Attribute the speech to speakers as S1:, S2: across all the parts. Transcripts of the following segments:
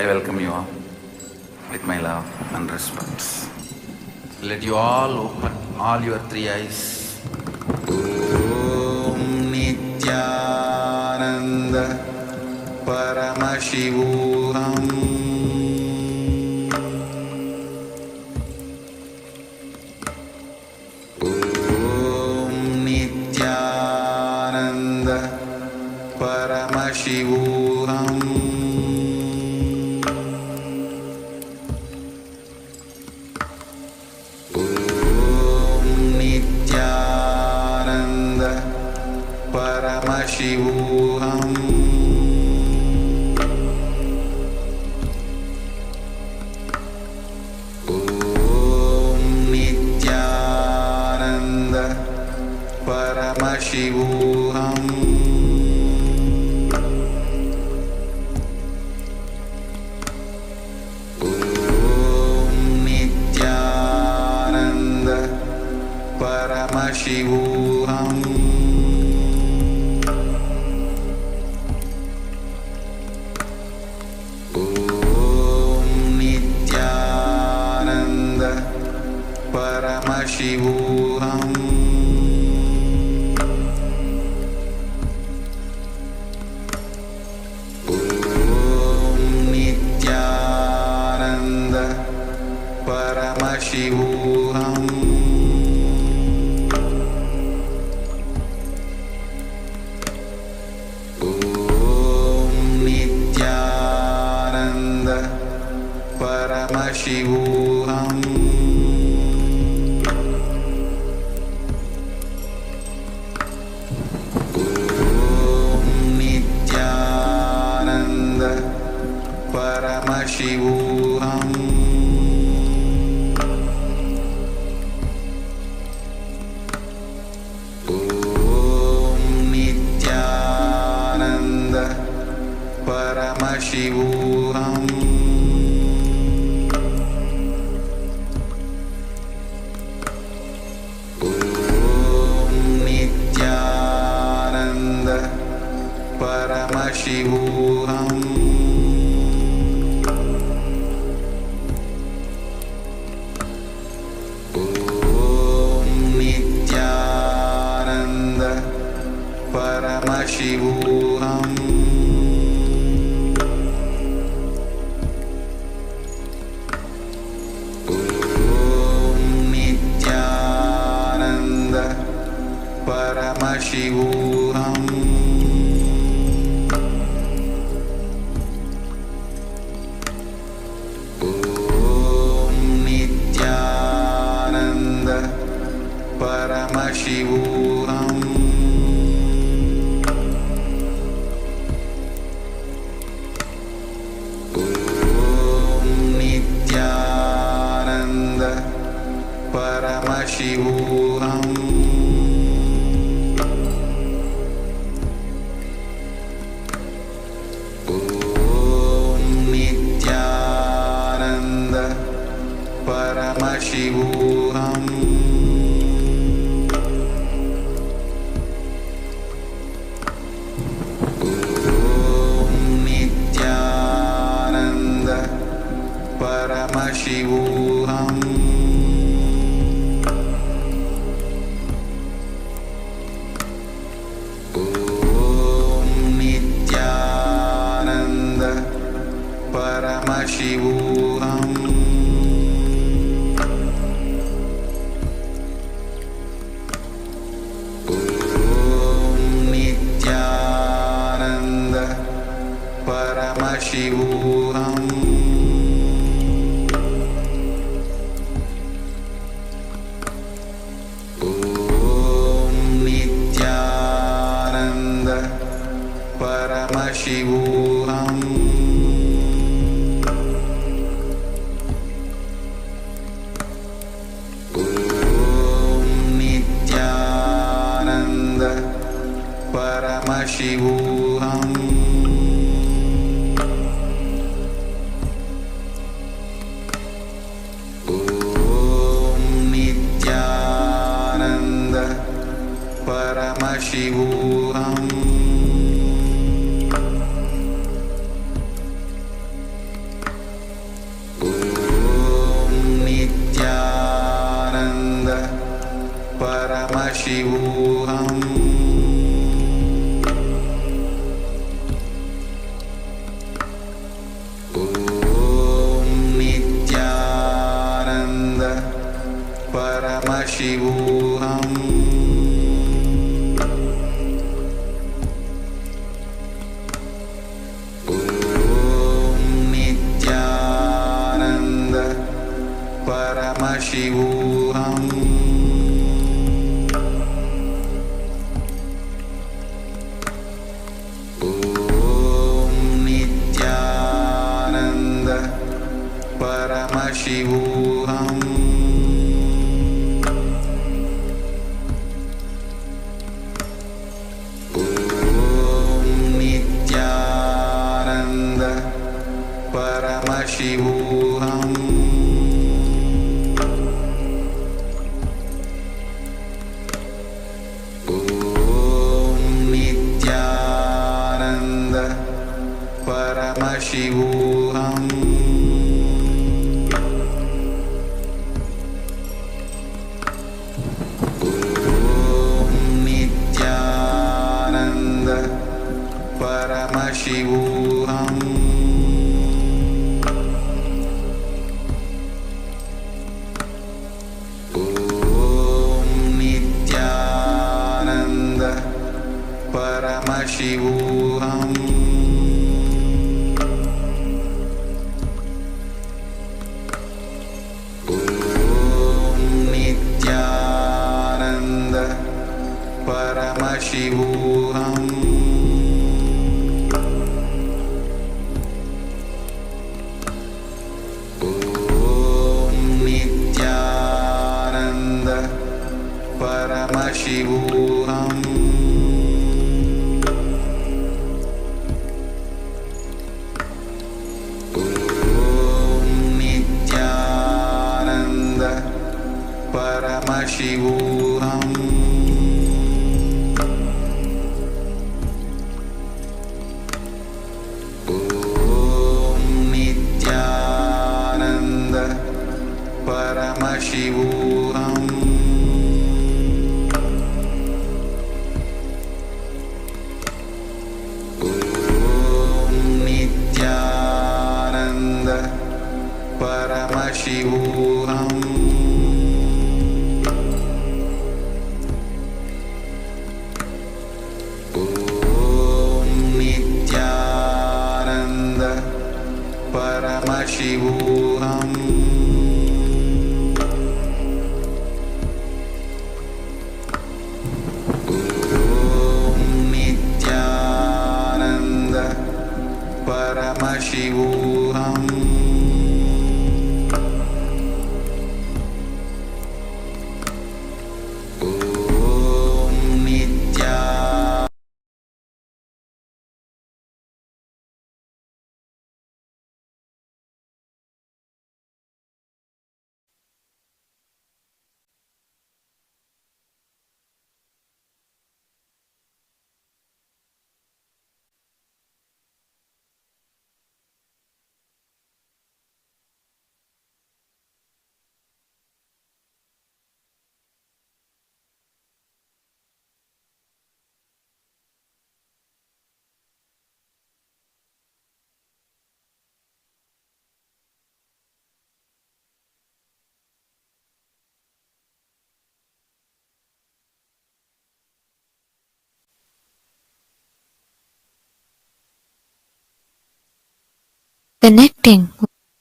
S1: I welcome you all with my love and respect. Let you all open all your three eyes. Om Nithyananda Paramashivoham. Om Nithyananda Paramashivoham. Paramashivoham. Om Nithyananda Paramashivoham. Om Nithyananda Paramashivoham. Paramashivoham. Om Nithyananda Paramashivoham. Om Nithyananda Paramashivoham. Paramashivoham. Om Nithyananda Paramashivoham. Om Nithyananda Paramashivoham. Paramashivoham. Om Nithyananda Paramashivoham. Om Nithyananda Paramashivoham. Paramashivoham. Om Nithyananda Paramashivoham. Om Nithyananda Paramashivoham. Paramashivoham. Om Nithyananda Paramashivoham. Om Nithyananda Paramashivoham. Paramashivoham. Om Nithyananda Paramashivoham. MahaParamashivoham. Om Nithyananda Paramashivoham. Paramashivoham. Om Nithyananda Paramashivoham. Om Nithyananda Paramashivoham. Paramashivoham. Om Nithyananda Paramashivoham. Om Nithyananda Paramashivoham. Paramashivoham. Om Nithyananda Paramashivoham. Om Nithyananda Paramashivoham. Paramashivoham. Om Nithyananda Paramashivoham. Om Nithyananda Paramashivoham. Paramashivoham. Om Nithyananda
S2: Connecting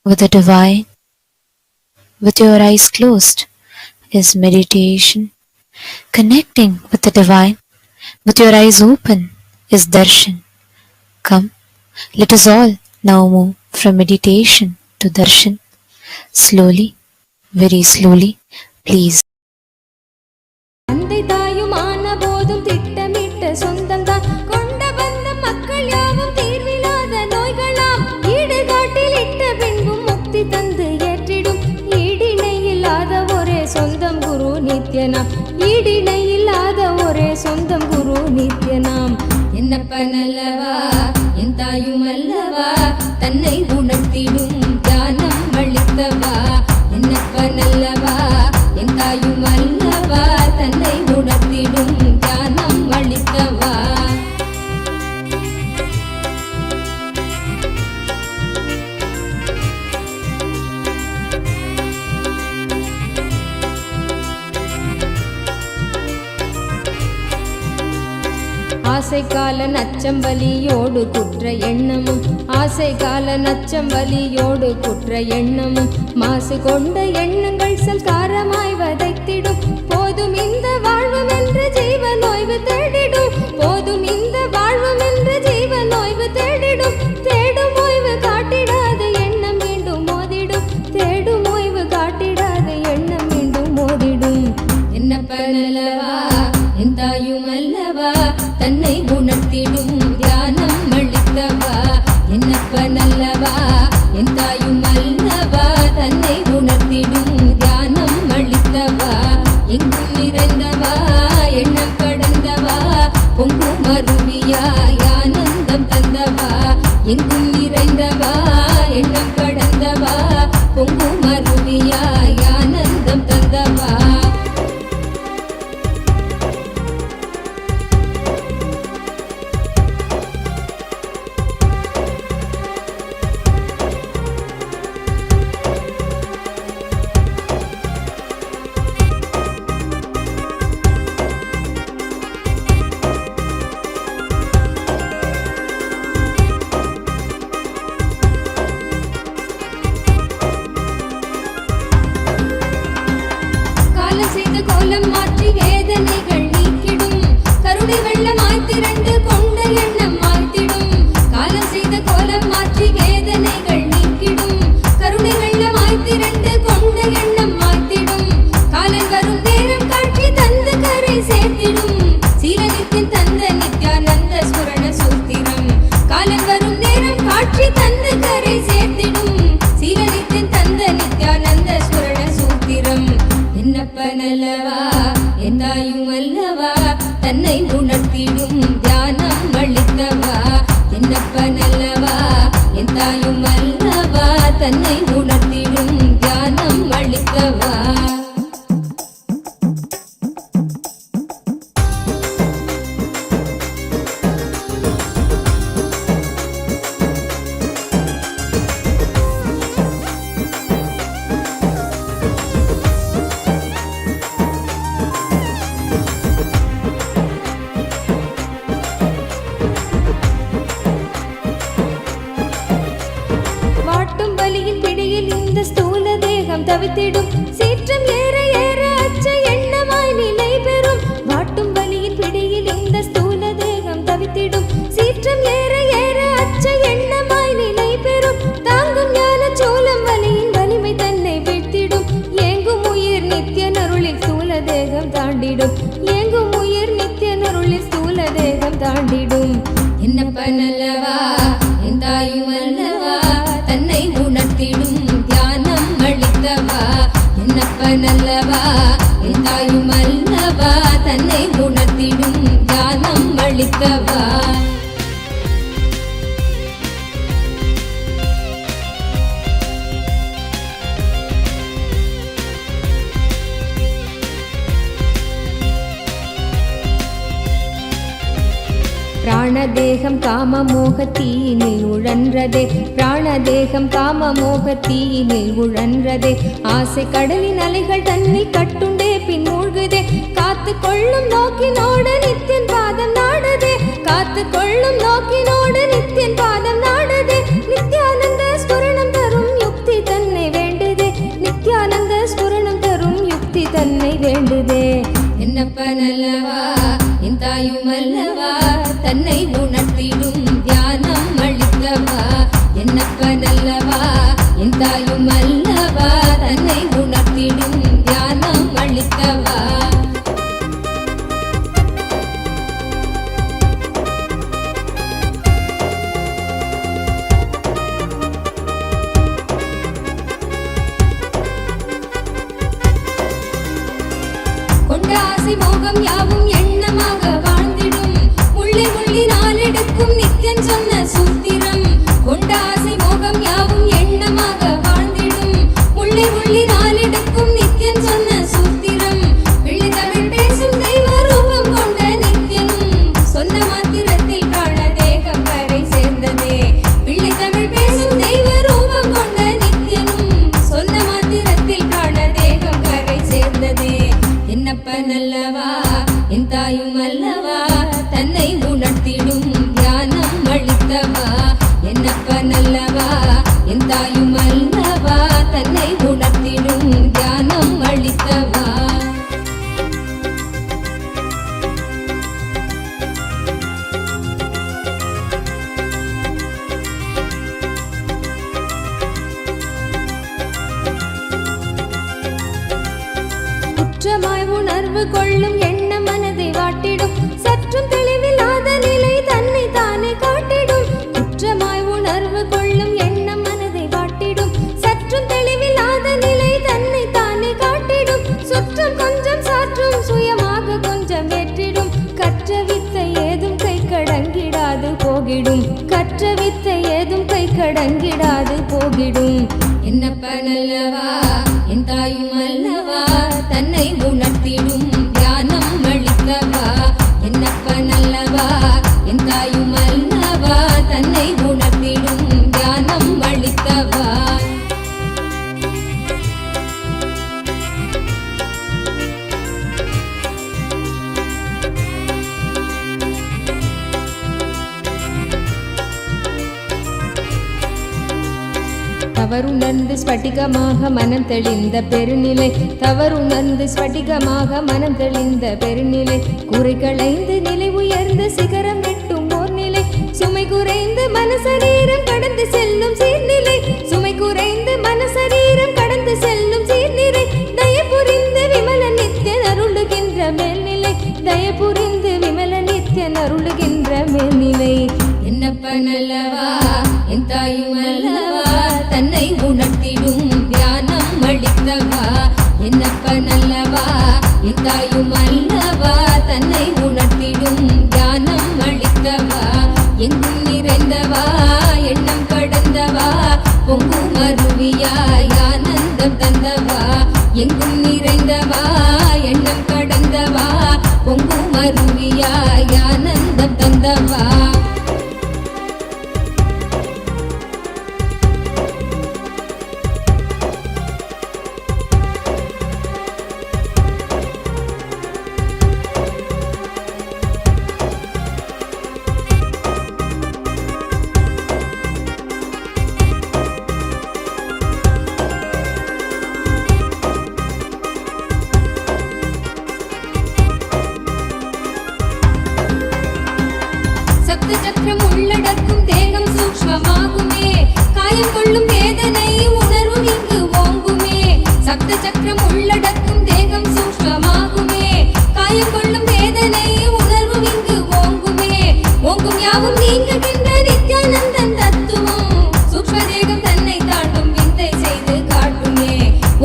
S2: with the divine with your eyes closed is meditation. Connecting with the divine with your eyes open is darshan. Come, let us all now move from meditation to darshan. Slowly, very slowly, please.
S3: ஈடிணையில்லாத ஒரே சொந்தம் குரு நித்யனாம். என்னப்பனல்லவா என் தாயும் அல்லவா தன்னை உணர்த்திடும் ஞானம் அளித்தவா. என்னப்பனல்லவா என் தாயும் அல்லவா தன்னை உணர்த்தி ஆசை கால நச்சம் வலியோடு குற்ற எண்ணமும் ஆசை கால நச்சம் வலியோடு குற்ற எண்ணமும் மாசு கொண்ட எண்ணங்கள் சல்காரமாய் வதைத்திடும் போதும் இந்த வாழ்வும் என்று ஜீவன் ஓய்வு தேடிடும் போதும் இந்த வாழ்வும் என்று ஜீவன் ஓய்வு தேடிடும் தேடும் ஓய்வு காட்டிடாத எண்ணம் மீண்டும் மோதிடும் தேடும் ஓய்வு காட்டிடாத எண்ணம் மீண்டும் மோதிடும் என்னப்பனல்லவா என் தாயும் அல்லவா தன்னை உணர்த்திடும் தியானம் அளித்தவா என்னப்பனல்லவா என் தாயும் அல்லவா தன்னை உணர்த்திடும் தியானம் அளித்தவா எங்கும் நிறைந்தவா எண்ணம் கடந்தவா பொங்கும் அருவியாய் ஆனந்தம் தந்தவா எங்கும் நிறைந்தவா எண்ணம் கடந்தவா பொங்கும் அருவியாய் ஆனந்தம் தந்தவா கோலம் மாற்றி வேதனைகள் நீக்கிடும் கருணை வெள்ளமாய் திரண்டு கொண்ட எண்ணம் மாய்த்திடும் காலம் செய்த கோலம் மாற்றி வேதனைகள் நீக்கிடும் கருணை வெள்ளமாய் திரண்டு கொண்ட எண்ணம் மாய்த்திடும் காலன் வரும் நேரம் காட்சி தந்து கரை சேர்த்திடும் சீலனித்தின் தந்த நித்யானந்த ஸ்மரண சூத்திரம் காலன் வரும் நேரம் காட்சி தந்து கரை சேர்த்திடும் சீலனித்தின் தந்த நித்யானந்த ஸ்மரண சூத்திரம் என்னப்பனல்லவா என் தாயும் அல்லவா தன்னை உணர்த்திடும் தியானம் அளித்தவா என்னப்பனல்லவா என் தாயும் அல்லவா தன்னை உணர்த்திடும் தியானம் அளித்தவா தவித்திடும் சீற்றம் ஏற ஏற அச்ச எண்ணமாய் நிலை பெறும் வாட்டும் வலியின் பிடியில் இந்த ஸ்தூல தேகம் தவித்திடும் சீற்றம் ஏற ஏற அச்ச எண்ணமாய் நிலை பெறும் தாங்கும் ஞான சோளம் வலியின் வலிமை தன்னை வீழ்த்திடும் ஏங்கும் உயிர் நித்திய நருளில் ஸ்தூல தேகம் தாண்டிடும் ஏங்கும் உயிர் நித்திய நருளில் ஸ்தூல தேகம் தாண்டிடும் என்னப்பனல்லவா என் தாயும் அல்லவா தன்னை உணர்த்திடும் தியானம் அளித்தவா என்னப்பனல்லவா என் தாயும் அல்லவா தன்னை உணர்த்திடும் தியானம் அளித்தவா பிராணதேகம் காம மோகத்தீனில் உழன்றதே பிராணதேகம் காம மோகத்தீனில் உழன்றதே ஆசை கடலின் அலைகள் தன்னை கட்டுண்டே பின் மூழ்குதே காத்து கொள்ளும் நோக்கினோடு நித்தியன் பாதம் நாடுதே காத்து கொள்ளும் நோக்கினோடு நித்தியன் பாதம் நாடுதே நித்யானந்த ஸ்புரணம் தரும் யுக்தி தன்னை வேண்டுதே நித்யானந்த ஸ்புரணம் தரும் யுக்தி தன்னை வேண்டுதே என்னப்பனல்லவா என் தாயும் அல்லவா தன்னை உணர்த்திடும் தியானம் அளித்தவா என்னப்பனல்லவா என் தாயும் அல்லவா தன்னை உணர்த்திடும் தியானம் அளித்தவா கொண்ட ஆசை மோகம் யாவும் எண்ணமாக வாழ்ந்திடும் உள்ளே உள்ளி நாளெடுக்கும் நித்யன் சொன்ன சூத்திரம் கொண்ட ஆசை மோகம் யாவும் எண்ணமாக வாழ்ந்திடும் உள்ளே உள்ளி நாளெடுக்கும் நித்யன் சொன்ன சூத்திரம் வெள்ளி தமிழ் பேசும் தெய்வ ரூபம் கொண்ட நித்யனும் சொன்ன மாத்திரத்தில் காண தேகம் கரை சேர்ந்ததே வெள்ளி தமிழ் பேசும் தெய்வ ரூபம் கொண்ட நித்யனும் சொன்ன மாத்திரத்தில் காண தேகம் கரை சேர்ந்ததே என்னப்பனல்லவா என் தாயும் அல்லவா தன்னை உணர் குற்றமாய் உணர்வு கொள்ளும் எண்ணம் மனதை வாட்டிடும். சற்றும் தெளிவில்லாத நிலை தன்னை தானே காட்டிடும். குற்றமாய் உணர்வு கொள்ளும் எண்ணம் மனதை வாட்டிடும். சற்றும் தெளிவில்லாத நிலை தன்னை தானே காட்டிடும். சுற்றம் கொஞ்சம் சாற்றும் சுயமாக கொஞ்சம் ஏற்றிடும். கற்ற வித்தை ஏதும் கை கடங்கிடாது போகிடும். கற்ற வித்தை ஏதும் கை கடங்கிடாது போகிடும். என்னப்பனல்லவா என் தாயும் அல்லவா தன்னை உணர்த்திடும் ஞானம் அளித்தவா. என்னப்பனல்லவா என் தாயும் அல்லவா தன்னை உணர்த்திடும் ஞானம் அளித்தவா. தவறுணர்ந்து ஸ்படிகமாக மனம் தெளிந்த பெருநிலை. தவறுணர்ந்து ஸ்படிகமாக மனம் தெளிந்த பெருநிலை. குறை களைந்து நிலை உயர்ந்த சிகரம் எட்டும் ஓர் நிலை. சுமை குறைந்து மனசரீரம் கடந்து செல்லும் சீர்நிலை. சுமை குறைந்து மனசரீரம் கடந்து செல்லும் சீர்நிலை. தயபுரிந்து விமல நித்யன் அருளுகின்ற மேல்நிலை. தயபுரிந்து விமல நித்யன் அருளுகின்ற மேல்நிலை. என்னப்பனல்லவா என் தாயும் அல்லவா தன்னை உணர்த்திடும் ஞானம் அளித்தவா. என்னப்பனல்லவா என் தாயும் அல்லவா தன்னை உணர்த்திடும் ஞானம் அளித்தவா. எங்கும் நிறைந்தவா எண்ணம் கடந்தவா பொங்கும் அருவியாய் ஆனந்தம் தந்தவா. எங்கும் நிறைந்தவா எண்ணம் கடந்தவா பொங்கும் அருவியாய் ஆனந்தம் தந்தவா. சக்கரம் உள்ளடக்கும் தேகம் சூக்ஷ்மமாகுமே. காயம் கொள்ளும் வேதனை உணர்வும் இங்கு ஓங்குமே. சப்த சக்கரம் உள்ளடக்கும் தேகம் சூக்ஷ்மமாகுமே. காயம் கொள்ளும் வேதனை உணர்வும் இங்கு ஓங்குமே. ஓங்கும் யாவும் நீங்குகின்ற நித்யானந்தன் தத்துவம். சூக்ஷ்ம தேகம் தன்னை தாண்டும் வித்தை செய்து காட்டுமே.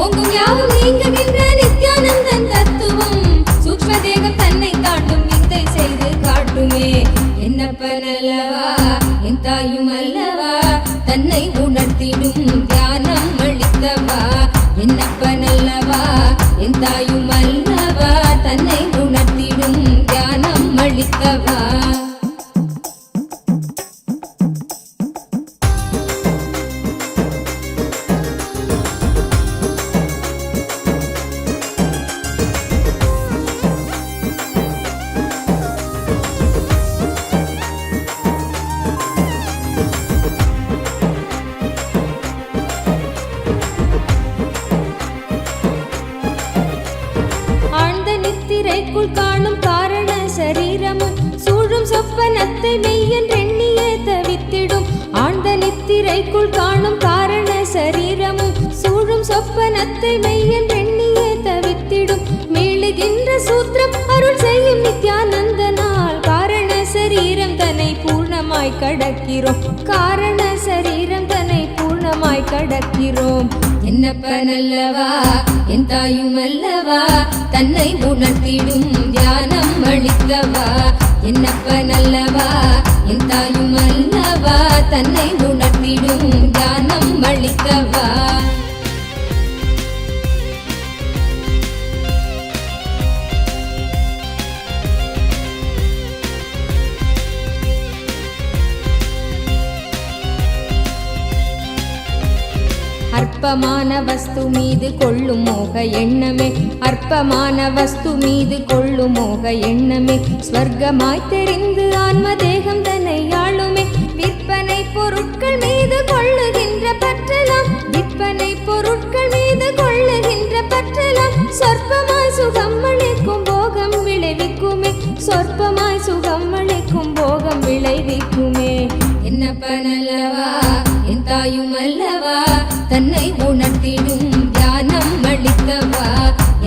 S3: ஓங்கும் யாவும் நீங்குகின்ற நித்யானந்தன் தத்துவம். சூக்ஷ்ம தேகம் தன்னை தாண்டும் வித்தை செய்து காட்டுமே. என்னப்பனல்லவா என் தாயும் அல்லவா தன்னை உணர்த்திடும் ஞானம் அளித்தவா. என்னப்பனல்லவா என் தாயும் அல்லவா தன்னை உணர்த்திடும் ஞானம் அளித்தவா. நித்திரைக்குள் காணும் காரண சரீரமும் சூழும் சொப்பனத்தை மெய்யன் எண்ணியே தவித்திடும். ஆழ்ந்த நித்திரைக்குள் காணும் காரண சரீரமும் சூழும் சொப்பனத்தை மெய்யன் எண்ணியே தவித்திடும். மீளுகின்ற சூத்திரம் அருள் செய்யும் நித்யானந்தனால் காரண சரீரம் தன்னை பூர்ணமாய் கடக்கிறோம். காரண சரீரம் தன்னை பூர்ணமாய் கடக்கிறோம். என்னப்பனல்லவா என் தாயும் அல்லவா தன்னை உணர்த்திடும் ஞானம் அளித்தவா. என்னப்பனல்லவா என் தாயும் அல்லவா தன்னை உணர்த்திடும் ஞானம் அளித்தவா. அற்பமான வஸ்து மீது கொள்ளும் மோக எண்ணமே. அற்பமான வஸ்து மீது கொள்ளும் மோக எண்ணமே. ஸ்வர்க்கமாய் தெரிந்து ஆன்ம தேகம் தன்னை ஆளுமே. விற்பனை பொருட்கள் மீது கொள்ளுகின்ற பற்றலாம். விற்பனை பொருட்கள் மீது கொள்ளுகின்ற பற்றலாம். சொற்பமாய் சுகம் அளிக்கும் போகம் விளைவிக்குமே. சொற்பமாய் சுகம் அளிக்கும் போகம் விளைவிக்குமே. என்னப்பனல்லவா என் தாயும் அல்லவா தன்னை உணர்த்திடும் ஞானம் அளித்தவா.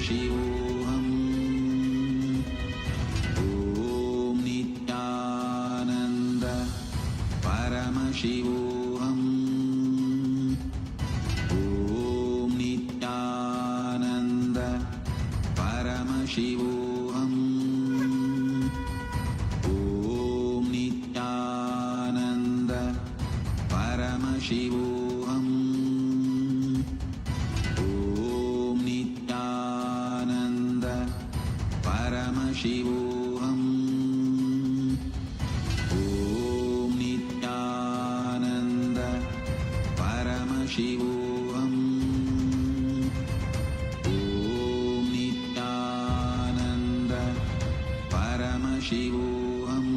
S1: Paramashivoham. Om Nithyananda Paramashivoham. Om Nithyananda Paramashivoham. Om Nithyananda Paramashivoham. Om Nithyananda Paramashivoham. Om Nithyananda Paramashivoham. Om Nithyananda Paramashivoham.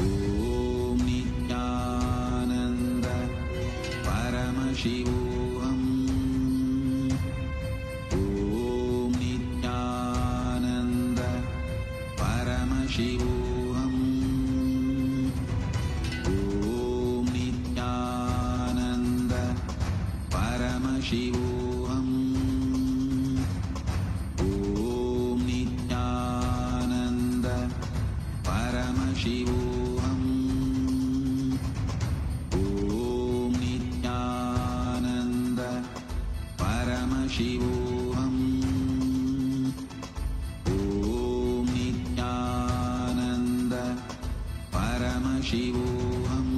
S1: Om Nithyananda Paramashivoham. Om Nithyananda Paramashivoham. Om Nithyananda Paramashivoham. Om Nithyananda Paramashivoham. Om Nithyananda Paramashivoham. Om Nithyananda Paramashivoham.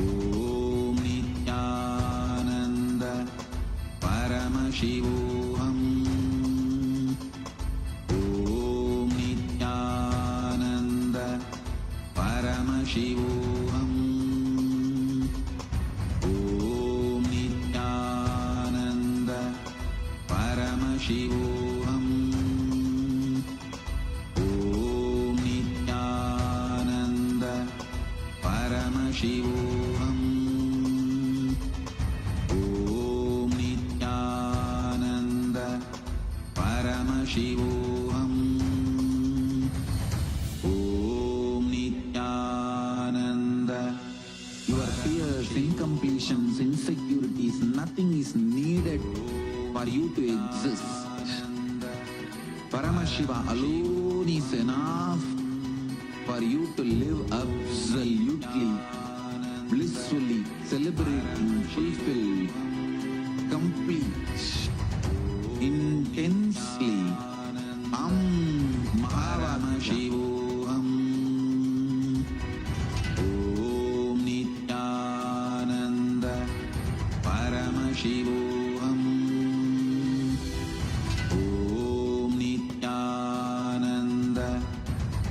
S1: Om Nithyananda Paramashivoham. Om Nithyananda Paramashivoham. Om Nithyananda Paramashivoham. Om Nithyananda Paramashivoham. Om Nithyananda Paramashivoham. Om Nithyananda. Your fears, incompletions, insecurities, nothing is needed for you to exist. Paramashiva alone is enough for you to live absolutely, blissfully, celebrating, fulfilled, complete, intensely. MahaParamashivoham. Om Nithyananda Paramashivoham. Om Nithyananda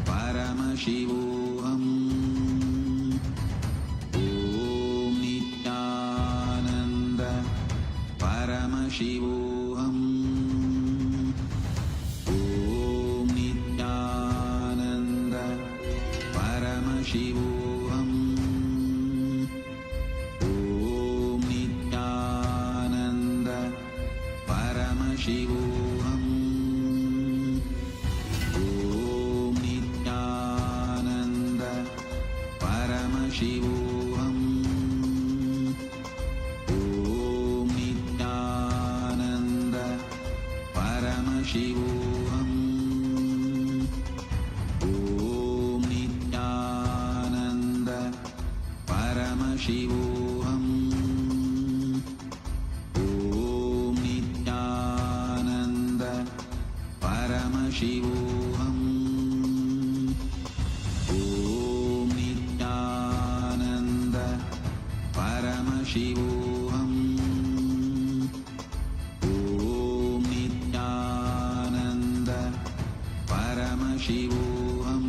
S1: Paramashivoham. Om Nithyananda Paramashivoham. Om Nithyananda Paramashivoham. Om Nithyananda Paramashivoham. Om Nithyananda Paramashivoham. Om Nithyananda Paramashivoham. Om Nithyananda Paramashivoham. Om Nithyananda Paramashivoham. Om Nithyananda Paramashivoham. Om Nithyananda Paramashivoham.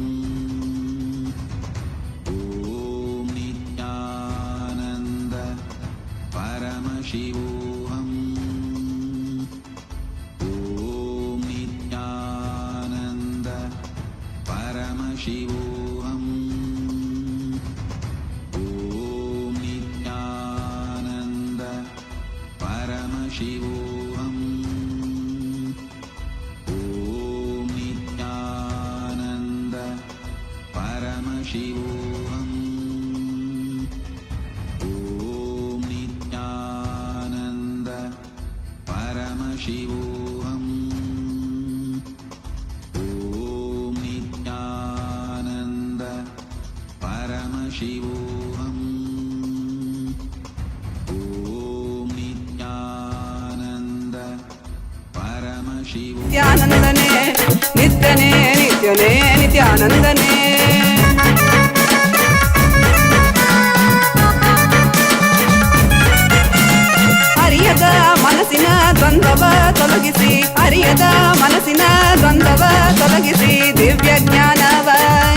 S1: Om Nithyananda Paramashivoham. Om Nithyananda Paramashivoham. Om Nithyananda Paramashivoham. Om Nithyananda Paramashivoham. Om Nithyananda MahaParamashivoham. Om Nithyananda Paramashivoham. Om Nithyananda Paramashivoham.
S4: ನಿತ್ಯಾನಂದನೇ ನಿತ್ಯನೇ ನಿತ್ಯನೇ ನಿತ್ಯಾನಂದನೇ ಅರಿಯದ ಮನಸ್ಸಿನ ದ್ವಂದ್ವವ ತೊಲಗಿಸಿ ಅರಿಯದ ಮನಸ್ಸಿನ ದ್ವಂದ್ವವ ತೊಲಗಿಸಿ ದಿವ್ಯ ಜ್ಞಾನವ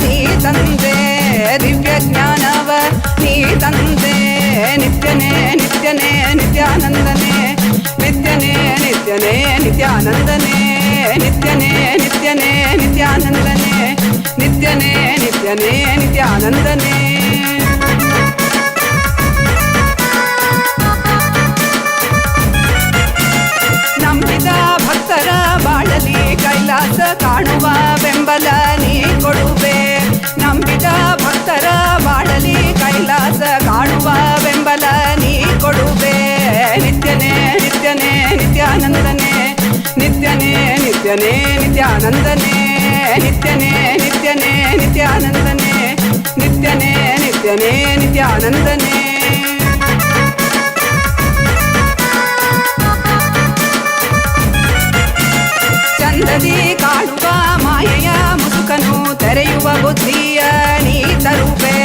S4: ನೀ ತಂದೆ ದಿವ್ಯ ಜ್ಞಾನವ ನೀ ತಂದೆ ನಿತ್ಯನೇ ನಿತ್ಯನೇ ನಿತ್ಯಾನಂದನೇ ನಿತ್ಯನೇ ನಿತ್ಯನೇ ನಿತ್ಯಾನಂದನೇ ನಿತ್ಯನೇ ನಿತ್ಯನೇ ನಿತ್ಯಾನಂದನೇ ನಿತ್ಯನೇ ನಿತ್ಯನೇ ನಿತ್ಯಾನಂದನೇ ನಂಬಿದ ಭಕ್ತರ ಬಾಳಲಿ ಕೈಲಾಸ ಕಾಣುವ ಬೆಂಬಲ ನೀ ಕೊಡುವೆ ನಂಬಿದ ಭಕ್ತರ ಬಾಳಲಿ ಕೈಲಾಸ ಕಾಣುವ ಬೆಂಬಲ ನೀ ಕೊಡುವೆ ನಿತ್ಯನೇ ನಿತ್ಯನೇ ನಿತ್ಯಾನಂದನೇ ನಿತ್ಯನೇ ನಿತ್ಯನೇ ನಿತ್ಯಾನಂದನೇ ನಿತ್ಯನೇ ನಿತ್ಯನೇ ನಿತ್ಯಾನಂದನೇ ನಿತ್ಯನೇ ನಿತ್ಯನೇ ನಿತ್ಯಾನಂದನೇ ಚಂದದಿ ಕಾಣುವ ಮಾಯೆಯ ಮುಸುಕನು ತೆರೆಯುವ ಬುದ್ಧಿಯ ನೀ ತರುವೆ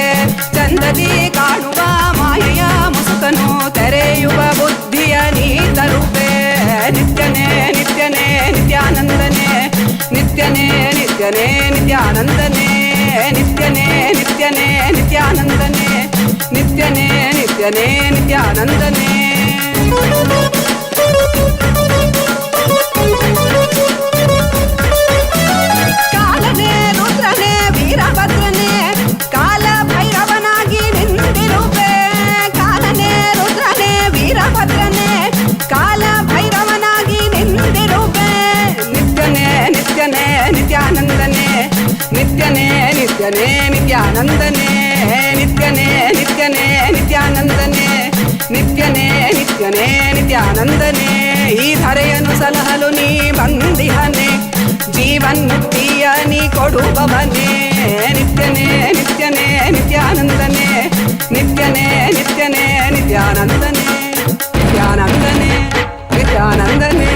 S4: ಚಂದದಿ ಕಾಣುವ ಮಾಯೆಯ ಮುಸುಕನು ತೆರೆಯುವ ಬುದ್ಧಿಯ ನೀ ತರುವೆ ನಿತ್ಯನೇ ನಿತ್ಯನೇ ನಿತ್ಯಾನಂದನೇ ನಿತ್ಯನೇ ನಿತ್ಯನೇ ನಿತ್ಯಾನಂದನೇ ನಿತ್ಯನೇ ನಿತ್ಯನೇ ನಿತ್ಯಾನಂದನೇ ನಿತ್ಯನೇ ನಿತ್ಯನೇ ನಿತ್ಯಾನಂದನೇ ಕಾಲನೇ ರುದ್ರನೇ ವೀರಭದ್ರನೇ ಕಾಲ ಭೈರವನಾಗಿ ನಿಂತಿರುವೆ ಕಾಲನೇ ರುದ್ರನೇ ವೀರಭದ್ರನೇ ಕಾಲ ಭೈರವನಾಗಿ ನಿಂತಿರುವೆ ನಿತ್ಯನೇ ನಿತ್ಯನೇ ನಿತ್ಯಾನಂದನೇ ನಿತ್ಯನೇ ನಿತ್ಯನೇ ನಿತ್ಯಾನಂದನೇ ನಿತ್ಯನೇ ನಿತ್ಯನೇ ನಿತ್ಯಾನಂದನೇ ನಿತ್ಯನೇ ನಿತ್ಯನೇ ನಿತ್ಯಾನಂದನೇ ಈ ಧರೆಯನ್ನು ಸಲಹಲು ನೀ ಬಂದಿಹನೆ ಜೀವನ್ ಮುಕ್ತಿಯ ನೀ ಕೊಡುವವನೇ ನಿತ್ಯನೇ ನಿತ್ಯನೇ ನಿತ್ಯಾನಂದನೇ ನಿತ್ಯನೇ ನಿತ್ಯನೇ ನಿತ್ಯಾನಂದನೇ ನಿತ್ಯಾನಂದನೇ ನಿತ್ಯಾನಂದನೇ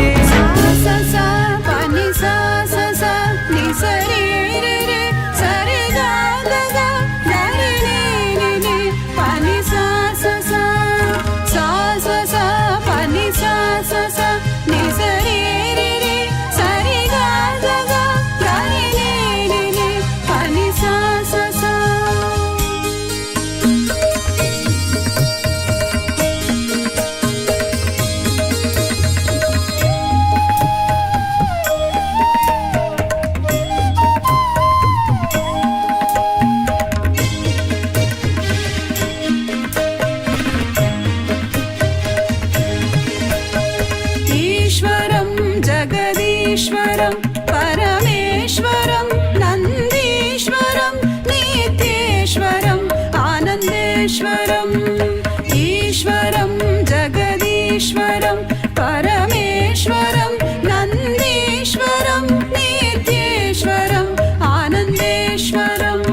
S4: जगदीश्वरं परमेश्वरं नन्दीश्वरं नित्येश्वरं आनन्देश्वरम् ईश्वरं जगदीश्वरं परमेश्वरं नन्दीश्वरं नित्येश्वरम् आनन्देश्वरम्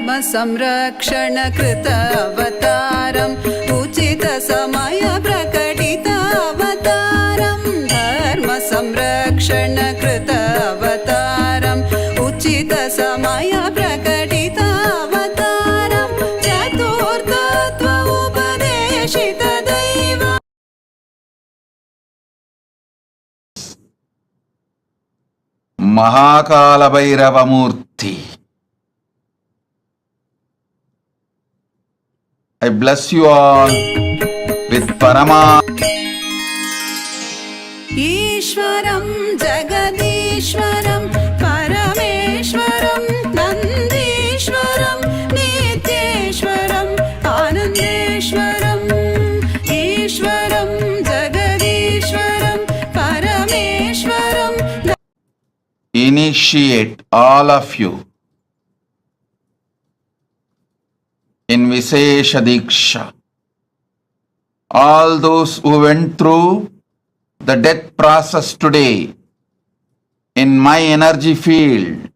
S4: संरक्षण कृत अवतारम् उचित समय प्रकटित अवतारम् धर्म संरक्षण कृत अवतारम् उचित समय प्रकटित अवतारम् चतुर्थत्व उपदेशित दैव
S1: Kalabhairava Murthy. I bless you all with Parama.
S4: ईश्वरं जगदीश्वरं परमेश्वरं नन्दीश्वरम्
S1: initiate all of you in Vishesha Diksha. All those who went through the death process today in my energy field,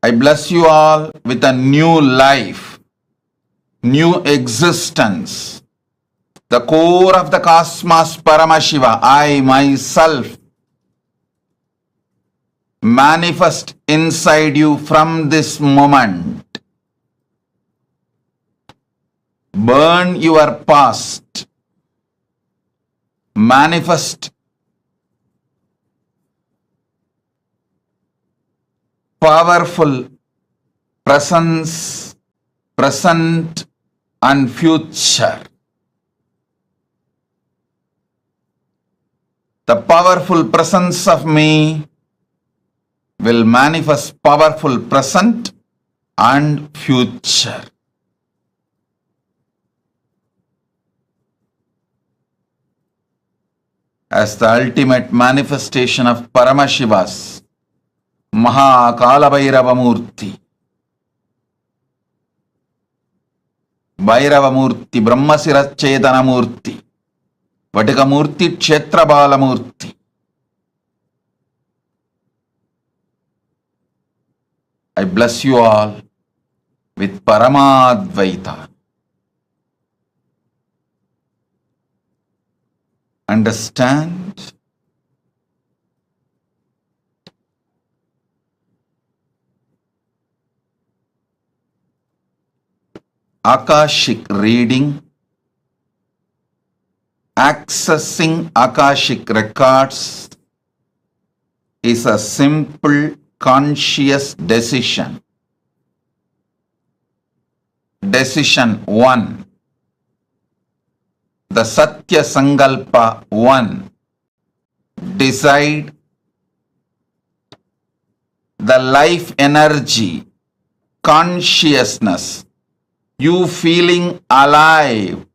S1: I bless you all with a new life, new existence. The core of the cosmos Paramashiva, I myself, manifest inside you from this moment. Burn your past. Manifest powerful presence, present and future. The powerful presence of me will manifest powerful present and future. As the ultimate manifestation of Paramashiva's Kalabhairava Murthy, Bhairava Murthy, Brahmasira Chetana Murthy, Vatika Murthy, Kshetra Bala Murthy. I bless you all with Paramadvaita. Understand? Akashic reading, accessing Akashic records is a simple conscious decision. Decision 1. The Satya Sankalpa 1. Decide the life energy, consciousness, you feeling alive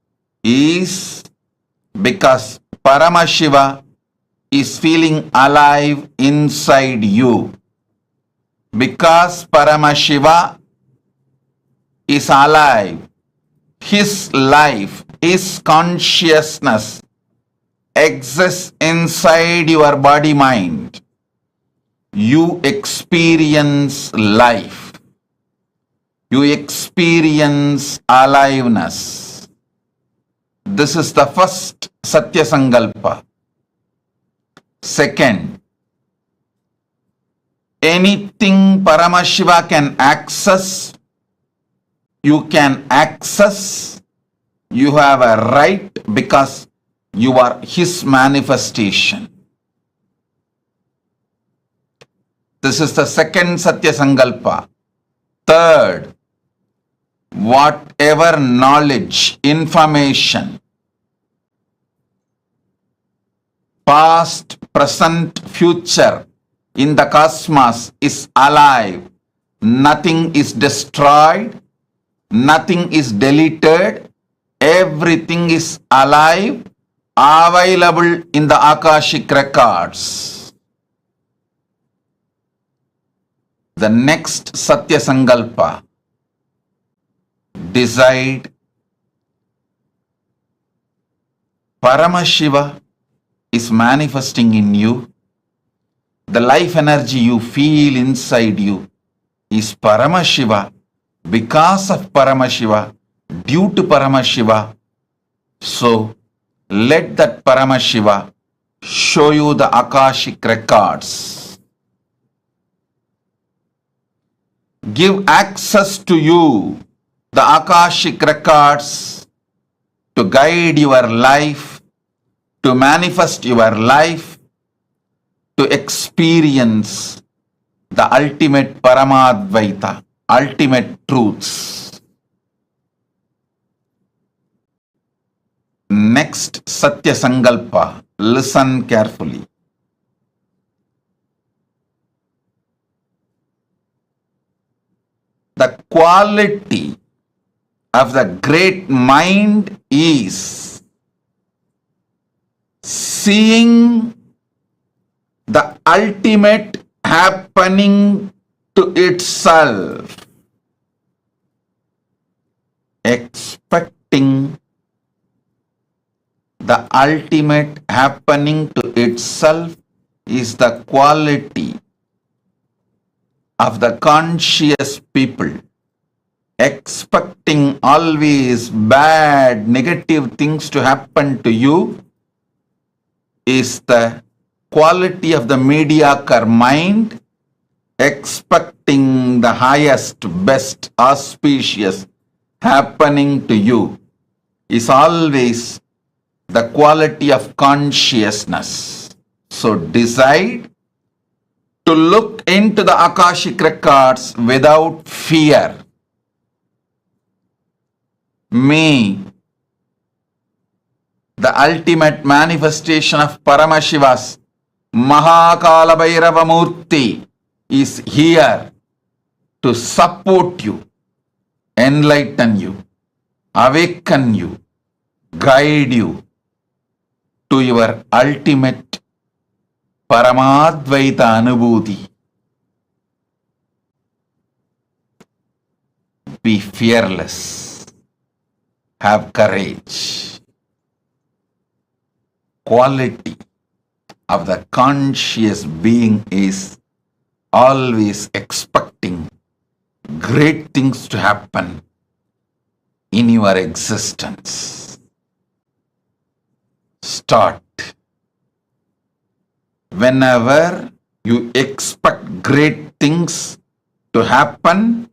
S1: is because Paramashiva is feeling alive inside you. Because Paramashiva is alive, his life, his consciousness exists inside your body mind. You experience life. You experience aliveness. This is the first Satya Sankalpa. Second, anything Paramashiva can access, you can access. You have a right because you are his manifestation. This is the second Satya Sankalpa. Third, whatever knowledge, information, past, present, future in the cosmos is alive. Nothing is destroyed. Nothing is deleted. Everything is alive, available in the Akashic records. The next Satya Sankalpa. Decide Paramashiva is manifesting in you. The life energy you feel inside you is Paramashiva, because of Paramashiva, due to Paramashiva. So let that Paramashiva show you the Akashic records. Give access to you the Akashic records to guide your life, to manifest your life, to experience the ultimate Paramadvaita, ultimate truths. Next Satya Sankalpa, listen carefully. The quality of the great mind is seeing the ultimate happening to itself, expecting the ultimate happening to itself is the quality of the conscious people. Expecting always bad, negative things to happen to you is the quality of the mediocre mind. Expecting the highest, best, auspicious happening to you is always the quality of consciousness. So decide to look into the Akashic records without fear. May the ultimate manifestation of Paramashiva's Kalabhairava Murthy is here to support you, enlighten you, awaken you, guide you to your ultimate Paramadvaita Anubhuti. Be fearless. Have courage. Quality of the conscious being is always expecting great things to happen in your existence. Start. Whenever you expect great things to happen,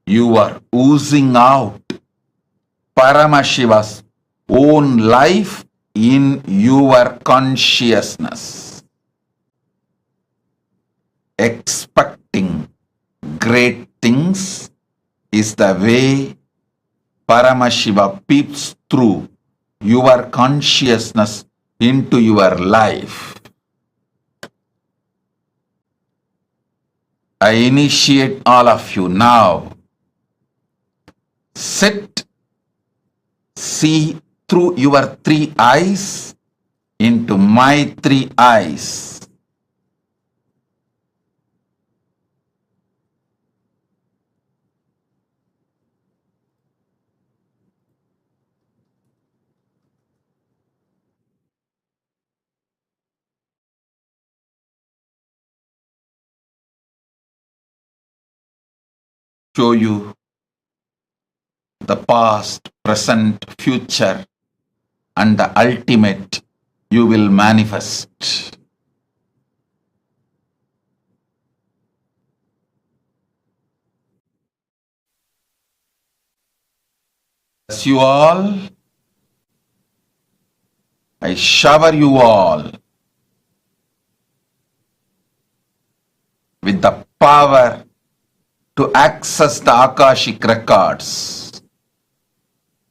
S1: you are oozing out Paramashiva's own life in your consciousness. Expecting great things is the way Paramashiva peeps through your consciousness into your life. I initiate all of you now. Sit, see through your three eyes into my three eyes. Show you the past, present, future, and the ultimate you will manifest. Bless you all. I shower you all with the power to access the Akashic records.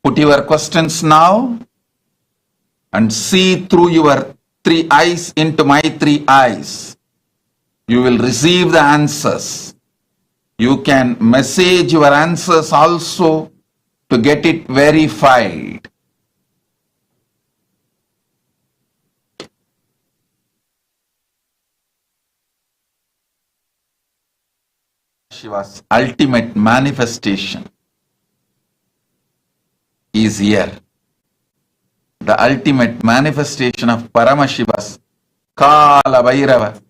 S1: Put your questions now and see through your three eyes into my three eyes. You will receive the answers. You can message your answers also to get it verified. Shiva's ultimate manifestation is here. The ultimate manifestation of Paramashiva's Kalabhairava,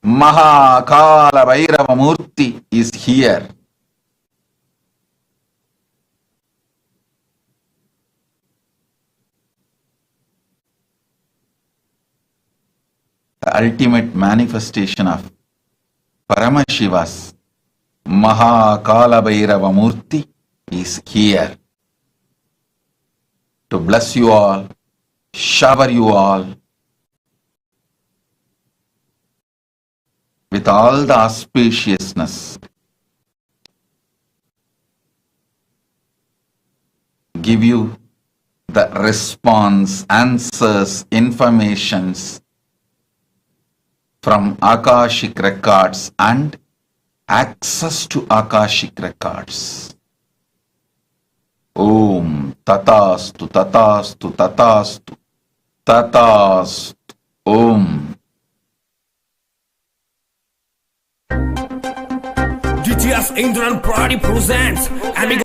S1: Kalabhairava Murthy is here. The ultimate manifestation of Paramashiva's Kalabhairava Murthy is here to bless you all, shower you all with all the auspiciousness, give you the response, answers, informations from Akashic records and access to Akashic records. Om Tatastu Tatastu Tatastu Tatastu. Om.
S5: GTS Indran Pradi presents Amigo.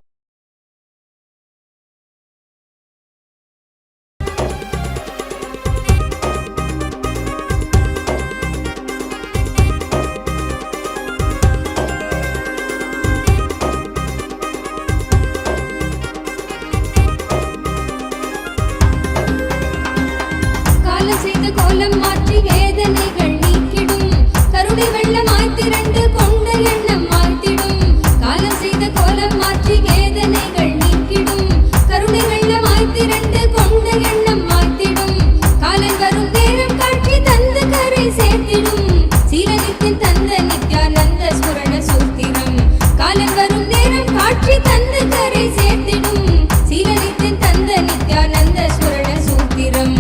S3: காலம் செய்த கோலம் மாற்றி வேதனைகள் நீக்கிடும் கருணை வெள்ளமாய் திரண்டு கொண்ட எண்ணம் மாய்த்திடும் காலம் செய்த கோலம் மாற்றி வேதனைகள் நீக்கிடும் கருணை வெள்ளமாய் திரண்டு கொண்ட எண்ணம் மாய்த்திடும் காலன் வரும் நேரம் காட்சி தந்த கரை சேர்த்திடும் சீலனித்தின் தந்த நித்யானந்த ஸ்மரண சூத்திரம் காலன் வரும் நேரம் காட்சி தந்த கரை சேர்த்திடும் சீலனித்தின் தந்த நித்யானந்த ஸ்மரண சூத்திரம்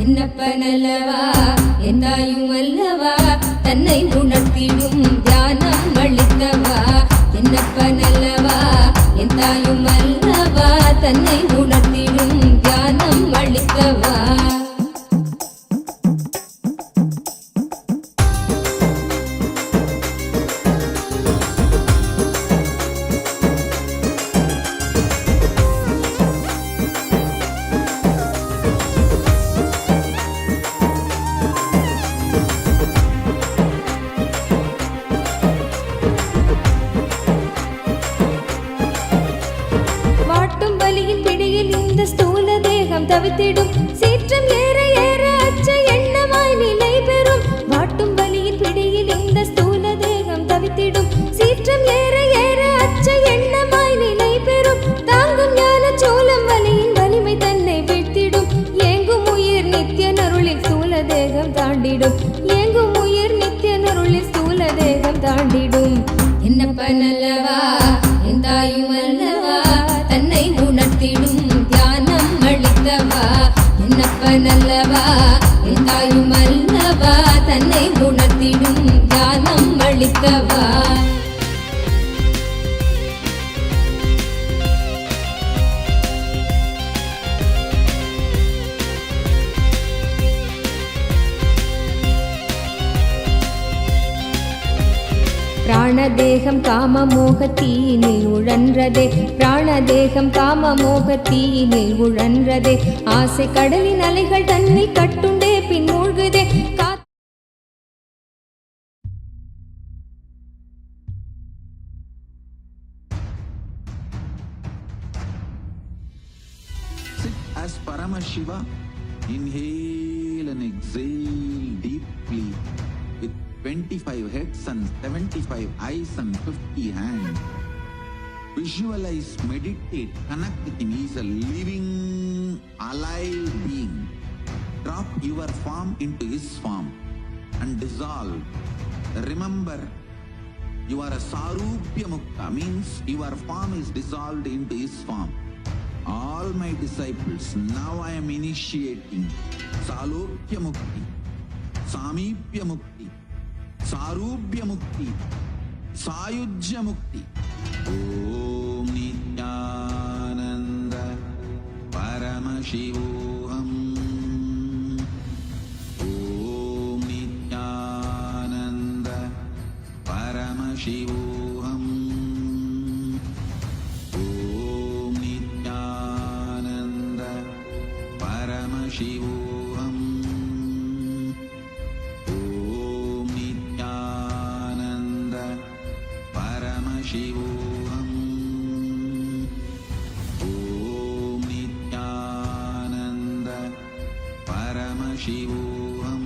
S3: என்னப்பனல்லவா எந்தாயும் அல்லவா தன்னை உணர்த்திடும் தியானம் அளித்தவா என்னப்பனல்லவா எந்தாயும் அல்லவா தன்னை உணர்த்திடும் தியானம் அளித்தவா வாட்டும் வலியின் பிடியில் இந்த ஸ்தூல தேகம் தவித்திடும் சீற்றம் ஏற ஏற அச்ச எண்ணமாய் நிலை பெறும் வாட்டும் வலியின் பிடியில் இந்த ஸ்தூல தேகம் தவித்திடும் சீற்றம் ஏற ஏற அச்ச எண்ணமாய் நிலை பெறும் தாங்கும் ஞான சோளம் வலியின் வலிமை தன்னை வீழ்த்திடும் ஏங்கும் உயிர் நித்திய நருளில் ஸ்தூல தேகம் தாண்டிடும் ஏங்கும் உயிர் நித்திய நருளில் ஸ்தூல தேகம் தாண்டிடும் என்னப்பனல்லவா எந்தாயும் அல்லவா தன்னை உணர்த்திடும் தியானம் அளித்தவா என்னப்பனல்லவா எந்தாயும் அல்லவா தன்னை உணர்த்திடும் தியானம் அளித்தவா பிராணதேகம் காமமோகத்தீனில் உழன்றதே பிராணதேகம் காமமோகத்தீனில் உழன்றதே ஆசை கடலின் அலைகள் தன்னில் கட்டுண்டே பின் மூழ்குதே
S1: Sit as Paramashiva. Inhale and exhale deeply with 25 heads and 75 eyes and 50 hands. Visualize, meditate, connect with him. He is a living, alive being. Drop your form into his form and dissolve. Remember, you are a Sarupya Mukta, means your form is dissolved into his form. All my disciples, now I am initiating Salokya Mukti, Samipya Mukti, Sarupya Mukti, Sayujya Mukti. Om Nithyananda Paramashivoham. Om Nithyananda Paramashivoham. Om Nithyananda Paramashivoham. Om Nithyananda Paramashivoham. Om Nithyananda Paramashivoham.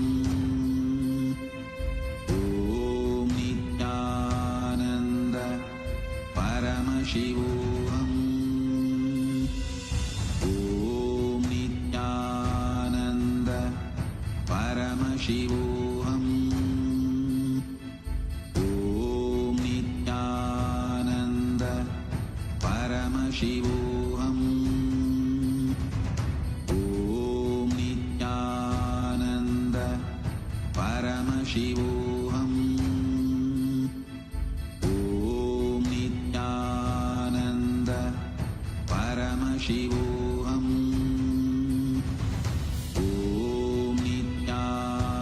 S1: Om Nithyananda Paramashivoham. Om Nithyananda Paramashivoham. Om Nithyananda Paramashivoham. Om Nithyananda Paramashivoham. Om Nithyananda Paramashivoham. Om Nithyananda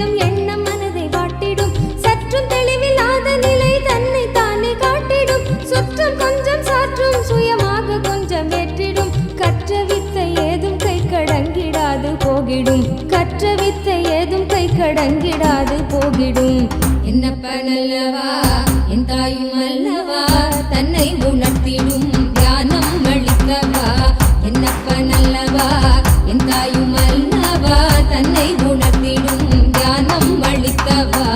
S3: போகிடும். கற்ற வித்தை ஏதும் கை கடங்கிடாது போகிடும். என்னப்பனல்லவா என் தாயும் அல்லவா தன்னை உணர்த்திடும் தியானம் அளிக்கவா. என்னப்பனல்லவா என் தாயும் அல்லவா தன்னை உணர்த்திடும் தியானம் அளிக்கவா.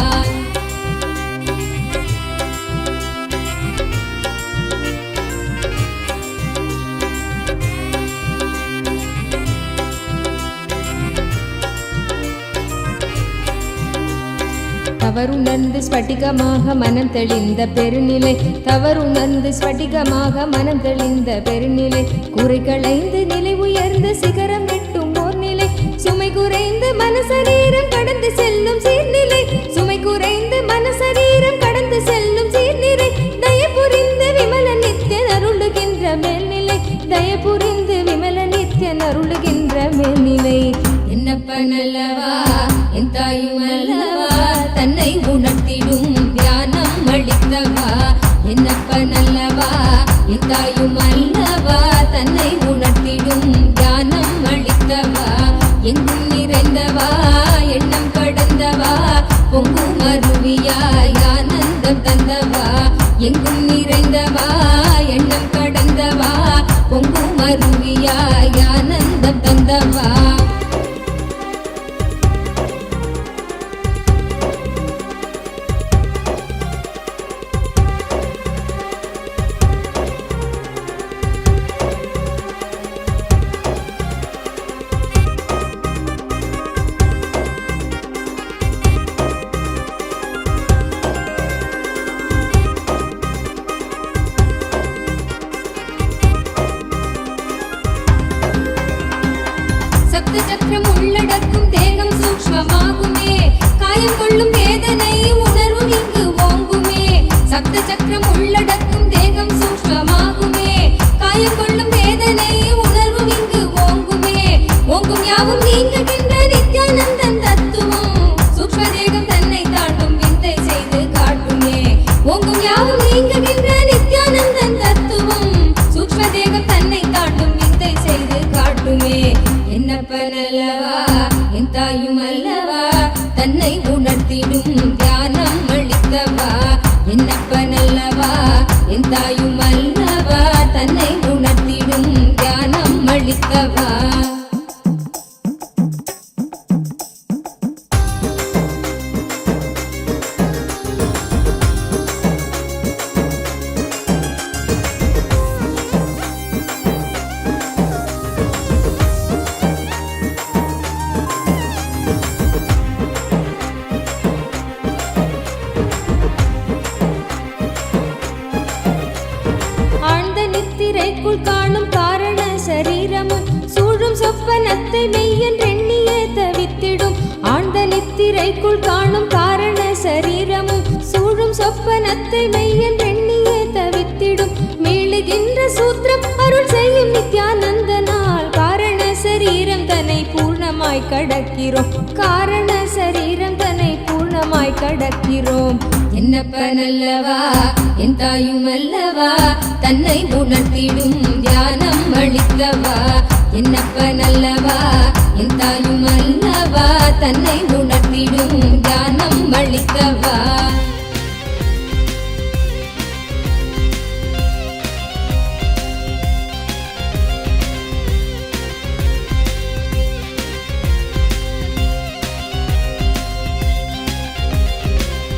S3: தவறுணர்ந்து ஸ்படிகமாக மனம் தெளிந்த பெருநிலை. தவறுணர்ந்து ஸ்படிகமாக மனம் தெளிந்த பெருநிலை. குறை களைந்து நிலை உயர்ந்த சிகரம் எட்டும் ஓர் நிலை. சுமை குறைந்து மனசரீரம் கடந்து செல்லும் சீர்நிலை. சுமை குறைந்து மனசரீரம் கடந்து செல்லும் சீர்நிலை. தயபுரிந்து விமல நித்யன் அருளுகின்ற மேல்நிலை. தயபுரிந்து விமல நித்யன் அருளுகின்ற மேல்நிலை. என்னப்பனல்லவா என் தாயும் அல்லவா தன்னை உணர்த்திடும் தியானம் அளித்தவா. என்னப்பனல்லவா என் தாயும் அல்லவா தன்னை உணர்த்திடும் தியானம் அளித்தவா. எங்கும் நிறைந்தவா எண்ணம் கடந்தவா பொங்கும் அருவியாய் ஆனந்தம் தந்தவா. எங்கும் நிறைந்தவா எண்ணம் கடந்தவா பொங்கும் அருவியாய் ஆனந்தம் தந்தவா. சப்த சக்கரம் உள்ளடக்கும் தேகம் சூக்ஷ்மமாகுமே. காயம் கொள்ளும் வேதனை உணர்வும் இங்கு ஓங்குமே. சப்த சக்கரம் உள்ளடக்கும் தேகம் சூக்ஷ்மமாகுமே. காயம் கொள்ளும் வேதனை உணர்வும் இங்கு ஓங்குமே. ஓங்கும் யாவும் நீங்குகின்ற நித்யானந்தன் தத்துவம். சூக்ஷ்ம தேகம் தன்னை தாண்டும் விந்தை செய்து காட்டுமே. ஓங்கும் யாவும் நீங்குகின்ற நித்யானந்தன் தத்துவம். சூக்ஷ்ம தேகம் தன்னை தாண்டும் விந்தை செய்து காட்டுமே. என்னப்பனல்லவா என் தாயும் அல்லவா தன்னை உணர்த்திடும் தியானம் அளித்தவா. என்னப்பனல்லவா என் தாயும் அல்லவா தன்னை உணர்த்திடும் தியானம் அளித்தவா. நித்திரைக்குள் காணும் காரண சரீரமும் சூழும் சொப்பனத்தை மெய்யென்றெண்ணியே தவித்திடும். ஆழ்ந்த நித்திரைக்குள் காணும் காரண சரீரமும் சூழும் சொப்பனத்தை மெய்யென்றெண்ணியே தவித்திடும். மீளுகின்ற சூத்திரம் அருள் செய்யும் நித்யானந்தனால் காரண சரீரம் தன்னை பூர்ணமாய் கடக்கிறோம். காரண சரீரம் தன்னை பூர்ணமாய் கடக்கிறோம். என்னப்பனல்லவா என் தாயும் அல்லவா தன்னை உணர்த்திடும் தியானம் அளித்தவா. என்னப்பனல்லவா என் தாயும் அல்லவா தன்னை உணர்த்திடும் தியானம் அளித்தவா.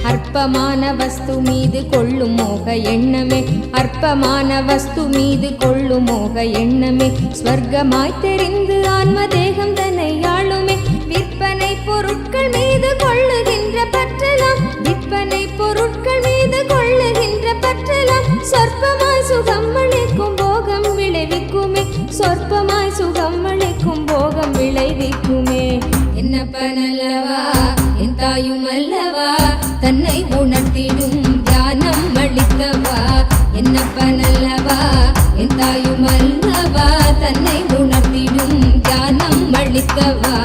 S3: அற்பமான வஸ்து மீது கொள்ளும் மோக எண்ணமே. அற்பமான வஸ்து மீது கொள்ளும் மோக எண்ணமே. ஸ்வர்க்கமாய் தெரிந்து ஆன்ம தேகம் தன்னை ஆளுமே. விற்பனை பொருட்கள் மீது கொள்ளுகின்ற பற்றலாம். விற்பனை பொருட்கள் மீது கொள்ளுகின்ற பற்றலாம். சொற்பமாய் சுகம் அளிக்கும் போகம் விளைவிக்குமே. சொற்பமாய் சுகம் அளிக்கும் போகம் விளைவிக்குமே. என்னப்பனல்லவா என் தாயும் அல்லவா தன்னை உணர்த்திடும் தியானம் அளித்தவா. என்னப்பனல்லவா என் தாயும் அல்லவா தன்னை உணர்த்திடும் தியானம் அளித்தவா.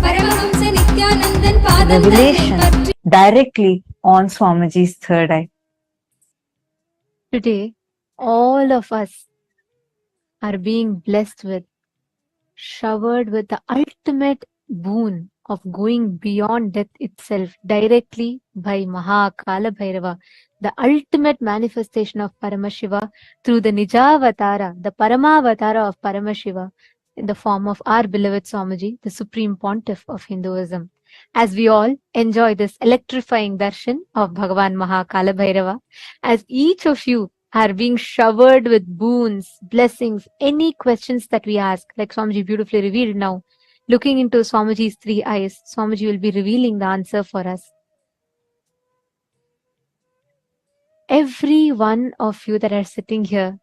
S3: பரம
S6: revelation directly on Swamiji's third eye.
S2: Today, all of us are being blessed with, showered with the ultimate boon of going beyond death itself directly by Kalabhairava, the ultimate manifestation of Paramashiva through the Nijavatara, the Paramavatara of Paramashiva, in the form of our beloved Swamiji, the Supreme Pontiff of Hinduism. As we all enjoy this electrifying darshan of Bhagavan Kalabhairava, as each of you are being showered with boons, blessings, any questions that we ask, like Swamiji beautifully revealed now, looking into Swamiji's three eyes, Swamiji will be revealing the answer for us. Every one of you that are sitting here,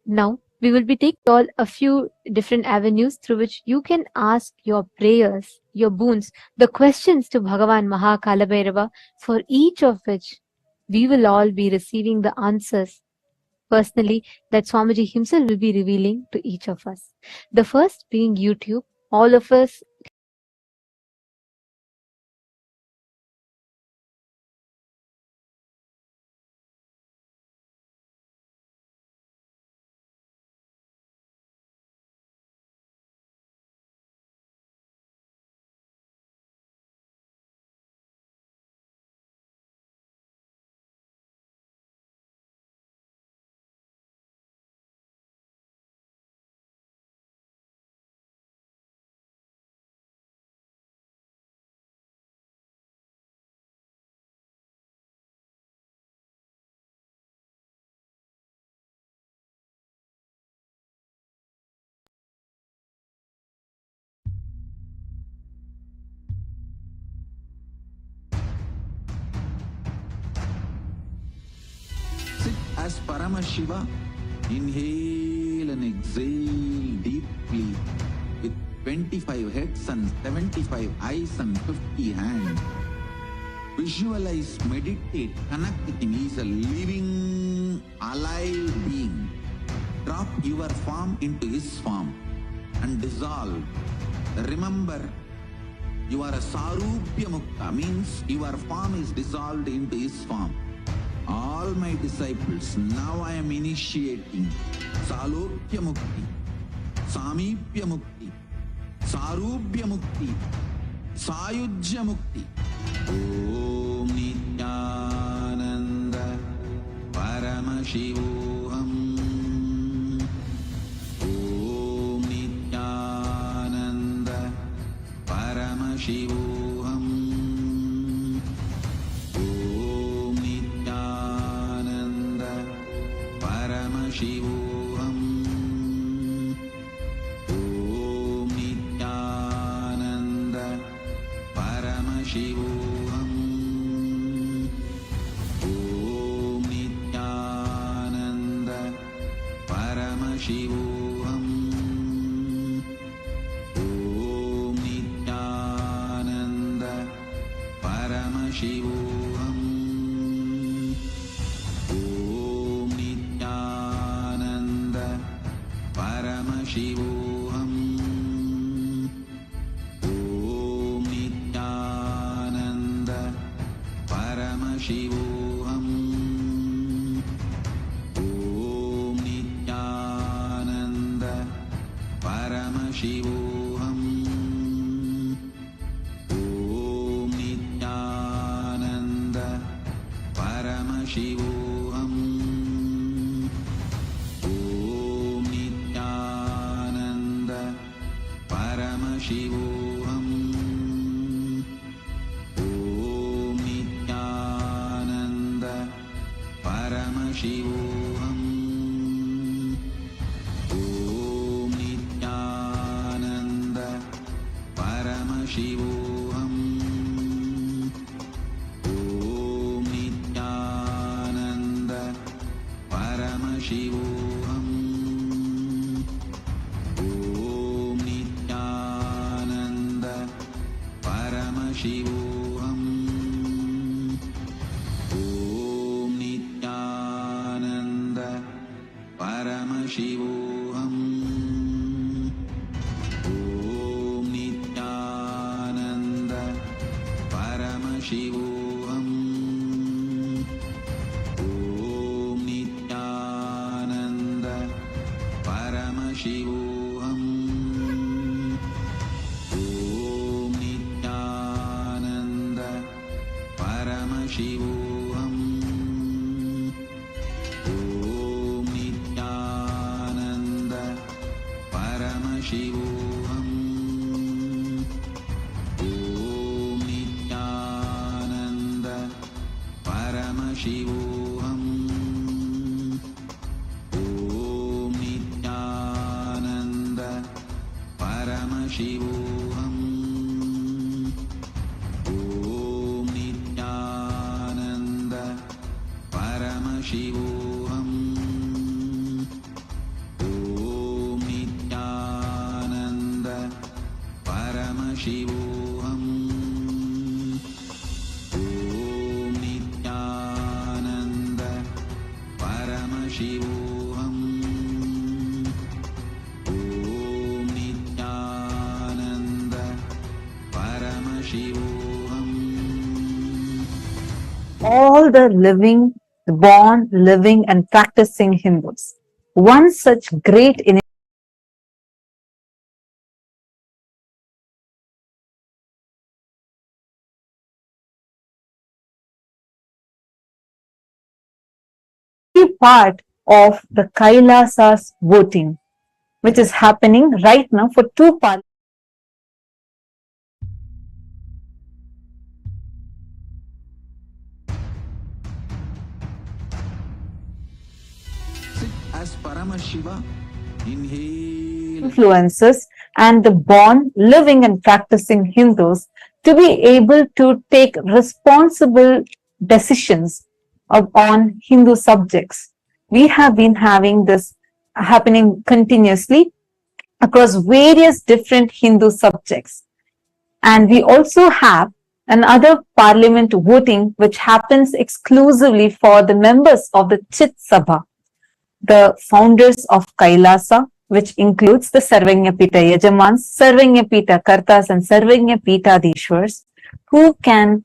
S2: now we will be taking all a few different avenues through which you can ask your prayers, your boons, the questions to Bhagavan Kalabhairava, for each of which we will all be receiving the answers personally that Swamiji himself will be revealing to each of us. The first being YouTube. All of us
S1: Sit as Paramashiva. Inhale and exhale deeply with 25 heads and 75 eyes and 50 hands. Visualize, meditate, connect with him. He is a living, alive being. Drop your form into his form and dissolve. Remember, you are a Sarupya Mukta, means your form is dissolved into his form. All my disciples, now I am initiating Salokya Mukti, Samipya Mukti, Sarupya Mukti, Sayujya Mukti. Om Nithyananda Paramashivoham. Om Nithyananda Paramashivoham. Om Nithyananda Paramashivoham. Om Nithyananda Paramashivoham. Om Nithyananda Paramashivoham. Om Nithyananda Paramashivoham. Om Nithyananda Paramashivoham. Om Nithyananda Paramashivoham. Om Nithyananda Paramashivoham. Om Nithyananda Paramashivoham. Om Nithyananda Paramashivoham. Om Nithyananda Paramashivoham. Om Nithyananda Paramashivoham. Om Nithyananda Paramashivoham. Om Nithyananda Paramashivoham. Om Nithyananda Paramashivoham. Om Nithyananda Paramashivoham. Om Nithyananda Paramashivoham. Om Nithyananda Paramashivoham. Om Nithyananda Paramashivoham. Om Nithyananda Paramashivoham. Om Nithyananda Paramashivoham. Om Nithyananda Paramashivoham. Om Nithyananda Paramashivoham. Om Nithyananda Paramashivoham.
S6: All the living, the born, living and practicing Hindus. One such great part of the Kailasa's voting, which is happening right now for two parts.
S1: Sit as Paramashiva. Inhale.
S6: Influences and the born, living and practicing Hindus to be able to take responsible decisions on Hindu subjects. We have been having this happening continuously across various different Hindu subjects. And we also have another parliament voting which happens exclusively for the members of the Chit Sabha, the founders of Kailasa, which includes the Sarvanyapita Yajamans, Sarvanyapita Kartas and Sarvanyapita Dishwars, who can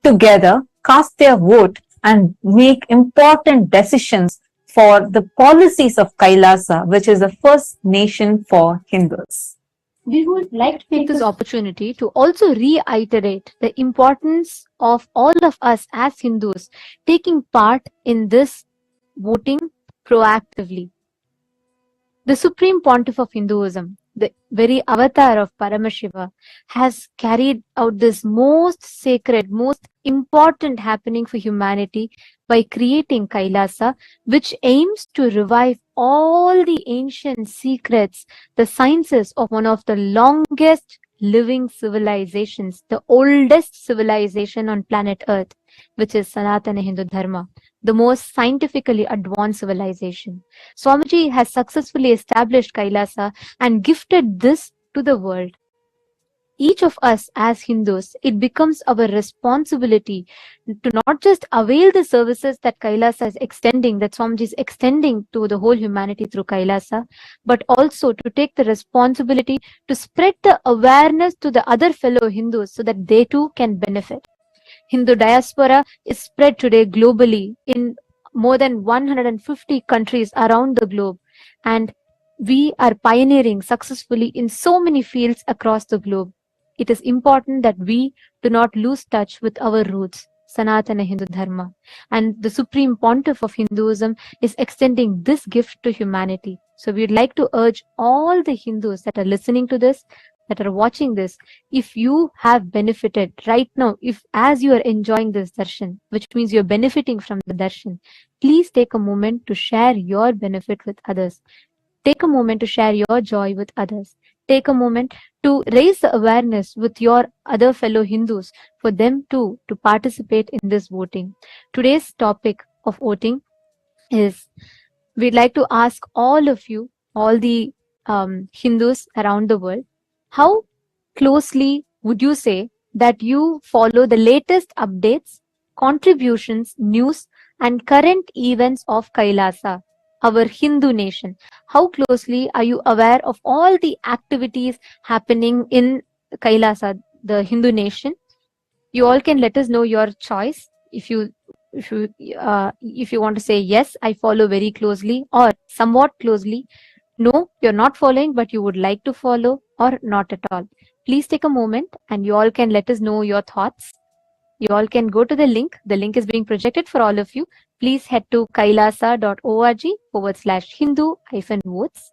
S6: together cast their vote and make important decisions for the policies of Kailasa, which is the first nation for Hindus.
S2: We would like to take this opportunity to also reiterate the importance of all of us as Hindus taking part in this voting proactively. The Supreme Pontiff of Hinduism, the very avatar of Paramashiva, has carried out this most sacred, most important happening for humanity by creating Kailasa, which aims to revive all the ancient secrets, the sciences of one of the longest living civilizations, the oldest civilization on planet Earth, which is Sanatana Hindu Dharma, the most scientifically advanced civilization. Swamiji has successfully established Kailasa and gifted this to the world. Each of us as Hindus, it becomes our responsibility to not just avail the services that Kailasa is extending, that Swamiji is extending to the whole humanity through Kailasa, but also to take the responsibility to spread the awareness to the other fellow Hindus so that they too can benefit. Hindu diaspora is spread today globally in more than 150 countries around the globe, and we are pioneering successfully in so many fields across the globe. It is important that we do not lose touch with our roots, Sanatana Hindu Dharma, and the Supreme Pontiff of Hinduism is extending this gift to humanity. So we would like to urge all the Hindus that are listening to this, that are watching this, if you have benefited right now, if as you are enjoying this darshan, which means you're benefiting from the darshan, please take a moment to share your benefit with others. Take a moment to share your joy with others. Take a moment to raise the awareness with your other fellow Hindus for them too to participate in this voting. Today's topic of voting is, we'd like to ask all of you, all the Hindus around the world, how closely would you say that you follow the latest updates, contributions, news, and current events of Kailasa, our Hindu nation? How closely are you aware of all the activities happening in Kailasa, the Hindu nation? You all can let us know your choice. If you want to say yes, I follow very closely or somewhat closely, No, you're not following, but you would like to follow, or not at all. Please take a moment and you all can let us know your thoughts. You all can go to the link. The link is being projected for all of you. Please head to kailasa.org/Hindu-votes.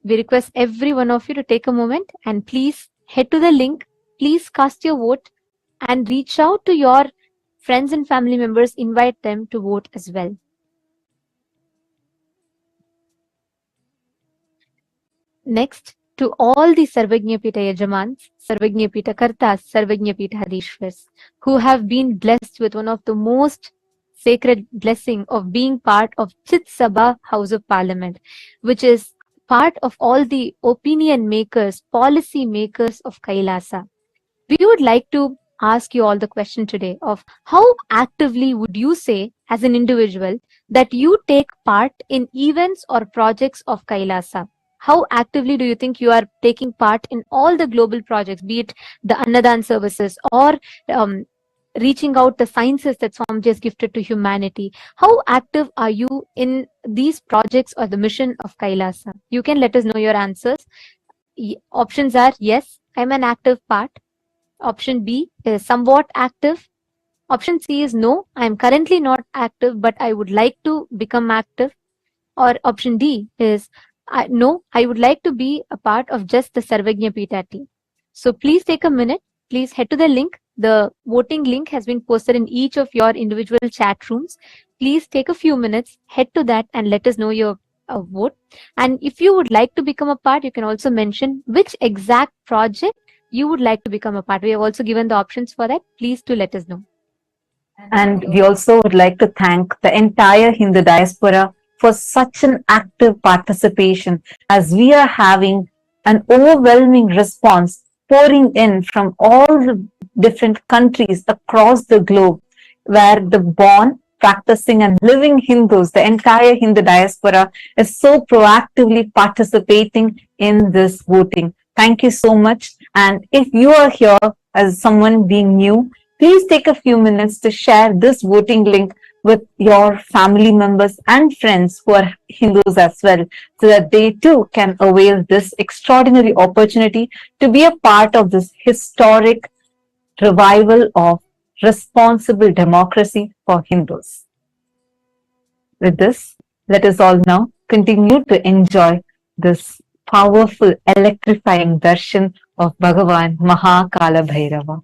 S2: We request every one of you to take a moment and please head to the link. Please cast your vote and reach out to your friends and family members. Invite them to vote as well. Next, to all the Sarvajñapita Yajamans, Sarvajñapita Kartas, Sarvajñapita Hadishwars, who have been blessed with one of the most sacred blessing of being part of Chit Sabha House of Parliament, which is part of all the opinion makers, policy makers of Kailasa. We would like to ask you all the question today of how actively would you say as an individual that you take part in events or projects of Kailasa? How actively do you think you are taking part in all the global projects, be it the Annadan services or reaching out the sciences that Swamiji has gifted to humanity? How active are you in these projects or the mission of Kailasa? You can let us know your answers. Options are yes, I'm an active part. Option B is somewhat active. Option C is no, I'm currently not active, but I would like to become active. Or option D is no, I would like to be a part of just the Sarvajñapita team. So please take a minute. Please head to the link. The voting link has been posted in each of your individual chat rooms. Please take a few minutes, head to that and let us know your vote. And if you would like to become a part, you can also mention which exact project you would like to become a part. We have also given the options for that. Please do let us know.
S6: And we also would like to thank the entire Hindu diaspora for such an active participation, as we are having an overwhelming response pouring in from all the different countries across the globe, where the born, practicing and living Hindus, the entire Hindu diaspora, is so proactively participating in this voting. Thank you so much. And if you are here as someone being new, please take a few minutes to share this voting link with your family members and friends who are Hindus as well, so that they too can avail this extraordinary opportunity to be a part of this historic revival of responsible democracy for Hindus. With this, let us all now continue to enjoy this powerful, electrifying darshan of Bhagavan Kalabhairava.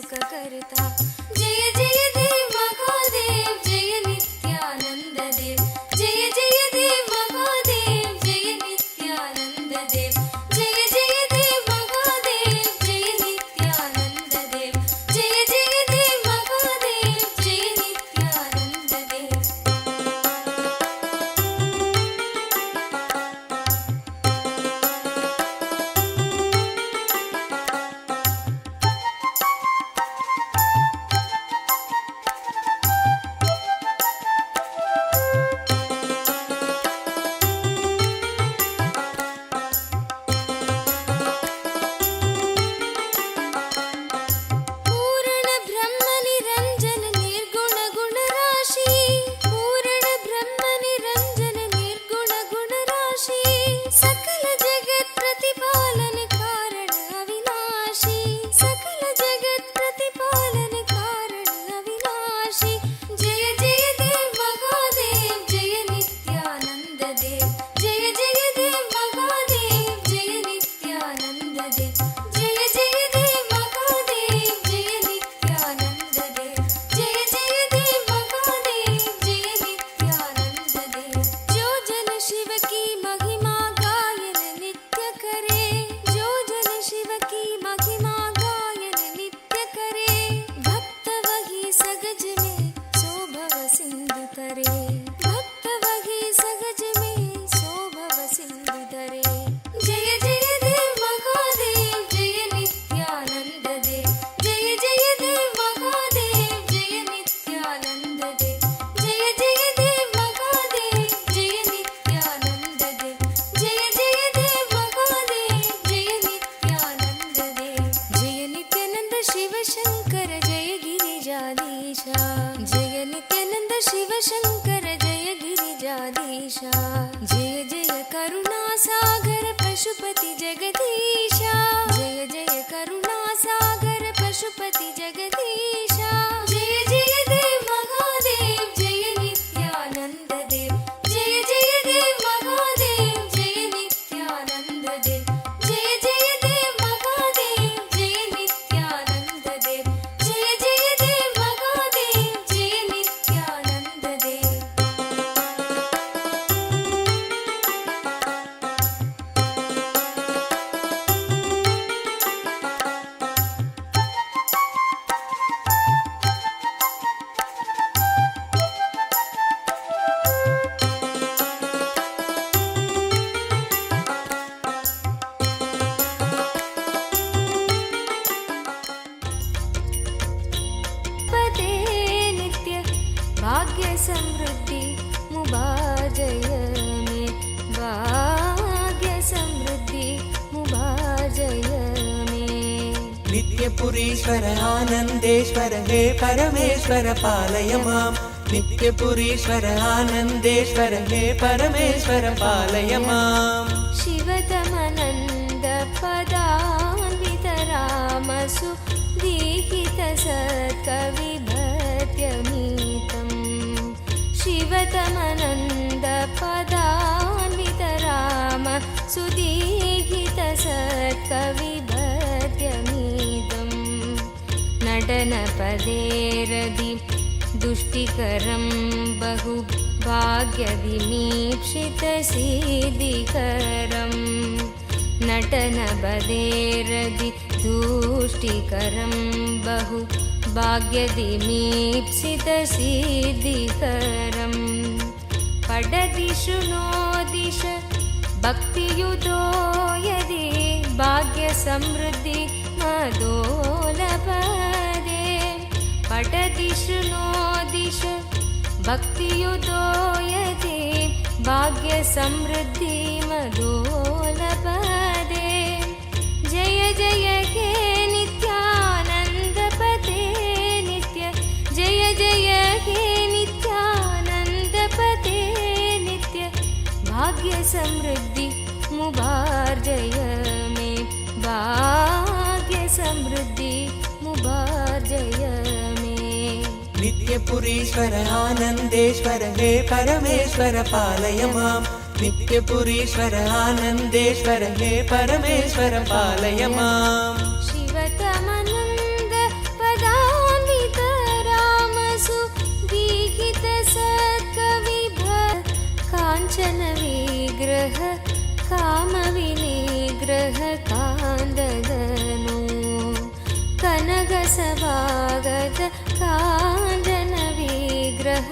S3: सुख करता। जय जय देव महादेव जय नित्यानंद देव, जय जय देव महादेव जय नित्यानंद देव, जय जय देव महादेव जय नित्यानंद देव, जय जय देव महादेव जय नित्यानंद देव। पूर्ण ब्रह्म निरंजन निर्गुण गुण राशि, पूर्ण ब्रह्म निरंजन निर्गुण गुण राशि, सकल जगत प्रतिपालन कारण अविनाशी, सकल जगत प्रतिपालन कारण अविनाशी। जय जय देव महादेव जय नित्यानंद देव, जय जय देव महादेव जय नित्यानंद देव, जय जय देव महादेव जय नित्यानंद देव, जय जय देव महादेव जय नित्यानंद देव। जो जन शिव की महिमा गायन नित्य करे, जो जन शिव की महिमा गायन नित्य करे, भक्त वही सगज में सोभव सिंधु तरे, भक्त वही सगज में सोभव सिंधु तरे। जय जय देव महादेव जय नित्यानंद देव, जय जय देव महादेव जय नित्यानंद देव, जय जय देव महादेव जय नित्यानंद देव, जय जय देव महादेव जय नित्यानंद देव। जय नित्यानंद शिव शंकर जय गिरिजाधीशा, जय नित्यानंद शिव शंकर जय गिरिजाधीशा, जय जय करुणा सागर पशुपति जगदीशा, जय जय करुणा सागर पशुपति जगदीशा। जय जय देव महादेव जय नित्यानंद देव, जय जय देव महादेव जय नित्यानंद देव, जय जय देव महादेव जय नित्यानंद देव, जय जय देव महादेव जय नित्यानंद देव। पदे नित्य भाग्य समृद्धि मुबाजय में, भाग्य समृद्धि मुबाजय में।
S7: नित्यपुरीश्वर आनन्देश्वर हे परमेश्वर पालय माम्, नित्यपुरीश्वर आनन्देश्वर हे परमेश्वर पालय माम्।
S3: शिवतमनन्द पदान्वित रामसु दीहित सत्कविभत्यमीतम्, शिवतमनन्द पदान्वित राम सुदीहित सत्कविभत्यमीतम्। नटनपदेरदि दुष्टिकरं बहु भाग्यविमीक्षित सिद्धिकरम्, नटनपदेरदि दुष्टिकरं बहु भाग्यविमीक्षित सिद्धिकरम्। पडदिषु नो दिश भक्तियुतो यदि भाग्यसमृद्धि मदोलपदे, पठदिषु नो दिश भक्तियुतो यदि भाग्यसमृद्धि मदोलपदे। जय जय हे नित्यानन्दपते नित्य, जय जय हे नित्यानन्दपते नित्य, भाग्य समृद्धि मुबार्जय मे, भाग्य समृद्धि मुबार्जय मे।
S7: नित्यपुरीश्वर आनन्देश्वर हे परमेश्वर पालय माम्, नित्यपुरीश्वर आनन्देश्वर हे परमेश्वर पालय माम्।
S3: शिवतमनन्द पदा काञ्चन विग्रह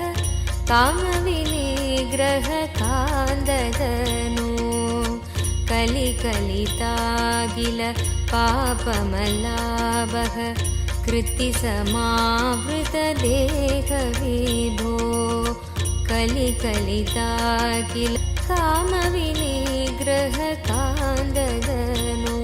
S3: कामविनिग्रह कान्ददनु कलिकलितागिल पापमलाभः कृत्तिसमावृतदेहविभो कलिकलितागिल कामविनिग्रह कान्ददनु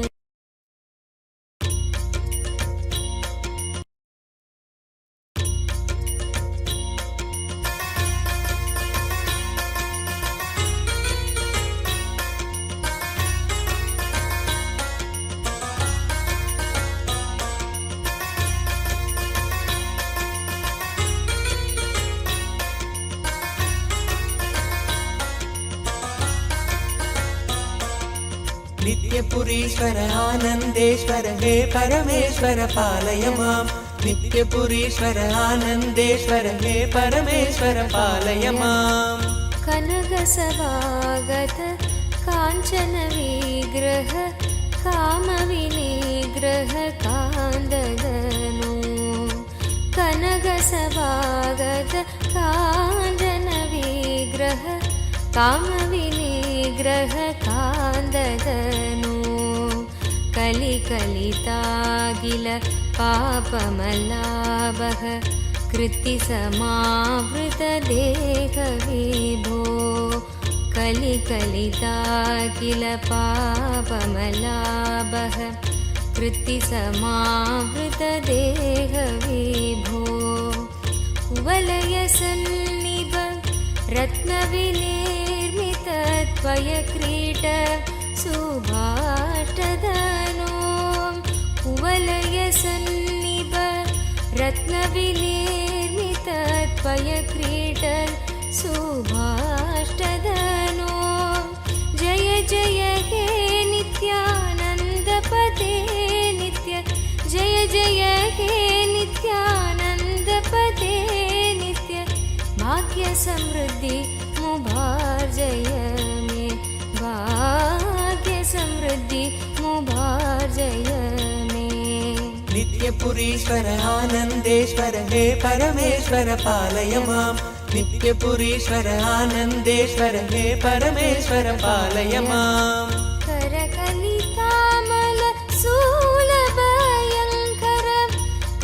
S7: नित्यपुरीश्वर आनन्देश्वर हे परमेश्वर पालय माम् नित्यपुरीश्वर आनन्देश्वर हे परमेश्वर पालय माम्
S3: कनकसभागत काञ्चन विग्रह कामविनिग्रह कान्ददनु कनकसभागत काञ्चन विग्रह कामविनिग्रह कान्ददनु कलिकलितागिल पापमलाभः कृत्तिसमावृतदेहविभो कलिकलितागिल पापमलाभः कृत्तिसमावृतदेहविभो कुवलयसन्निभ रत्नविनिर्मितत्वयक्रीट सुभाष्टदनो कुवलयसन्निभ रत्नविनिर्मितत्वयक्रीट सुभाष्टदनो जय जय हे नित्यानन्दपदे नित्य जय जय हे नित्यानन्दपदे नित्य भाग्यसमृद्धि मुभार्जय मे भाग्यसमृद्धि मुभार्जय मे
S7: नित्यपुरीश्वर आनन्देश्वर हे परमेश्वर पालय माम् नित्यपुरीश्वर आनन्देश्वर हे परमेश्वर पालय माम्
S3: करकलितामल शूलभयङ्कर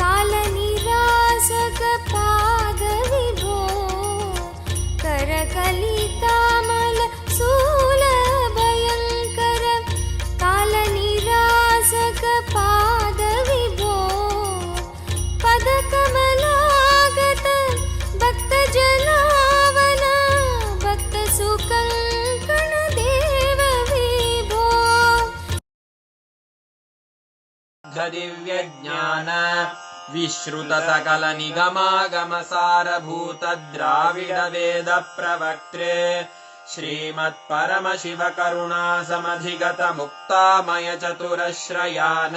S3: कालनिरासक पादविभो करकलितामल शूलभयङ्कर कालनिरासक पादविभो पदकमलागत भक्तजनावन भक्तसुकङ्कण देव विभो
S8: दिव्यज्ञान विश्रुत सकल निगमागम सारभूत द्राविड वेद प्रवक्त्रे श्रीमत्परमशिव करुणा समधिगत मुक्तामय चतुरश्रयान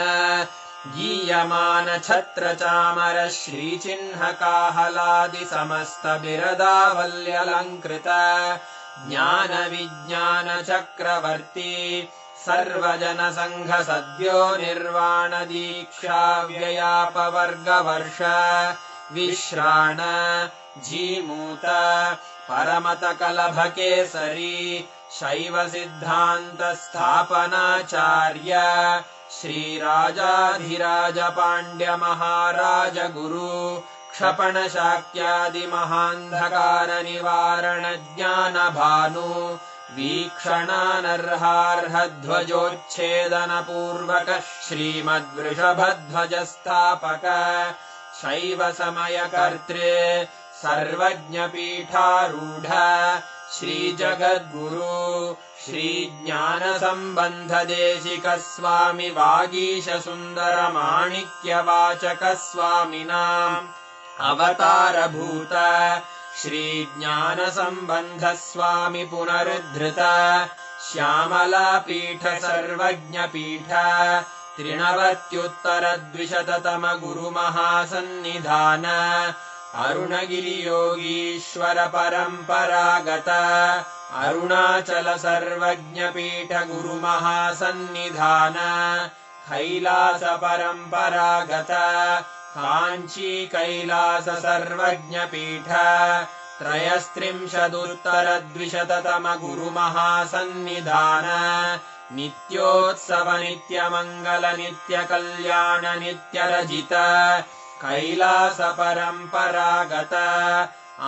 S8: गीयमान छत्र चामर श्रीचिह्न काहलादि समस्त बिरदावल्यलङ्कृत ज्ञान विज्ञान चक्रवर्ती सर्वजन संघ सद्यो निर्वाण दीक्षा व्ययापवर्गवर्ष विश्राण जीमूत परमत कलभ केसरी शैव सिद्धान्त स्थापनाचार्य श्रीराजाधिराज पाण्ड्य महाराज गुरु क्षपण शाक्यादि महान्धकार निवारण ज्ञान भानु वीक्षणानर्हार्हध्वजोच्छेदन पूर्वक श्रीमद्वृषभध्वज स्थापक शैव समय कर्त्रे सर्वज्ञ पीठारूढ श्री जगद्गुरु श्री ज्ञान संबंध देशिक स्वामी वागीश सुंदर माणिक्य वाचक स्वामिनाम् अवतार भूत श्री ज्ञान संबंध स्वामी पुनरुद्धृत श्यामला पीठ सर्वज्ञ पीठ त्रिनवत्युत्तर द्विशततम गुरु महासन्निधान अरुणगिरि योगीश्वर परंपरागत अरुणाचल सर्वज्ञ पीठ गुरु महासन्निधान कैलास परंपरागत काञ्ची कैलास सर्वज्ञपीठ त्रयस्त्रिंशदुत्तरद्विशततम गुरुमहासन्निधान नित्योत्सव नित्यमङ्गल नित्यकल्याण नित्यरजित कैलास परम्परागत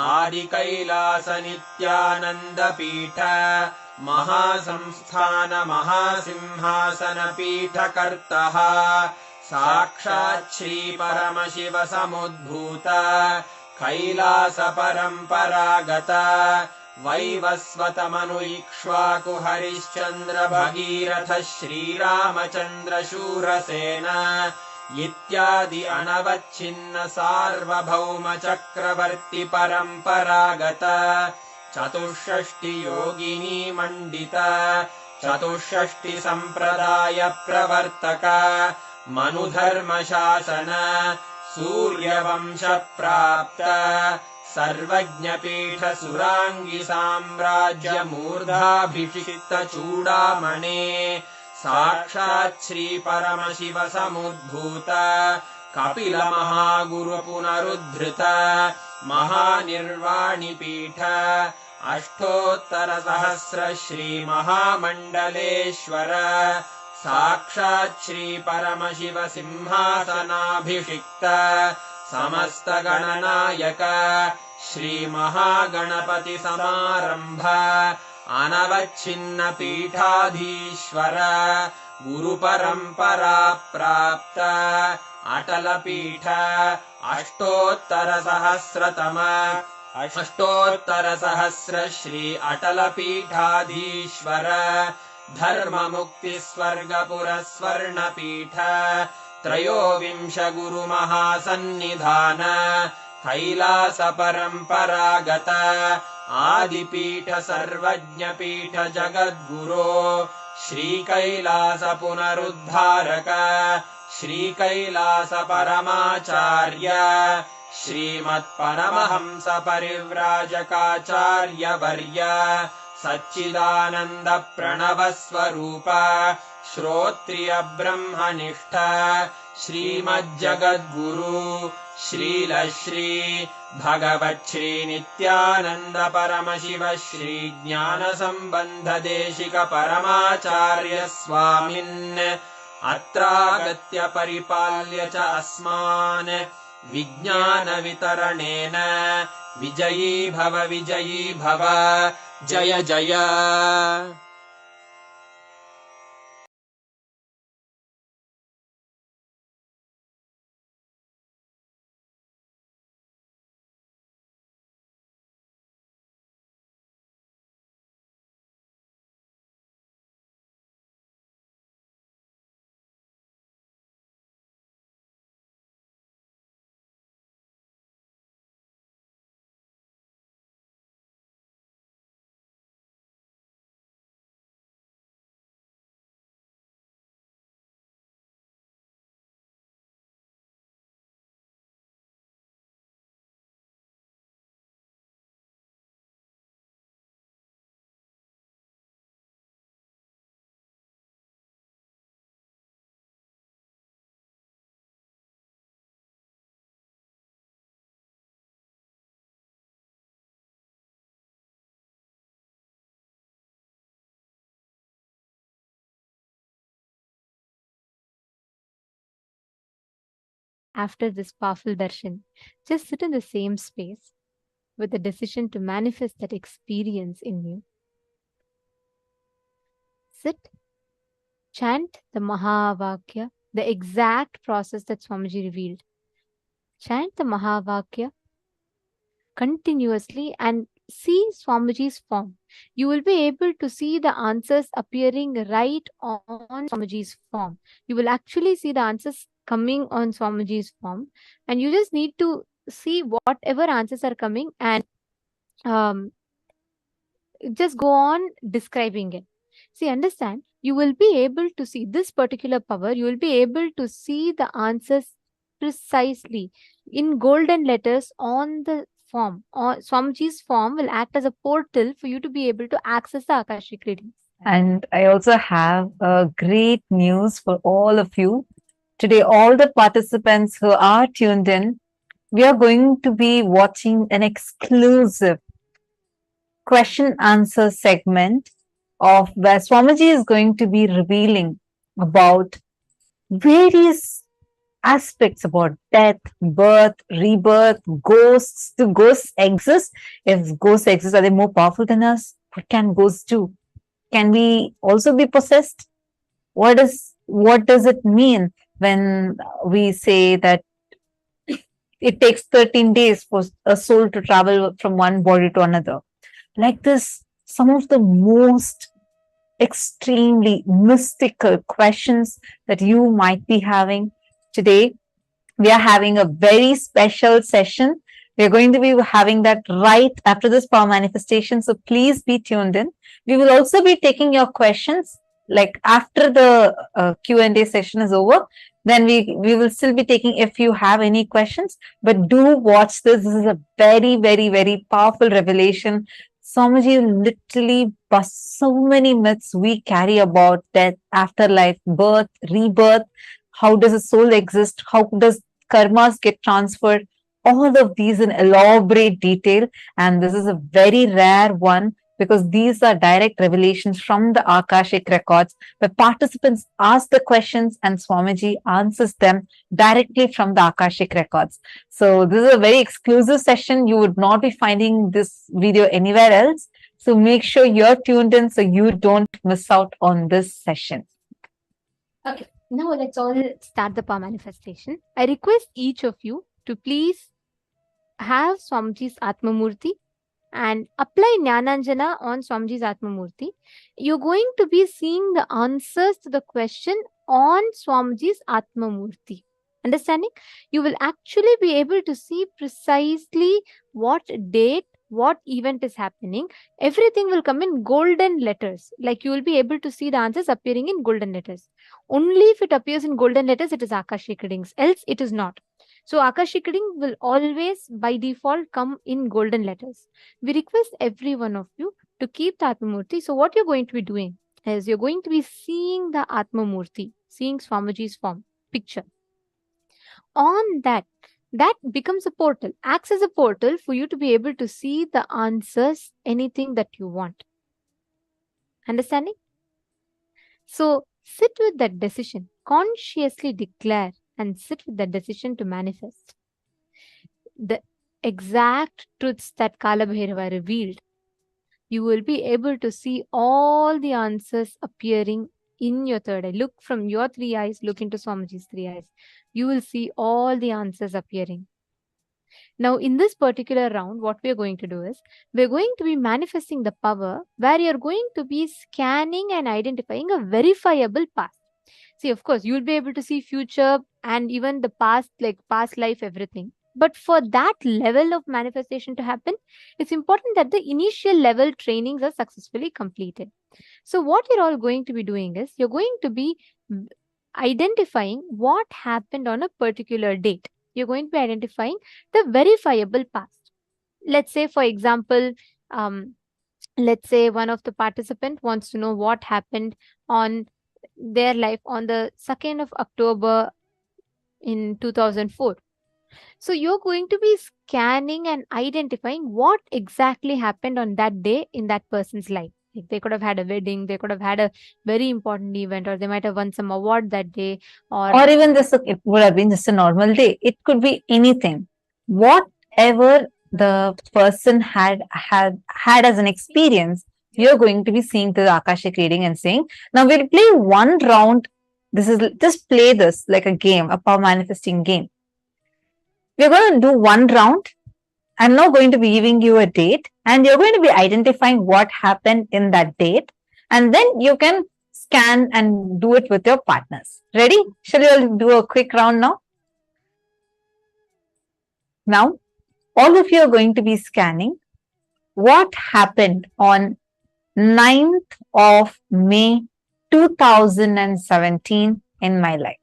S8: आदिकैलास नित्यानन्दपीठ महासंस्थान महासिंहासन पीठकर्तः साक्षात् श्री परमशिव समुद्भूत कैलास परम्परागत वैवस्वतमनु इक्ष्वाकु हरिश्चन्द्र भगीरथ श्रीरामचन्द्र शूरसेन इत्यादि अनवच्छिन्न सार्वभौम चक्रवर्ति परम्परागत चतुष्षष्टि योगिनी मण्डित चतुष्षष्टि सम्प्रदाय प्रवर्तक मनुधर्मशासन सूर्यवंश प्राप्त सर्वज्ञपीठ सुराङ्गी साम्राज्य मूर्धाभिषिक्त चूडामणे साक्षात् श्री परमशिव समुद्भूत कपिल महागुरु पुनरुद्धृत महानिर्वाणिपीठ अष्टोत्तर सहस्र श्री महामण्डलेश्वर साक्षात् श्री परमशिव सिंहासनाभिषिक्त समस्त गणनायक श्री महागणपति समारंभ अनवच्छिन्न पीठाधीश्वर गुरुपरम्परा प्राप्त अटल पीठ अष्टोत्तर सहस्र श्री अटल पीठाधीश्वर धर्म मुक्ति स्वर्गपुर स्वर्ण पीठ त्रयोविंश गुरु महासन्निधान कैलास परम्परागत आदिपीठ सर्वज्ञ पीठ जगद्गुरो श्री कैलास पुनरुद्धारक श्री कैलास परमाचार्य श्रीमत्परमहंस परिव्राजकाचार्य वर्य सच्चिदानन्द प्रणव स्वरूप श्रोत्रिय ब्रह्मनिष्ठ श्रीमज्जगद्गुरु श्रील श्री भगवच्छ्री नित्यानन्द परमशिव श्री ज्ञान संबंध देशिक परमाचार्य स्वामिन् अत्रागत्य परिपाल्य च अस्मान् विज्ञान वितरणेन विजयी भव जय जय।
S9: After this powerful darshan, just sit in the same space with the decision to manifest that experience in you. Sit, chant the Mahavakya, the exact process that Swamiji revealed. Chant the Mahavakya continuously and see Swamiji's form. You will be able to see the answers appearing right on Swamiji's form. You will actually see the answers coming on Swamiji's form, and you just need to see whatever answers are coming and just go on describing it. See, understand, you will be able to see this particular power, you will be able to see the answers precisely in golden letters on the form. Or Swamiji's form will act as a portal for you to be able to access the Akashic readings.
S6: And I also have great news for all of you. Today, all the participants who are tuned in, we are going to be watching an exclusive question answer segment of where Swamiji is going to be revealing about various aspects about death, birth, rebirth, ghosts. Do ghosts exist? If ghosts exist, are they more powerful than us? What can ghosts do? Can we also be possessed? What does it mean when we say that it takes 13 days for a soul to travel from one body to another? Like this, some of the most extremely mystical questions that you might be having today. We are having a very special session. We're going to be having that right after this power manifestation. So please be tuned in. We will also be taking your questions like after the Q&A session is over. Then we will still be taking if you have any questions. But do watch this. This is a very, very, very powerful revelation. Swamiji literally busts so many myths we carry about death, afterlife, birth, rebirth. How does a soul exist? How does karmas get transferred? All of these in elaborate detail. And this is a very rare one because these are direct revelations from the Akashic records where participants ask the questions and Swamiji answers them directly from the Akashic records. So this is a very exclusive session. You would not be finding this video anywhere else. So make sure you're tuned in so you don't miss out on this session.
S9: Okay, now let's all start the power manifestation. I request each of you to please have Swamiji's Atma Murthy and apply Jnananjana on Swamiji's Atma Murthy. You're going to be seeing the answers to the question on Swamiji's Atma Murthy. Understanding? You will actually be able to see precisely what date, what event is happening. Everything will come in golden letters. Like you will be able to see the answers appearing in golden letters. Only if it appears in golden letters, it is Akashic readings. Else, it is not. So Akashic reading will always by default come in golden letters. We request every one of you to keep the Atma Murthy. So what you're going to be doing is you're going to be seeing the Atma Murthy, seeing Swamiji's form, picture. On that becomes a portal, acts as a portal for you to be able to see the answers, anything that you want. Understanding? So sit with that decision, consciously declare and sit with that decision to manifest the exact truths that Kalabhairava revealed. You will be able to see all the answers appearing in your third eye. Look from your three eyes, look into Swamiji's three eyes. You will see all the answers appearing. Now, in this particular round, what we're going to do is, we're going to be manifesting the power where you're going to be scanning and identifying a verifiable past. See, of course, you'll be able to see future and even the past, like past life, everything. But for that level of manifestation to happen, it's important that the initial level trainings are successfully completed. So what you're all going to be doing is, you're going to be identifying what happened on a particular date. You're going to be identifying the verifiable past. Let's say, for example, let's say one of the participant wants to know what happened on their life on the 2nd of October in 2004. So you're going to be scanning and identifying what exactly happened on that day in that person's life. Like they could have had a wedding, they could have had a very important event, or they might have won some award that day,
S6: or even this, it would have been just a normal day. It could be anything. Whatever the person had as an experience, you're going to be seeing through the Akashic reading and saying, now we'll play one round. This is just play this like a game, a power manifesting game. We're going to do one round. I'm now going to be giving you a date and you're going to be identifying what happened in that date. And then you can scan and do it with your partners. Ready? Shall we all do a quick round now? Now, all of you are going to be scanning what happened on 9th of May 2017 in my life.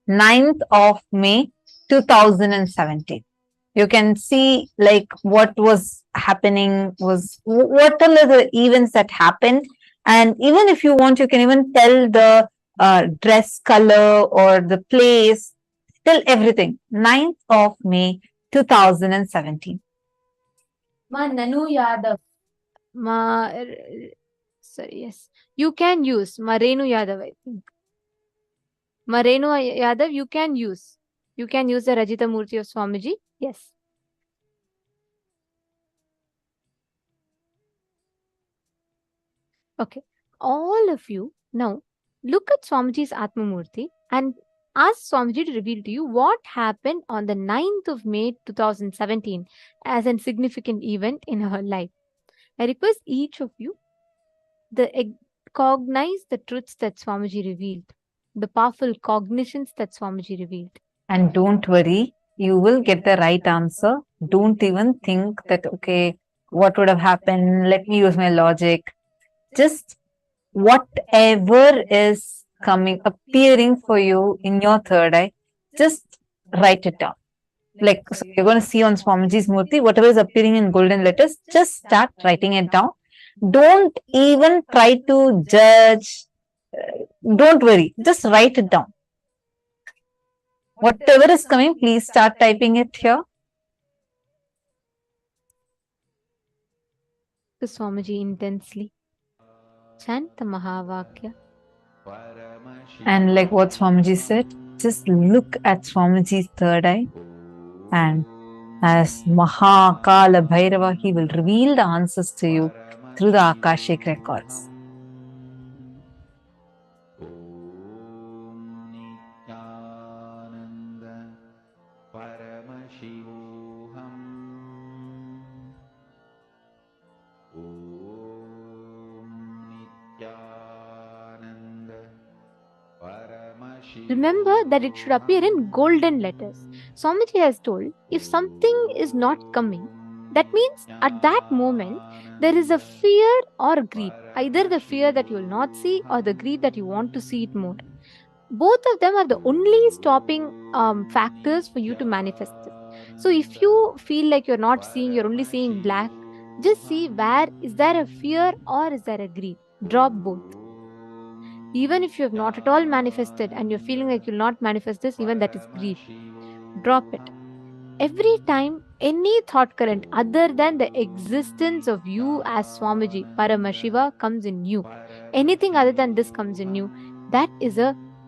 S6: 9th of May 2017. You can see like what was happening, what are the events that happened. And even if you want, you can even tell the dress color or the place. Tell everything. 9th of May 2017.
S9: Ma Nanu Yadav. Sorry, yes. You can use Marenu Yadav, I think. Marenu Yadav, you can use. You can use the Rajita Murthy of Swamiji. Yes. Okay. All of you now look at Swamiji's Atma Murthy and ask Swamiji to reveal to you what happened on the 9th of May 2017 as a significant event in her life. I request each of you cognize the truths that Swamiji revealed, the powerful cognitions that Swamiji revealed.
S6: And don't worry, you will get the right answer. Don't even think that, okay, what would have happened? Let me use my logic. Just whatever is appearing for you in your third eye, just write it down. Like, so you're going to see on Swamiji's Murthy, whatever is appearing in golden letters, just start writing it down. Don't even try to judge. Don't worry, just write it down. Whatever is coming, please start typing it here.
S9: To Swamiji intensely. Chant the Mahavakya.
S6: And like what Swamiji said, just look at Swamiji's third eye, and as Kalabhairava, he will reveal the answers to you through the Akashic records.
S9: Remember that it should appear in golden letters. Swamiji has told, if something is not coming, that means at that moment there is a fear or greed. Either the fear that you will not see or the greed that you want to see it more. Both of them are the only stopping factors for you to manifest it. So if you feel like you're not seeing, you're only seeing black, just see where is there a fear or is there a greed. Drop both. Even if you have not at all manifested and you're feeling like you'll not manifest this, even that is greed. Drop it. Every time any thought current other than the existence of you as Swamiji, Paramashiva, comes in you, anything other than this comes in you, that is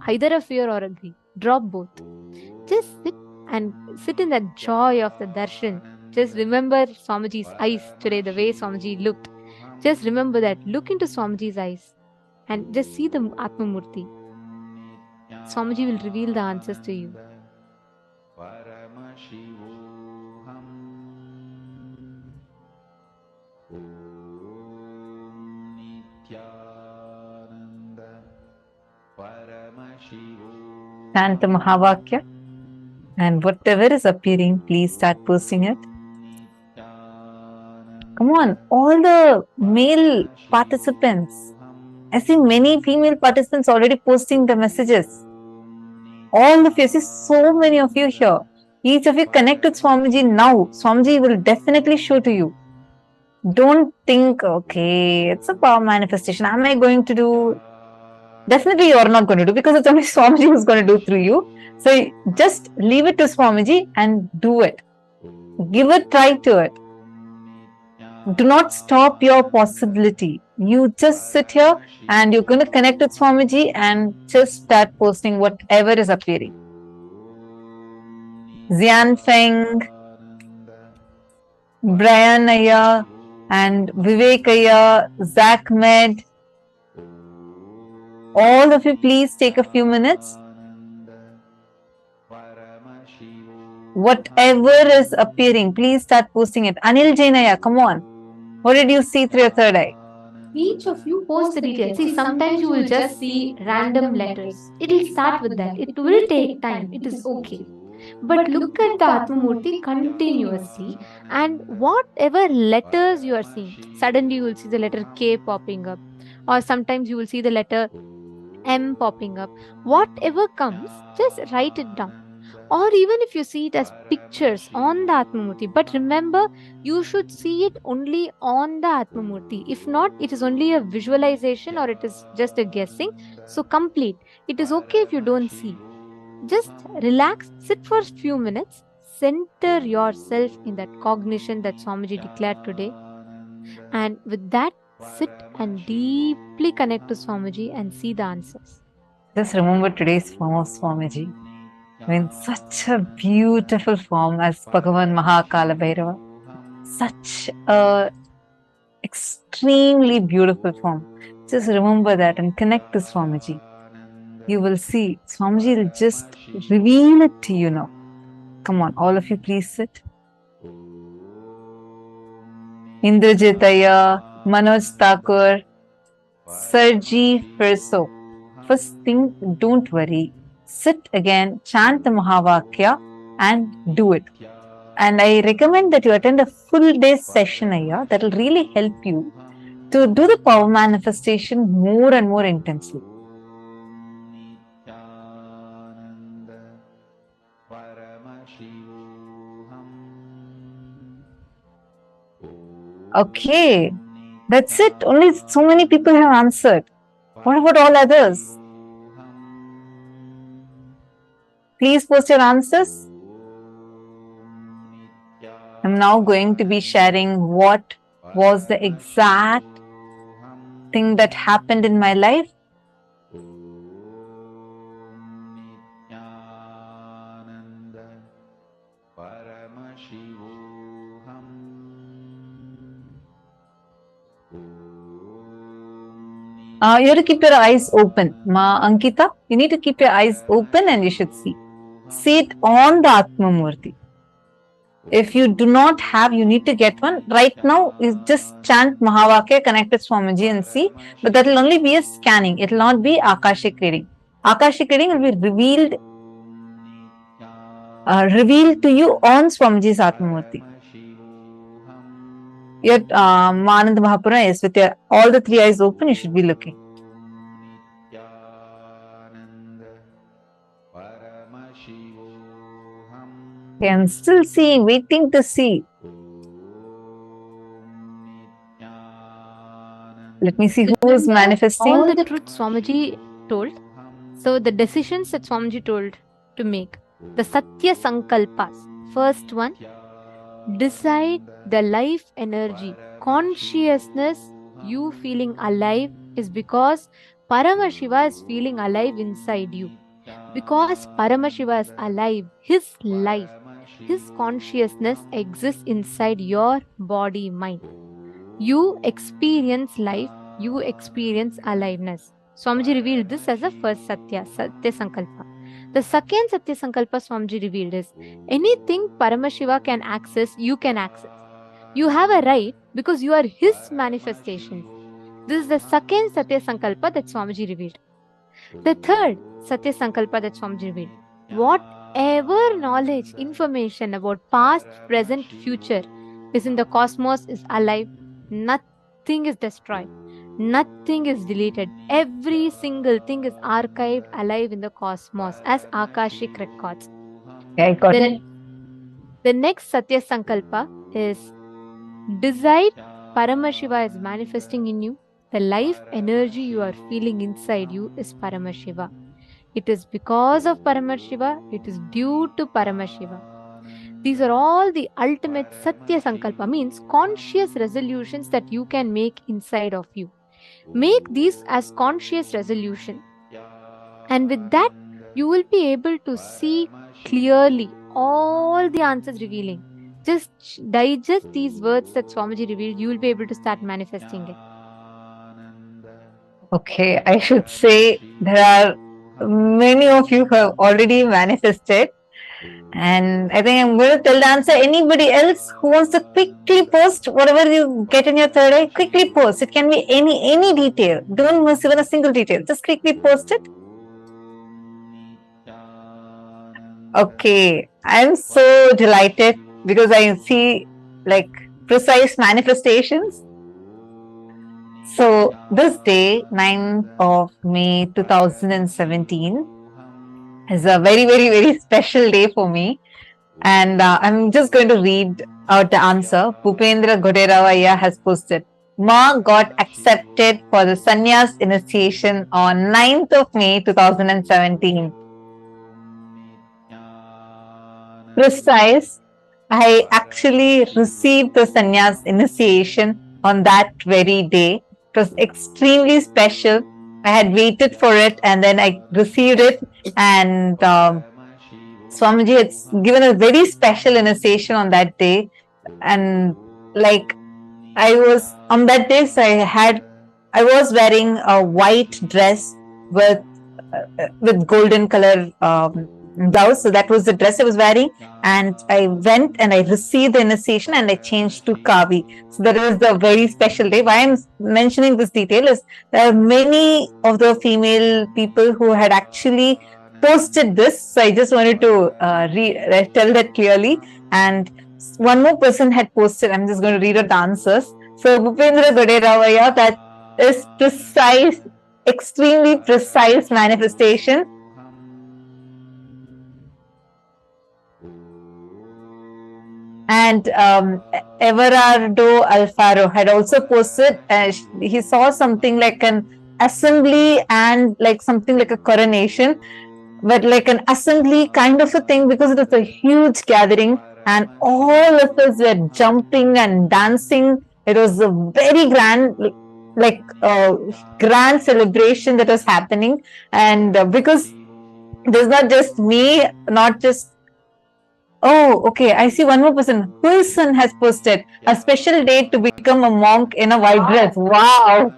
S9: either a fear or a greed. Drop both. Just sit in that joy of the Darshan. Just remember Swamiji's eyes today, the way Swamiji looked. Just remember that. Look into Swamiji's eyes and just see the Atma Murthy. Swamiji will reveal the answers to you.
S6: Chant the Mahavakya, and whatever is appearing, please start posting it. Come on, all the male participants. I see many female participants already posting the messages. All of you, see so many of you here. Each of you connect with Swamiji now. Swamiji will definitely show to you. Don't think, okay, it's a power manifestation. Am I going to do? Definitely you are not going to do, because it's only Swamiji who's going to do through you. So just leave it to Swamiji and do it. Give a try to it. Do not stop your possibility. You just sit here and you're going to connect with Swamiji and just start posting whatever is appearing. Xian Feng, Brian Aya, and Vivek Aya, Zach Med. All of you, please take a few minutes. Whatever is appearing, please start posting it. Anil Jainaya, come on. What did you see through your third eye?
S9: Each of you post the details. See, sometimes you will just see random letters. It will start with that. It will take time. It is okay. But look at the Atma Murthy continuously, and whatever letters you are seeing, suddenly you will see the letter K popping up, or sometimes you will see the letter M popping up. Whatever comes, just write it down. or even if you see it as pictures on the Atmamurti. But remember, you should see it only on the Atmamurti. If not, it is only a visualization or it is just a guessing. So complete. It is okay if you don't see. Just relax, sit for a few minutes, center yourself in that cognition that Swamiji declared today. And with that, sit and deeply connect to Swamiji and see the answers.
S6: Just remember today's form of Swamiji. In such a beautiful form as Bhagavan Kalabhairava. Such a extremely beautiful form. Just remember that and connect to Swamiji. You will see Swamiji will just reveal it to you now. Come on, all of you, please sit. Indrajitaya, Manoj Thakur, Sarji Firso. First thing, don't worry. Sit again, chant the Mahavakya and do it. And I recommend that you attend a full day session here. That will really help you to do the power manifestation more and more intensely. Okay, that's it. Only so many people have answered. What about all others? Please post your answers. I'm now going to be sharing what was the exact thing that happened in my life. You have to keep your eyes open. Ma Ankita, you need to keep your eyes open and you should see. See it on the Atmamurti. If you do not have, you need to get one. Right now, you just chant Mahavakya, connect with Swamiji and see. But that will only be a scanning. It will not be Akashic reading. Akashic reading will be revealed to you on Swamiji's Atmamurti. Your Manand Mahapura is with your all the three eyes open, you should be looking. Okay, I'm still seeing, waiting to see. Let me see who is manifesting.
S9: All the truth Swamiji told. So the decisions that Swamiji told to make. The Satya Sankalpas. First one, decide the life energy. Consciousness, you feeling alive is because Paramashiva is feeling alive inside you. Because Paramashiva is alive, his life, his consciousness exists inside your body, mind. You experience life, you experience aliveness. Swamiji revealed this as a first Satya Sankalpa. The second Satya Sankalpa Swamiji revealed is, anything Paramashiva can access, you can access. You have a right because you are his manifestation. This is the second Satya Sankalpa that Swamiji revealed. The third Satya Sankalpa that Swamiji revealed, whatever knowledge, information about past, present, future is in the cosmos is alive. Nothing is destroyed. Nothing is deleted. Every single thing is archived alive in the cosmos as Akashic records.
S6: Yeah, I got it.
S9: The next Satya Sankalpa is, decide Paramashiva is manifesting in you. The life energy you are feeling inside you is Paramashiva. It is because of Paramashiva. It is due to Paramashiva. These are all the ultimate Satya Sankalpa, means conscious resolutions that you can make inside of you. Make these as conscious resolution. And with that, you will be able to see clearly all the answers revealing. Just digest these words that Swamiji revealed, you will be able to start manifesting it.
S6: Okay, I should say there are many of you who have already manifested. And I think I'm going to tell the answer. Anybody else who wants to quickly post whatever you get in your third eye, quickly post. It can be any detail. Don't miss even a single detail. Just quickly post it. Okay, I'm so delighted because I see like precise manifestations. So this day, 9th of May 2017, It's a very, very, very special day for me. And I'm just going to read out the answer. Bhupendra Goderavaya has posted. Ma got accepted for the sannyas initiation on 9th of May 2017. Precise. I actually received the sannyas initiation on that very day. It was extremely special. I had waited for it and then I received it, and Swamiji had given a very special initiation on that day. And like I was on that day, so I was wearing a white dress with golden color blouse. So that was the dress I was wearing, and I went and I received the initiation and I changed to Kavi. So that was the very special day. Why I'm mentioning this detail is there are many of the female people who had actually posted this. So I just wanted to tell that clearly. And one more person had posted. I'm just going to read out the answers. So Bhupendra Goderavaya, that is precise, extremely precise manifestation. And Everardo Alfaro had also posted, he saw something like an assembly and like something like a coronation, but like an assembly kind of a thing, because it was a huge gathering and all of us were jumping and dancing. It was a very grand, like grand celebration that was happening. And because there's not just me, not just oh, okay. I see one more person. Wilson has posted a special day to become a monk in a white dress. Wow.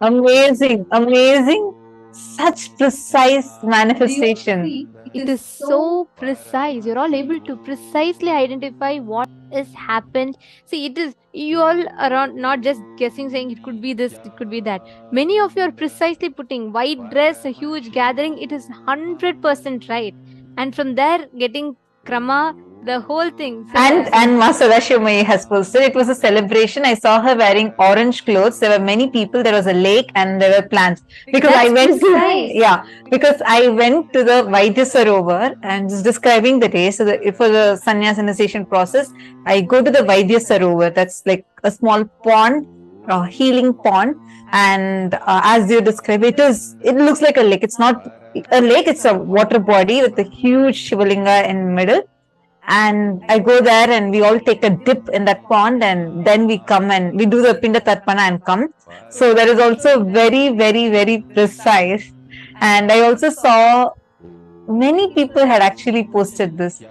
S6: Amazing, amazing. Such precise manifestation.
S9: It is so precise. You're all able to precisely identify what has happened. See, it is, you all are not just guessing, saying it could be this, it could be that. Many of you are precisely putting white dress, a huge gathering. It is 100% right. And from there, getting krama, the whole thing. So
S6: and Ma Sadashivamai has posted, it was a celebration. I saw her wearing orange clothes. There were many people. There was a lake and there were plants. Because I went to the Vaidya Sarovar and just describing the day. So for the sannyas initiation process, I go to the Vaidya Sarovar. That's like a small pond, a healing pond. And as you describe, it looks like a lake. It's not a lake. It's a water body with a huge Shivalinga in the middle. And I go there and we all take a dip in that pond, and then we come and we do the Pinda Tarpana and come. So that is also very, very, very precise. And I also saw many people had actually posted this.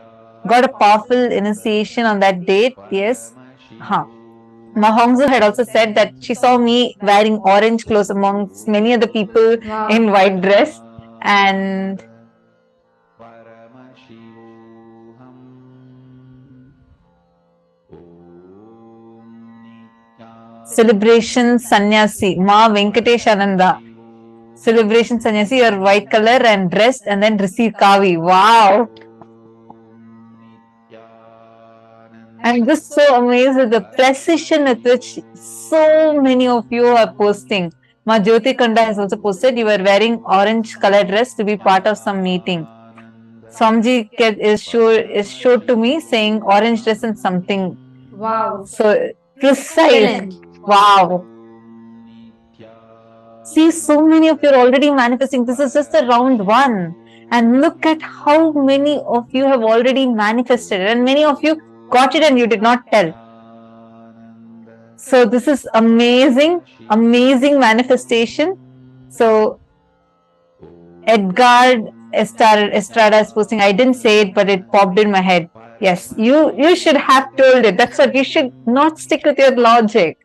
S6: Got a powerful initiation on that date. Yes. Mahongzu had also said that she saw me wearing orange clothes amongst many other people in white dress. And celebration sannyasi, Ma Venkatesh Ananda. Celebration sannyasi, your white color and dressed and then receive kavi. Wow. I'm just so amazed at the precision with which so many of you are posting. Ma Jyoti Kanda has also posted, you were wearing orange color dress to be part of some meeting. Swamiji is showed to me saying orange dress and something.
S9: Wow.
S6: So precise. Wow. See, so many of you are already manifesting. This is just the round one. And look at how many of you have already manifested. And many of you got it and you did not tell. So this is amazing, amazing manifestation. So Edgar Estrada is posting, I didn't say it, but it popped in my head. Yes, you should have told it. That's what you should not stick with your logic.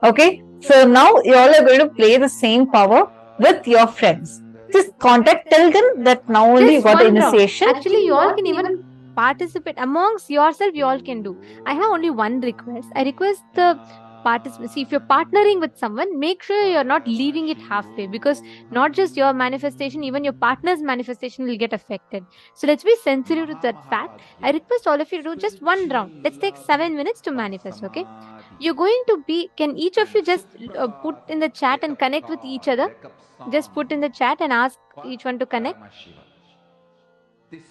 S6: Okay, so now you all are going to play the same power with your friends. Just tell them that now only you got the initiation.
S9: Actually, you all can even participate amongst yourself. You all can do. I have only one request. I request the participate. See, if you're partnering with someone, make sure you're not leaving it halfway, because not just your manifestation, even your partner's manifestation will get affected. So let's be sensitive to that fact. I request all of you to do just one round. Let's take 7 minutes to manifest, okay? You're going to be, can each of you just put in the chat and connect with each other? Just put in the chat and ask each one to connect.
S1: This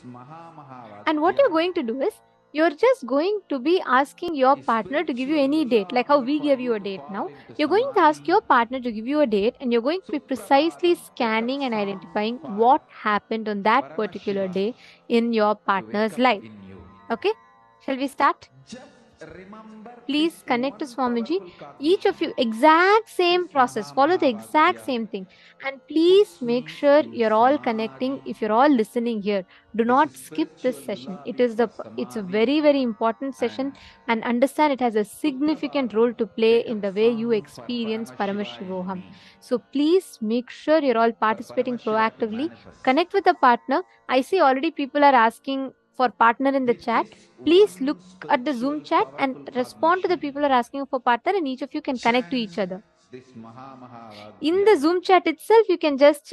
S9: And what you're going to do is, you're just going to be asking your partner to give you any date, like how we gave you a date now. You're going to ask your partner to give you a date, and you're going to be precisely scanning and identifying what happened on that particular day in your partner's life. Okay? Shall we start? Please connect to Swamiji. Each of you, exact same process. Follow the exact same thing. And please make sure you're all connecting. If you're all listening here, do not skip this session. It's a very, very important session, and understand it has a significant role to play in the way you experience Paramashivoham. So please make sure you're all participating proactively. Connect with a partner. I see already people are asking for partner in the chat. Please look at the Zoom chat and respond to the people who are asking for partner, and each of you can connect to each other. In the Zoom chat itself, you can just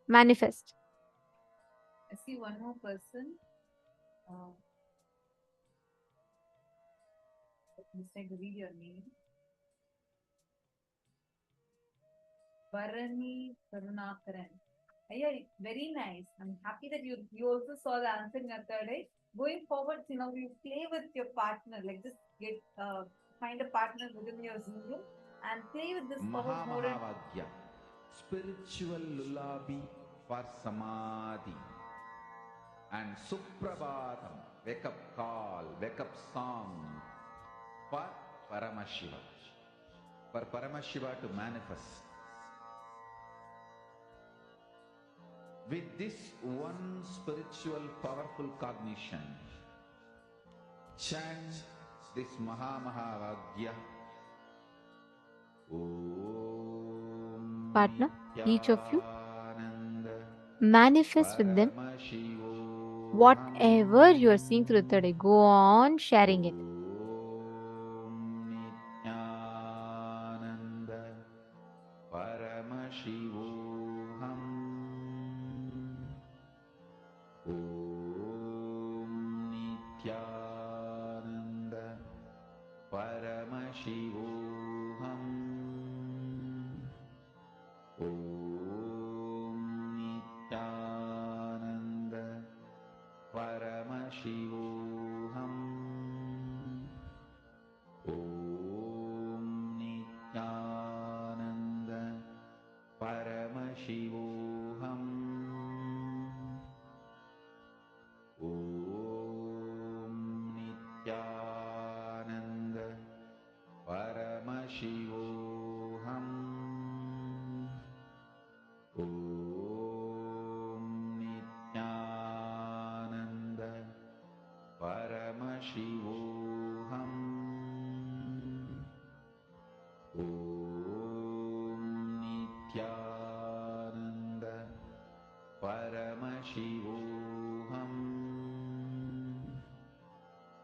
S9: manifest.
S6: I see one more person. I'm just trying to read your name. Varani Karunakaran. Yeah, very nice. I'm happy that you also saw the answer in your third eye. Going forward, you play with your partner, like just get find a partner within your Zoom room and play with this more.
S1: Mahavagya, spiritual lullaby for Samadhi, and Suprabhatam, wake up call, wake up song for Paramashiva, for Paramashiva to manifest. With this one spiritual powerful cognition, chant this Mahavagya.
S9: Partner, each of you manifest with them whatever you are seeing through the third eye. Go on sharing it.
S1: Paramashivoham. Om Nithyananda Paramashivoham. Om Nithyananda Paramashivoham. Om Nithyananda Paramashivoham. Om Nithyananda Paramashivoham. Om Nithyananda Paramashivoham. Om Nithyananda Paramashivoham.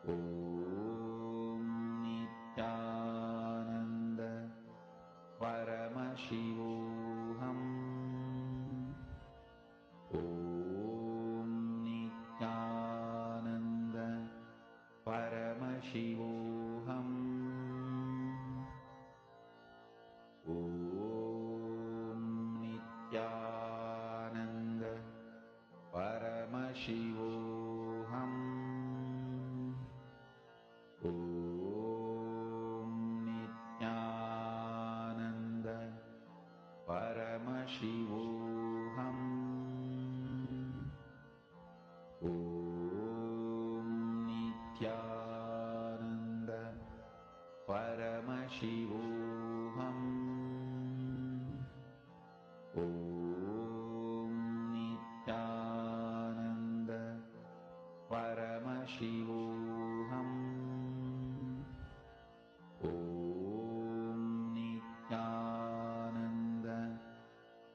S1: Om Nithyananda Paramashivoham. Om Nithyananda Paramashivoham. Om Nithyananda Paramashivoham. Om Nithyananda Paramashivoham. Om Nithyananda Paramashivoham. Om Nithyananda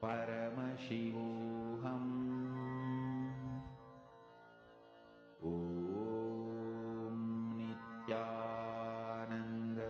S1: Paramashivoham. Om Nithyananda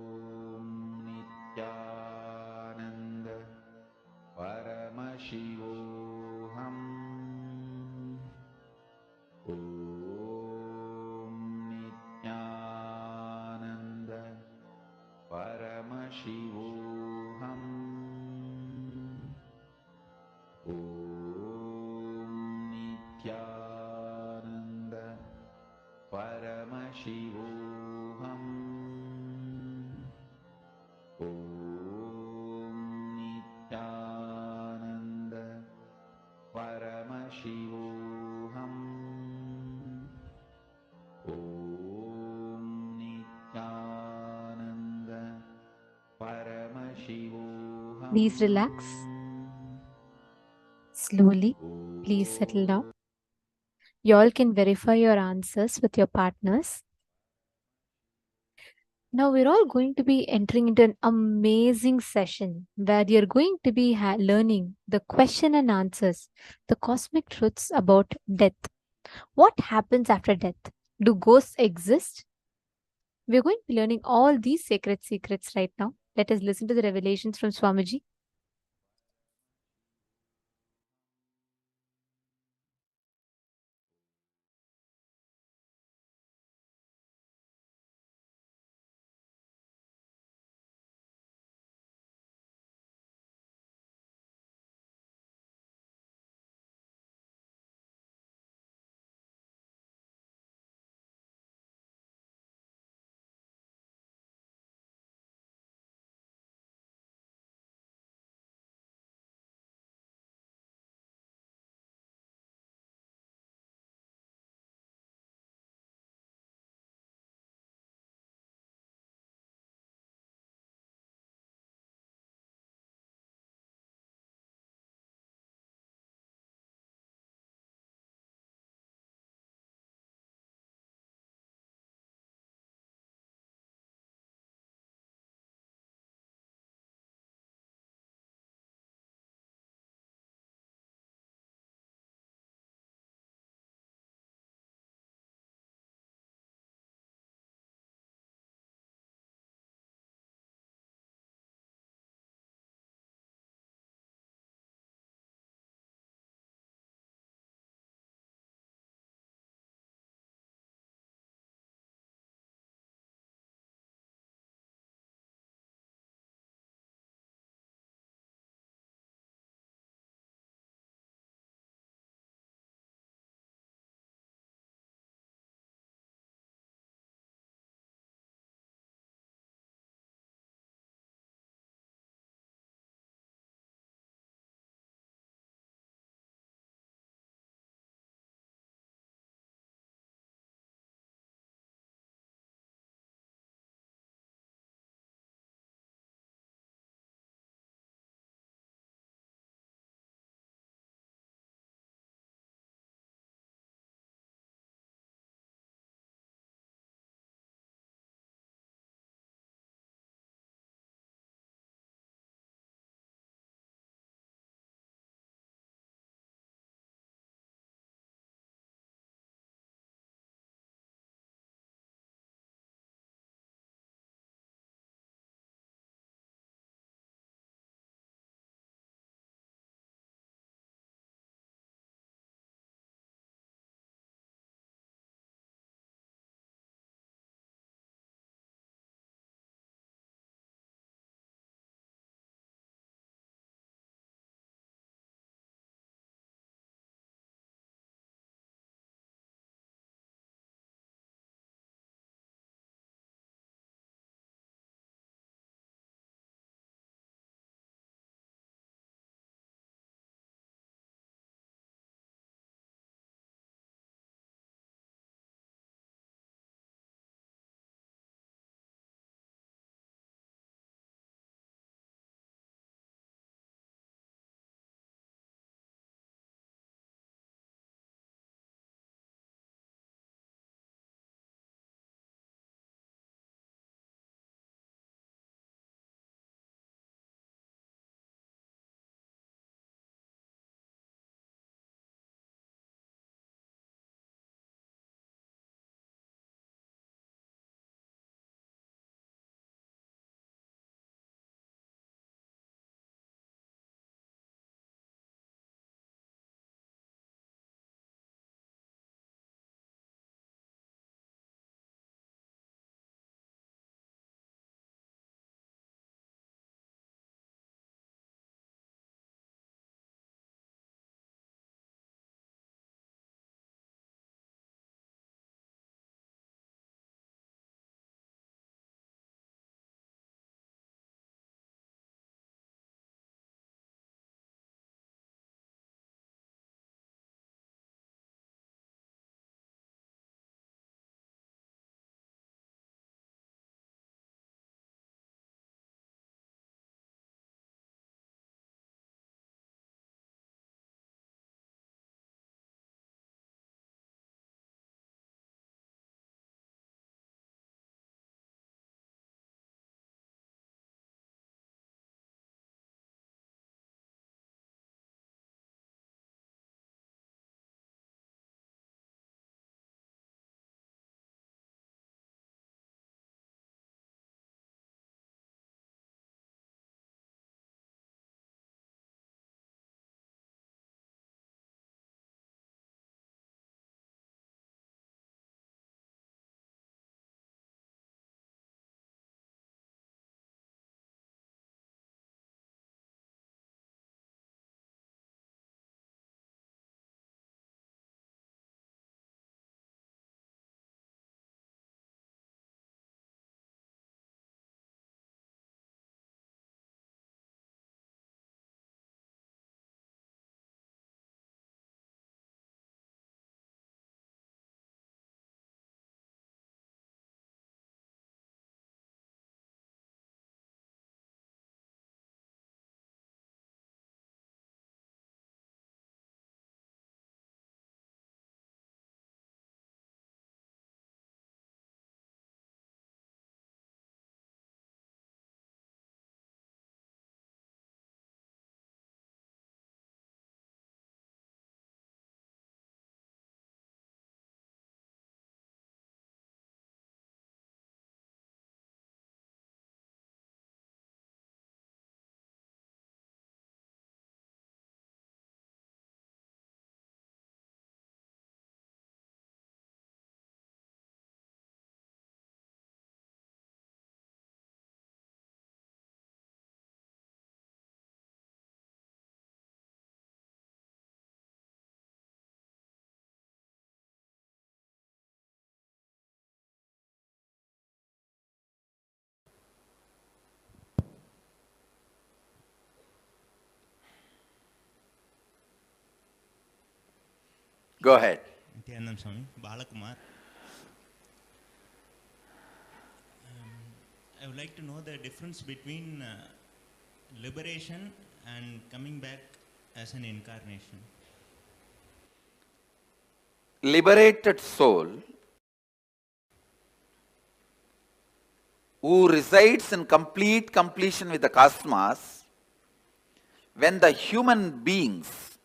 S1: MahaParamashivoham. Om Nithyananda Paramashivoham. Om Nithyananda Paramashivoham.
S9: Please relax. Slowly, please settle down. You all can verify your answers with your partners. Now we're all going to be entering into an amazing session where you're going to be learning the question and answers, the cosmic truths about death. What happens after death? Do ghosts exist? We're going to be learning all these sacred secrets right now. Let us listen to the revelations from Swamiji.
S1: Go ahead.
S10: Nithyananda Swami, Balakumar. I would like to know the difference between liberation and coming back as an incarnation.
S1: Liberated soul who resides in complete completion with the cosmos, when the human beings,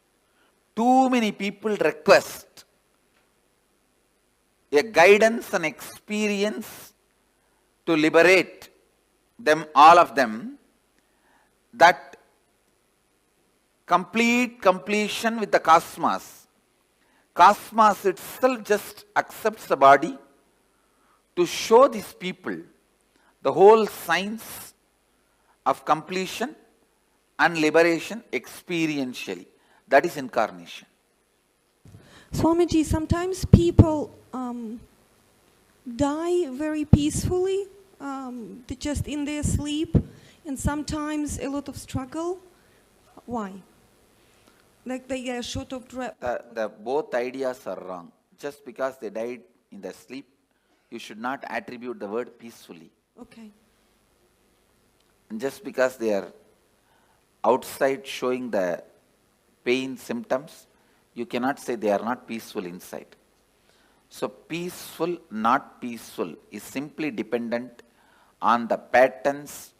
S1: too many people request a guidance and experience to liberate them, all of them, that complete completion with the cosmos, cosmos itself just accepts the body to show these people the whole science of completion and liberation experientially. That is incarnation.
S11: Swamiji, sometimes people die very peacefully, just in their sleep, and sometimes a lot of struggle. Why? Like they are short of breath.
S1: Both ideas are wrong. Just because they died in their sleep, you should not attribute the word peacefully.
S11: Okay.
S1: And just because they are outside showing the pain symptoms, you cannot say they are not peaceful inside. So peaceful, not peaceful is simply dependent on the patterns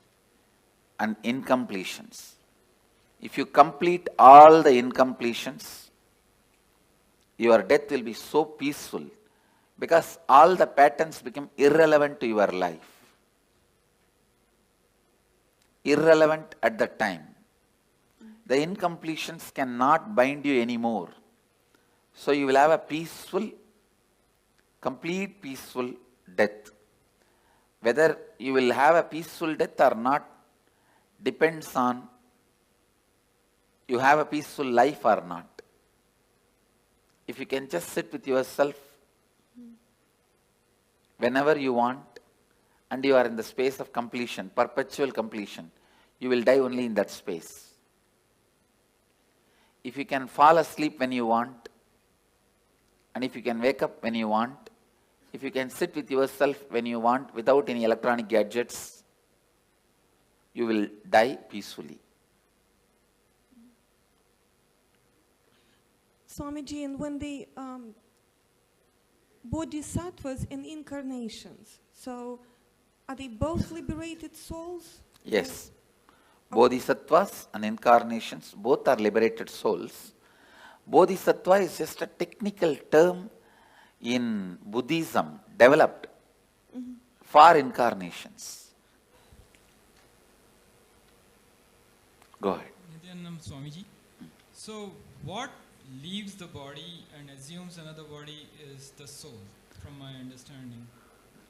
S1: and incompletions. If you complete all the incompletions, your death will be so peaceful because all the patterns become irrelevant to your life. Irrelevant at the time. The incompletions cannot bind you anymore. So you will have a peaceful, complete peaceful death. Whether you will have a peaceful death or not depends on you have a peaceful life or not. If you can just sit with yourself whenever you want and you are in the space of completion, perpetual completion, you will die only in that space. If you can fall asleep when you want, and if you can wake up when you want, if you can sit with yourself when you want without any electronic gadgets, you will die peacefully.
S11: Swamiji, and when the bodhisattvas and incarnations, so are they both liberated souls?
S1: Yes. Bodhisattvas and incarnations, both are liberated souls. Bodhisattva is just a technical term in Buddhism developed for incarnations. Go ahead.
S12: Nithyananda Swamiji. So what leaves the body and assumes another body is the soul, from my understanding.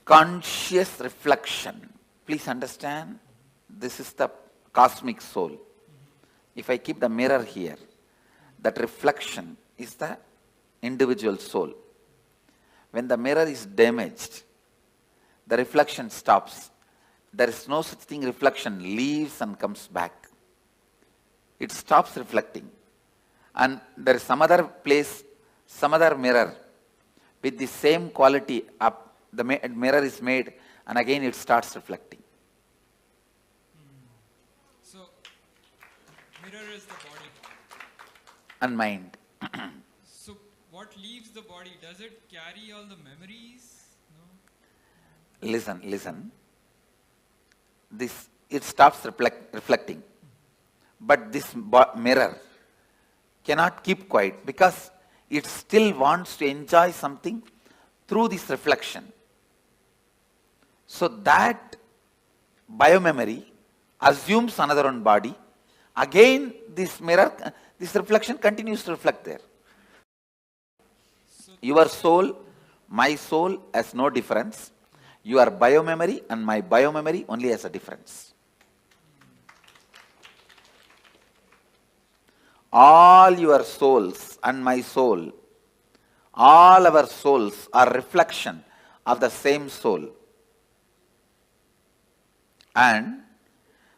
S1: Conscious reflection. Please understand, this is the cosmic soul. If I keep the mirror here, that reflection is the individual soul. When the mirror is damaged, the reflection stops. There is no such thing, reflection leaves and comes back. It stops reflecting. And there is some other place, some other mirror with the same quality up. The mirror is made and again it starts reflecting.
S12: So, mirror is the body.
S1: And mind.
S12: So, what leaves the body? Does it carry all the memories? No?
S1: Listen. It stops reflecting. But this mirror cannot keep quiet because it still wants to enjoy something through this reflection. So that biomemory assumes another one body. Again, this mirror, this reflection continues to reflect there. Your soul, my soul has no difference. Your biomemory and my biomemory only has a difference. All your souls and my soul, all our souls are reflection of the same soul. And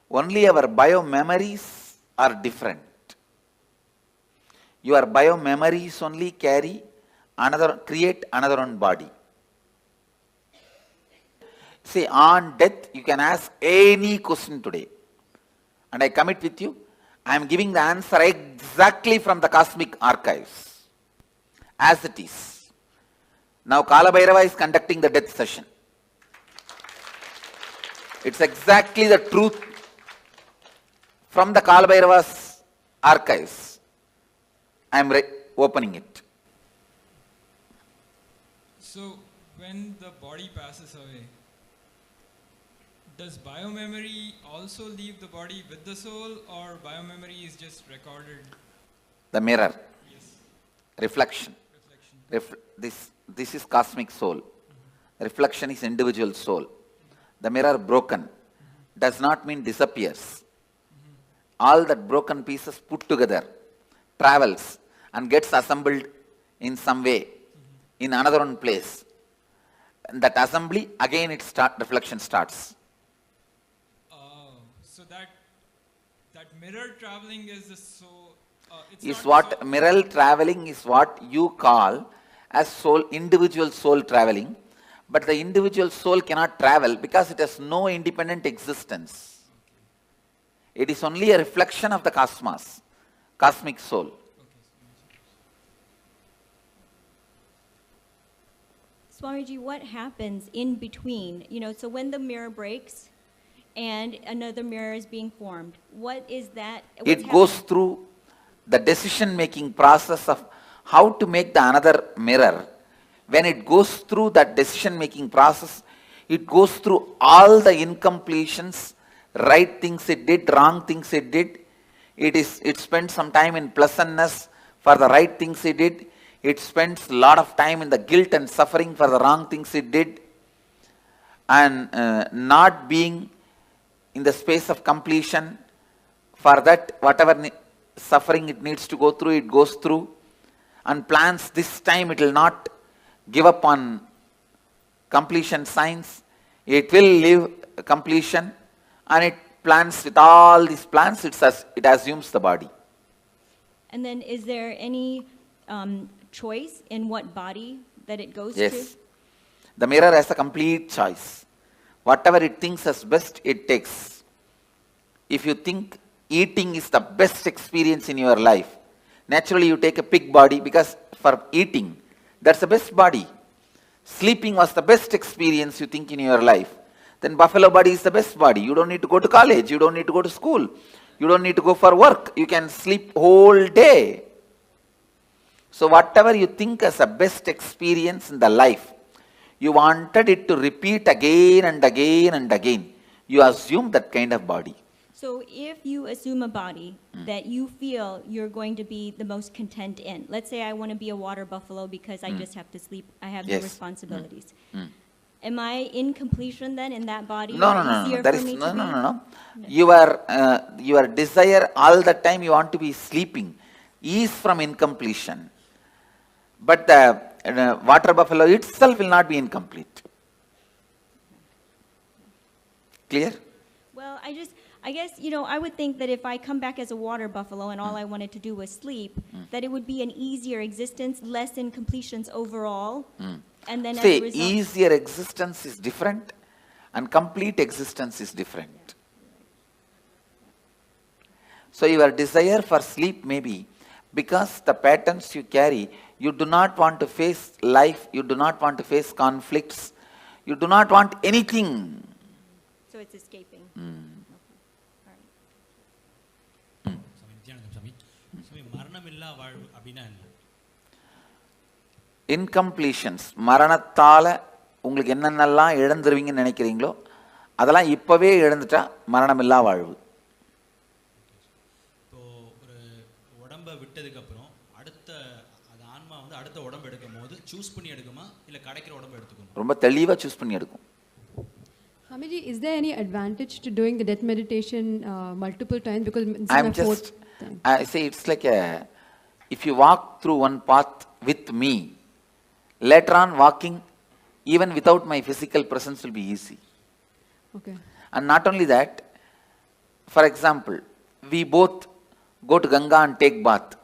S1: only our biomemories are different. Your biomemories only carry create another one body. See, on death, you can ask any question today. And I commit with you, I am giving the answer exactly from the cosmic archives, as it is. Now Kalabhairava is conducting the death session. It's exactly the truth from the Kalabhairava's archives. I am opening it.
S12: So, when the body passes away, does biomemory also leave the body with the soul, or biomemory is just recorded?
S1: The mirror.
S12: Yes.
S1: Reflection. This is cosmic soul. Reflection is individual soul. The mirror broken does not mean disappears. All that broken pieces put together, travels and gets assembled in some way in another one place. And that assembly, again reflection starts.
S12: So that mirror traveling is the soul.
S1: Mirror traveling is what you call as soul, individual soul traveling. But the individual soul cannot travel because it has no independent existence. It is only a reflection of the cosmos, cosmic soul.
S13: Swamiji, what happens in between? So when the mirror breaks and another mirror is being formed, what is that?
S1: It goes through the decision-making process of how to make the another mirror. When it goes through that decision-making process, it goes through all the incompletions, right things it did, wrong things it did. It spends some time in pleasantness for the right things it did. It spends a lot of time in the guilt and suffering for the wrong things it did. And not being in the space of completion, for that whatever suffering it needs to go through, it goes through. And plans this time it will not give up on completion signs. It will live completion, and it plans with all these plans, it assumes the body.
S13: And then is there any choice in what body that it goes to?
S1: Yes. The mirror has a complete choice. Whatever it thinks as best, it takes. If you think eating is the best experience in your life, naturally you take a pig body because for eating, that's the best body. Sleeping was the best experience you think in your life. Then buffalo body is the best body. You don't need to go to college. You don't need to go to school. You don't need to go for work. You can sleep whole day. So whatever you think as a best experience in the life, you wanted it to repeat again and again and again. You assume that kind of body.
S13: So if you assume a body that you feel you're going to be the most content in, let's say I want to be a water buffalo because I just have to sleep, I have no responsibilities. Am I in completion then in that body?
S1: No. Your desire all the time you want to be sleeping is from incompletion. But the water buffalo itself will not be incomplete. Clear?
S13: Well, I guess, I would think that if I come back as a water buffalo and all I wanted to do was sleep, that it would be an easier existence, less incompletions overall. And then as a result,
S1: easier existence is different and complete existence is different. So your desire for sleep may be because the patterns you carry, you do not want to face life, you do not want to face conflicts, you do not want anything.
S13: So it's escaping.
S1: Incompletions, மரணத்தால உங்களுக்கு என்னென்னலாம் இழந்துருவீங்கன்னு நினைக்கிறீங்களோ அதெல்லாம் இப்பவே இழந்துட்டா மரணமில்லா வாழ்வு.
S10: இப்போ ஒரு உடம்ப விட்டதுக்கு அப்புறம் அடுத்த அது ஆன்மா வந்து அடுத்த உடம்பு எடுக்கும்போது சூஸ் பண்ணி எடுக்குமா இல்ல கிடைக்கிற உடம்ப எடுத்துக்குமா?
S1: ரொம்ப தெளிவா சூஸ் பண்ணி எடுக்கும்.
S14: Hamiji, is there any advantage to doing the death meditation multiple times? Because
S1: I'm just, I say it's like if you walk through one path with me, later on walking even without my physical presence will be easy.
S14: Okay.
S1: And not only that, for example, we both go to Ganga and take bath.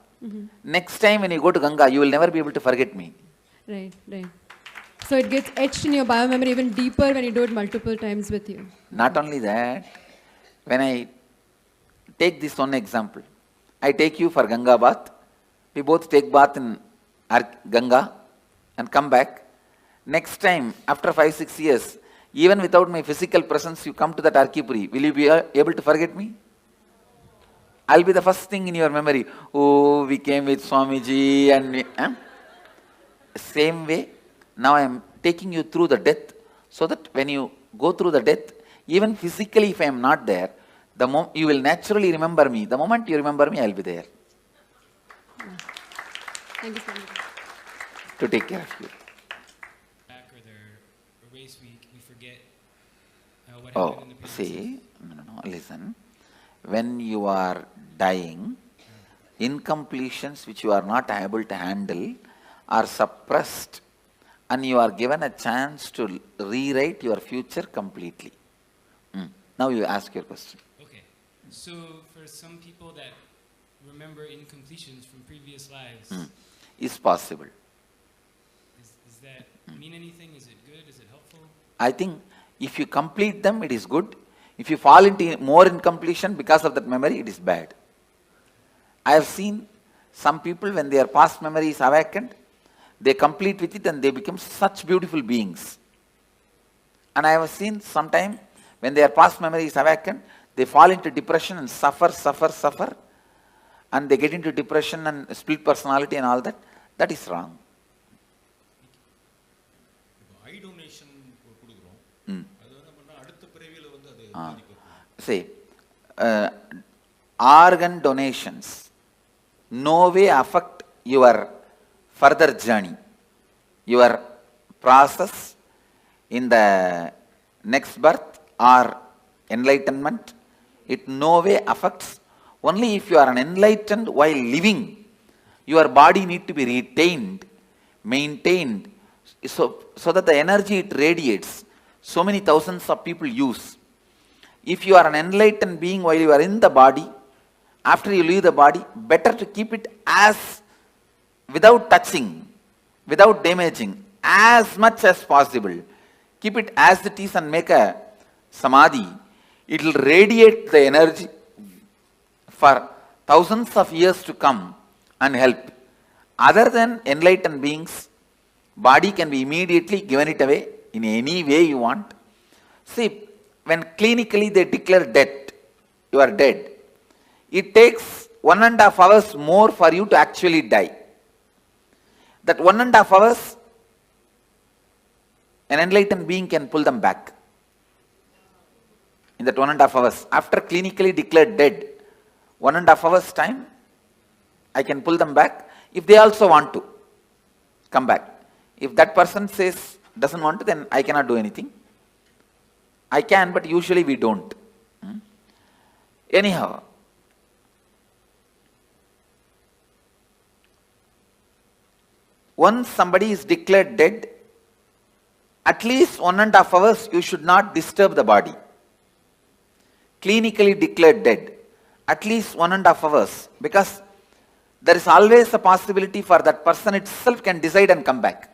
S1: Next time when you go to Ganga, you will never be able to forget me.
S14: Right, right. So it gets etched in your biomemory even deeper when you do it multiple times with you.
S15: Not only that, when I take this one example, I take you for Ganga bath, we both take bath in Ganga and come back. Next time, after 5-6 years, even without my physical presence, you come to that Arkipuri, will you be able to forget me? I'll be the first thing in your memory. Oh, we came with Swamiji and same way, now I am taking you through the death, so that when you go through the death, even physically if I am not there, you will naturally remember me. The moment you remember me, I will be there.
S14: Thank you so much.
S15: To take care of you.
S12: Back or the race week, we forget what
S15: Oh,
S12: happened in the previous
S15: see, no, listen. When you are dying, incompletions which you are not able to handle are suppressed, and you are given a chance to rewrite your future completely. Now you ask your question.
S12: Okay. So for some people that remember incompletions from previous lives,
S15: Is possible.
S12: Does that mean anything? Is it good? Is it helpful?
S15: I think if you complete them, it is good. If you fall into more incompletion because of that memory, it is bad. I have seen some people, when their past memory is awakened, they complete with it and they become such beautiful beings. And I have seen sometime when their past memory is awakened, they fall into depression and suffer, and they get into depression and split personality and all that. That is wrong.
S10: eye donation கொடுக்குறோம் அது என்ன பண்ணா அடுத்த பிறவியில வந்து அது
S15: See, organ donations no way affect your further journey, your process in the next birth or enlightenment. It no way affects. Only if you are an enlightened while living, your body need to be retained, maintained, so that the energy it radiates, so many thousands of people use. If you are an enlightened being while you are in the body, after you leave the body, better to keep it as, without touching, without damaging, as much as possible. Keep it as it is and make a samadhi. It will radiate the energy for thousands of years to come and help. Other than enlightened beings, body can be immediately given it away in any way you want. See, when clinically they declare death, you are dead, it takes 1.5 hours more for you to actually die. That 1.5 hours, an enlightened being can pull them back. In that 1.5 hours, after clinically declared dead, 1.5 hours time, I can pull them back if they also want to come back. If that person says, doesn't want to, then I cannot do anything. I can, but usually we don't. Anyhow, once somebody is declared dead, at least 1.5 hours you should not disturb the body. Clinically declared dead, at least 1.5 hours, because there is always a possibility for that person itself can decide and come back.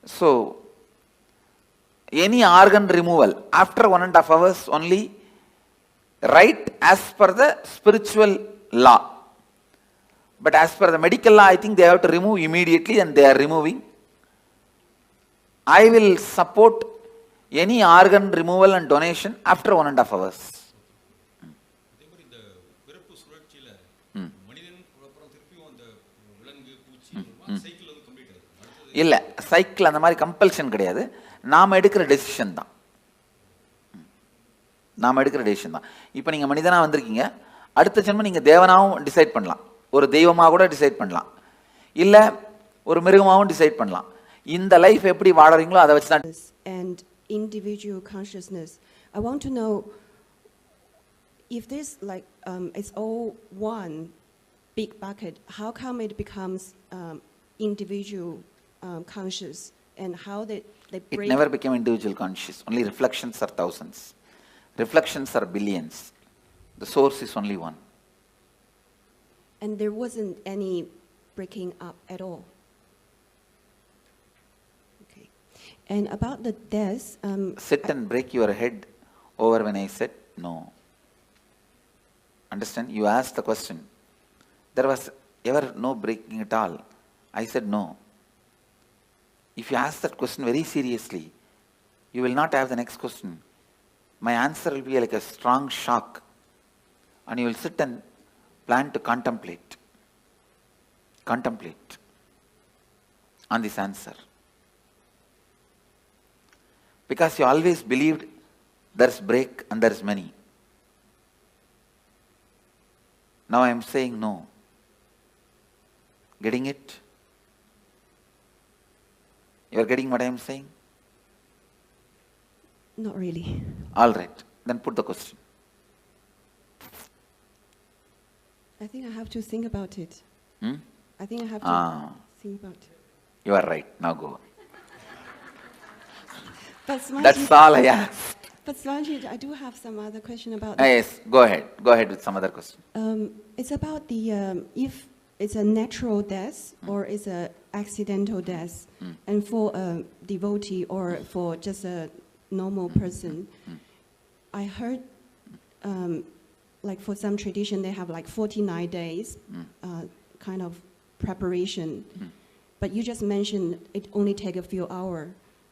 S15: So, any organ removal after 1.5 hours only, right as per the spiritual law. But as per the medical law, I think they have to remove immediately, and they are removing. I will support any organ removal and donation after 1.5 hours. இல்ல cycle அந்த மாதிரி compulsion கிடையாது, நாம எடுக்கிற decision தான். இப்போ நீங்க மனிதனா வந்திருக்கீங்க, அடுத்த ஜென்மம் நீங்க தேவனாவும் டிசைட் பண்ணலாம், ஒரு தெய்வமா கூட டிசைட் பண்ணலாம், இல்ல ஒரு மிருகமாவும் டிசைட் பண்ணலாம். இந்த லைஃப் எப்படி வாழறீங்களோ அதை வச்சு தான்.
S11: And individual consciousness, I want to know if this it's all one big bucket, how come it becomes individual conscious, and how they break?
S15: It never became individual conscious. Only reflections are thousands, reflections are billions. The source is only one.
S11: And there wasn't any breaking up at all. Okay. And about the death...
S15: Sit and break your head over when I said no. Understand? You asked the question. There was ever no breaking at all. I said no. If you ask that question very seriously, you will not have the next question. My answer will be like a strong shock. And you will sit and plan to contemplate. Contemplate on this answer. Because you always believed there's break and there's many. Now I am saying no. Getting it? You are getting what I am saying?
S11: Not really.
S15: All right. Then put the question.
S11: I think I have to think about it. I think I have to think about it.
S15: You are right. Now go.
S11: But
S15: that's all I asked.
S11: But Swamiji, I do have some other question about
S15: yes, go ahead. Go ahead with some other question.
S11: It's about the, if it's a natural death or it's an accidental death, and for a devotee or for just a normal person, I heard like for some tradition they have like 49 days kind of preparation, but you just mentioned it only take a few hours.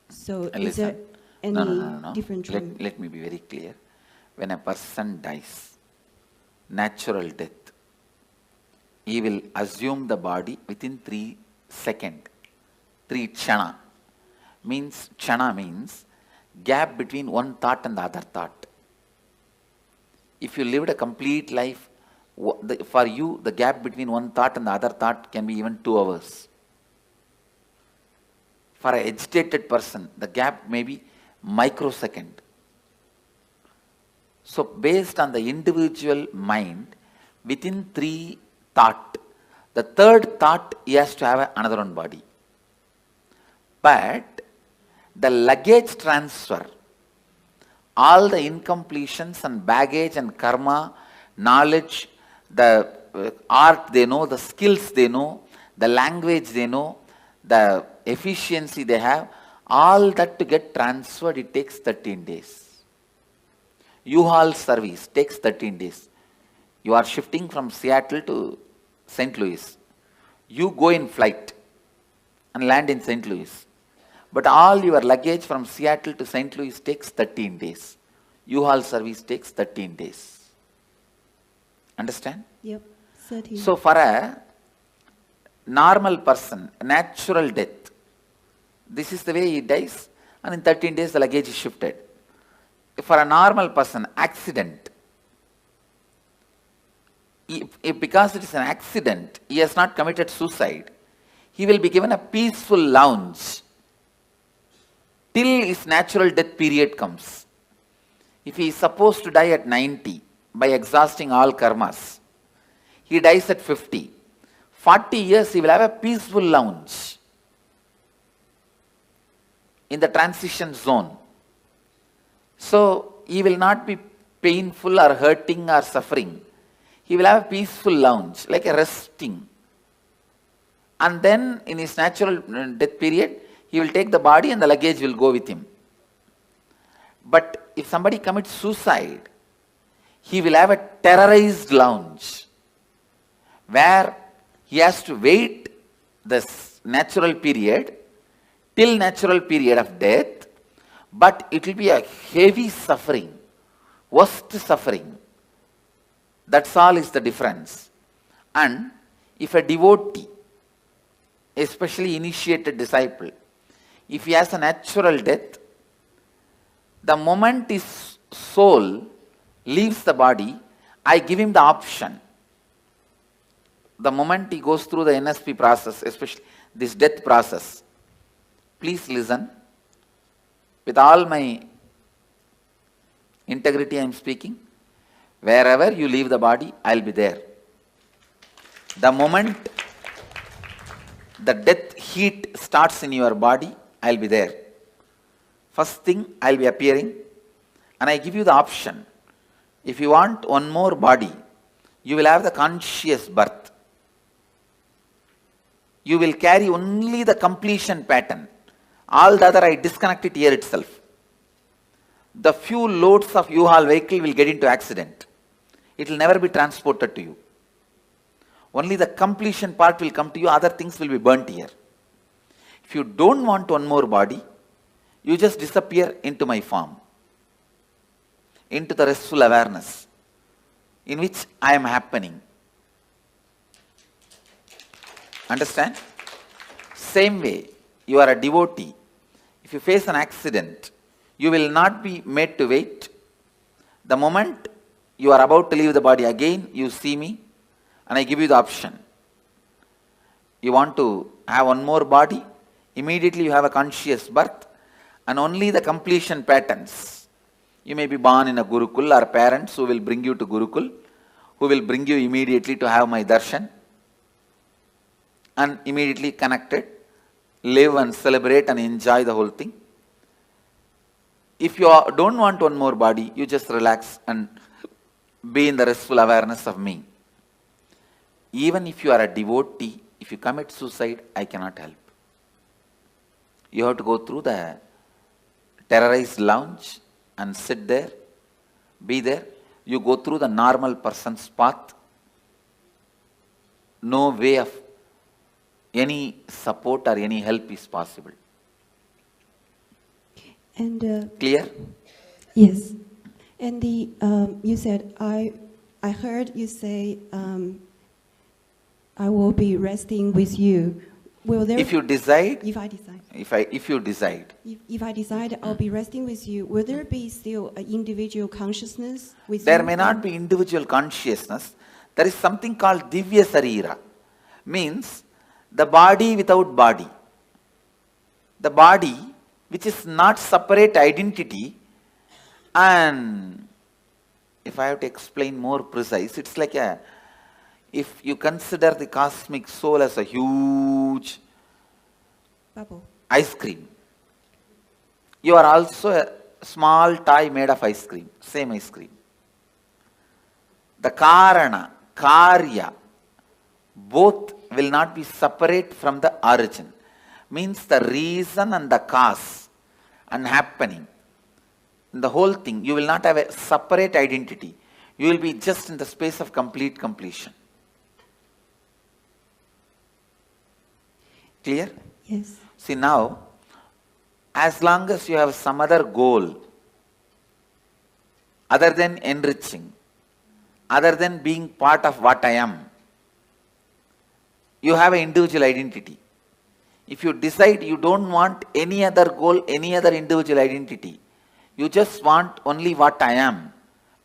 S11: So is there any different trend?
S15: Let me be very clear. When a person dies, natural death, he will assume the body within 3 seconds. 3 chana. Chana means gap between one thought and the other thought. If you lived a complete life, for you the gap between one thought and the other thought can be even 2 hours. For an agitated person, the gap may be microsecond. So based on the individual mind, within 3 thought, the 3rd thought he has to have another one body. But the luggage transfer, all the incompletions and baggage and karma, knowledge, the art they know, the skills they know, the language they know, the efficiency they have, all that to get transferred, it takes 13 days. U-Haul service takes 13 days. You are shifting from Seattle to St. Louis. You go in flight and land in St. Louis. But all your luggage from Seattle to St. Louis takes 13 days. U-Haul service takes 13 days. Understand?
S11: Yep, 13.
S15: So for a normal person, natural death, this is the way he dies, and in 13 days the luggage is shifted. For a normal person, accident, because it is an accident, he has not committed suicide, he will be given a peaceful lounge till his natural death period comes. If he is supposed to die at 90 by exhausting all karmas, he dies at 50. 40 years he will have a peaceful lounge in the transition zone. So he will not be painful or hurting or suffering. He will have a peaceful lounge, like a resting. And then in his natural death period, he will take the body and the luggage will go with him. But if somebody commits suicide, he will have a terrorized lounge where he has to wait this natural period till natural period of death, but it will be a heavy suffering, worst suffering. That's all is the difference. And if a devotee, especially initiated disciple, if he has a natural death, the moment his soul leaves the body, I give him the option. The moment he goes through the NSP process, especially this death process, please listen. With all my integrity I am speaking. Wherever you leave the body, I will be there. The moment the death heat starts in your body, I will be there. First thing, I will be appearing, and I give you the option. If you want one more body, you will have the conscious birth. you will carry only the completion pattern. All the other I disconnect it here itself. The few loads of U-Haul vehicle will get into accident. It will never be transported to you. Only the completion part will come to you, other things will be burnt here. If you don't want one more body, you just disappear into my form, into the restful awareness in which I am happening. Understand? Same way, you are a devotee. If you face an accident, you will not be made to wait. The moment you are about to leave the body again, you see me and I give you the option. You want to have one more body, immediately you have a conscious birth and only the completion patterns. You may be born in a Gurukul or parents who will bring you to Gurukul, who will bring you immediately to have my darshan and immediately connected, live and celebrate and enjoy the whole thing. If you don't want one more body, you just relax and be in the restful awareness of me. Even if you are a devotee, if you commit suicide, I cannot help. You have to go through the terrorized lounge and sit there, be there. You go through the normal person's path. No way of any support or any help is possible.
S11: And
S15: clear?
S11: Yes. And the you said I heard you say I will be resting with you. Will there?
S15: If you decide.
S11: If I decide.
S15: If you decide.
S11: If I decide I'll be resting with you, will there be still an individual consciousness with you?
S15: There may not be individual consciousness. There is something called Divya Sarira. Means the body without body. The body which is not separate identity, and if I have to explain more precise, it's like if you consider the cosmic soul as a huge
S11: bubble,
S15: ice cream, you are also a small toy made of ice cream, same ice cream. The Karana, Karya, both will not be separate from the origin. Means the reason and the cause and happening. In the whole thing, you will not have a separate identity. You will be just in the space of complete completion. Clear?
S11: Yes.
S15: See now, as long as you have some other goal, other than enriching, other than being part of what I am, you have an individual identity. If you decide you don't want any other goal, any other individual identity, you just want only what I am,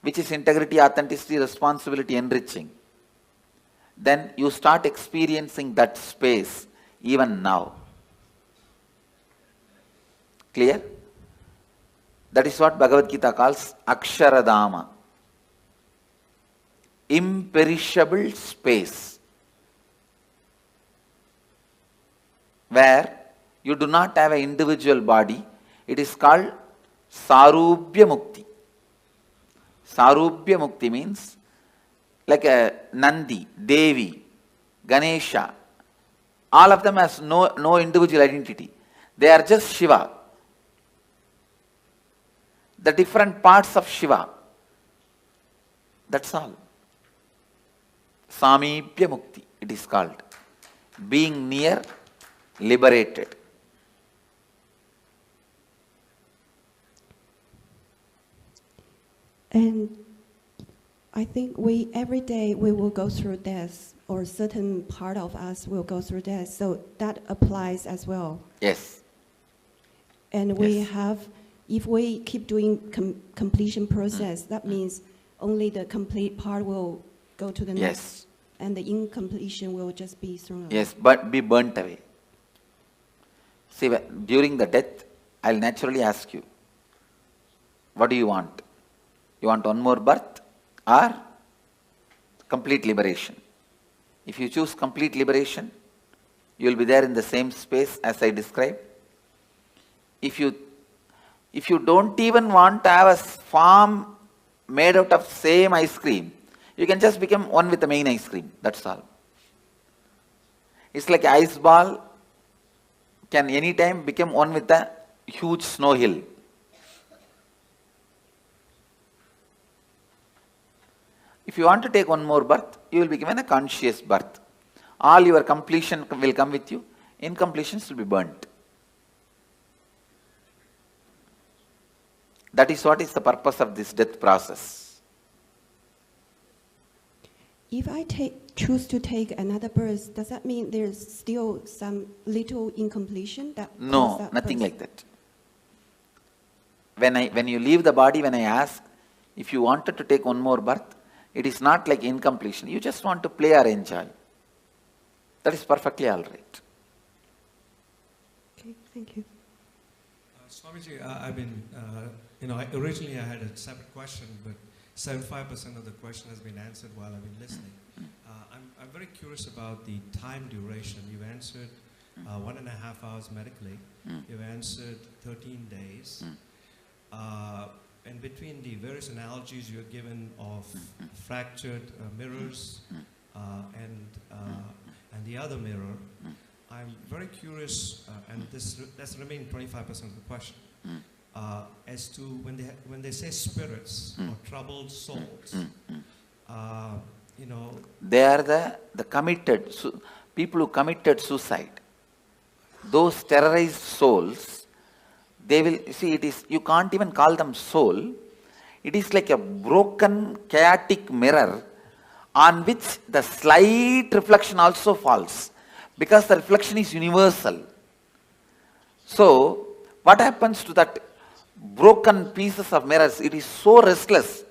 S15: which is integrity, authenticity, responsibility, enriching, then you start experiencing that space even now. Clear? That is what Bhagavad Gita calls Aksharadama. Imperishable space. Where you do not have an individual body. It is called Sarubhya Mukti. Sarubhya Mukti means like a Nandi, Devi, Ganesha. All of them has no individual identity. They are just Shiva. The different parts of Shiva. That's all. Samibhya Mukti, it is called. Being near, liberated.
S11: And I think every day we will go through death, or a certain part of us will go through death. So that applies as well.
S15: Yes.
S11: And we have, if we keep doing completion process, that means only the complete part will go to the next, and the incompletion will just be thrown away.
S15: Yes, but be burnt away. See, during the death, I'll naturally ask you, what do you want? You want one more birth or complete liberation? If you choose complete liberation, you will be there in the same space as I described. If you don't even want to have a form made out of same ice cream, you can just become one with the main ice cream. That's all. It's like ice ball can anytime become one with a huge snow hill. If you want to take one more birth, you will be given a conscious birth. All your completion will come with you. Incompletions will be burnt. That is what is the purpose of this death process.
S11: If I choose to take another birth, does that mean there's still some little incompletion?
S15: No, nothing like that. When you leave the body, when I ask, if you wanted to take one more birth, it is not like incompletion. You just want to play or enjoy. That is perfectly all right.
S11: Okay, thank you.
S16: Swamiji, I've been, originally I had a separate question, but 75% of the question has been answered while I've been listening. I'm very curious about the time duration. You've answered 1.5 hours medically. You've answered 13 days. And between the various analogies you have given of fractured mirrors and the other mirror, I'm very curious, and that's the remaining 25% of the question, as to when they say spirits or troubled souls,
S15: they are the committed, people who committed suicide. Those terrorized souls, they will, see, you can't even call them soul. It is like a broken, chaotic mirror on which the slight reflection also falls, because the reflection is universal. So, what happens to that broken pieces of mirrors? It is so restless.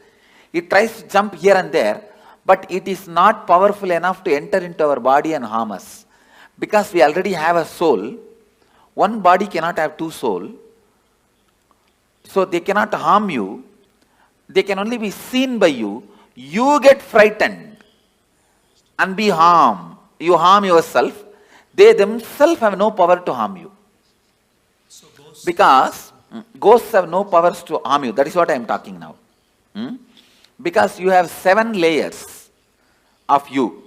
S15: It tries to jump here and there, but it is not powerful enough to enter into our body and harm us. Because we already have a soul. One body cannot have two souls. So they cannot harm you. They can only be seen by you. You get frightened and be harmed. You harm yourself. They themselves have no power to harm you. Because ghosts have no powers to harm you. That is what I am talking now. Because you have 7 layers of you.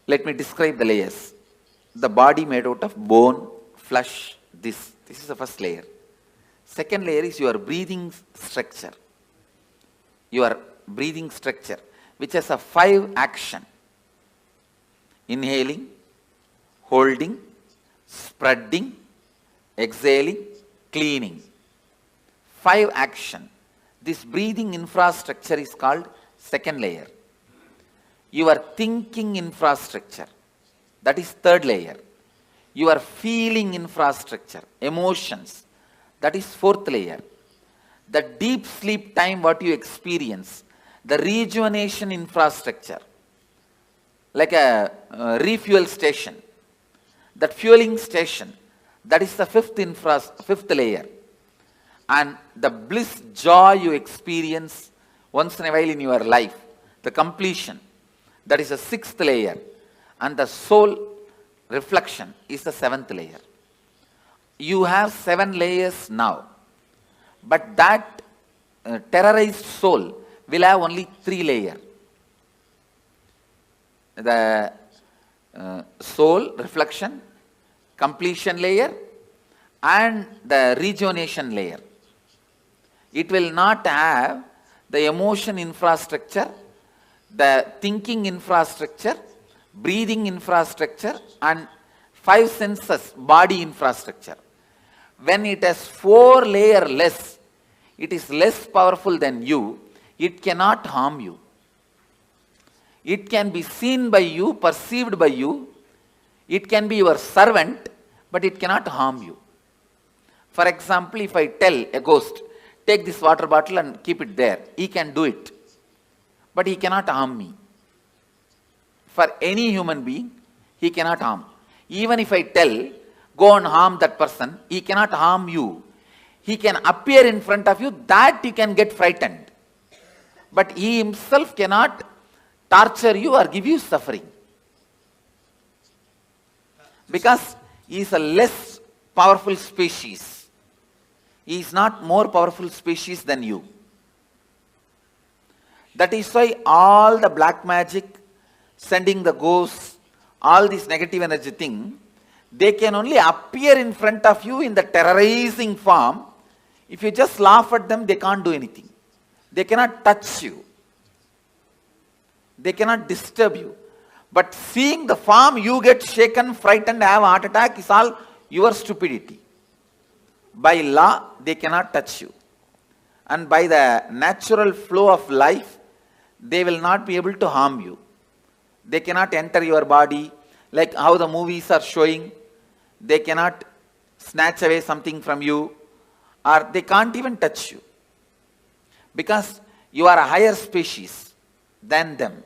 S15: Let me describe the layers. The body made out of bone, flesh, this is the first layer. Second layer is your breathing structure. Your breathing structure, which has a 5 action. Inhaling, holding, spreading, exhaling, cleaning. 5 action. This breathing infrastructure is called second layer. Your thinking infrastructure, that is third layer. Your feeling infrastructure, emotions, that is fourth layer. The deep sleep time what you experience, the rejuvenation infrastructure, like a refuel station, that fueling station, that is the fifth layer. And the bliss, joy you experience once in a while in your life, the completion, that is the 6th layer. And the soul reflection is the 7th layer. You have 7 layers now. But that terrorized soul will have only 3 layers. The soul reflection, completion layer, and the rejuvenation layer. It will not have the emotion infrastructure, the thinking infrastructure, breathing infrastructure, and 5 senses body infrastructure. When it has 4 layers less, it is less powerful than you, it cannot harm you. It can be seen by you, perceived by you, it can be your servant, but it cannot harm you. For example, if I tell a ghost, take this water bottle and keep it there, he can do it, but he cannot harm me. For any human being, he cannot harm. Even if I tell, go and harm that person, he cannot harm you. He can appear in front of you, that you can get frightened. But he himself cannot torture you or give you suffering. Because he is a less powerful species. He is not more powerful species than you. That is why all the black magic, sending the ghosts, all this negative energy thing, they can only appear in front of you in the terrorizing form. If you just laugh at them, they can't do anything. They cannot touch you. They cannot disturb you. But seeing the form, you get shaken, frightened, have a heart attack is all your stupidity. By law, they cannot touch you. And by the natural flow of life, they will not be able to harm you. They cannot enter your body, like how the movies are showing. They cannot snatch away something from you, or they can't even touch you. Because you are a higher species than them.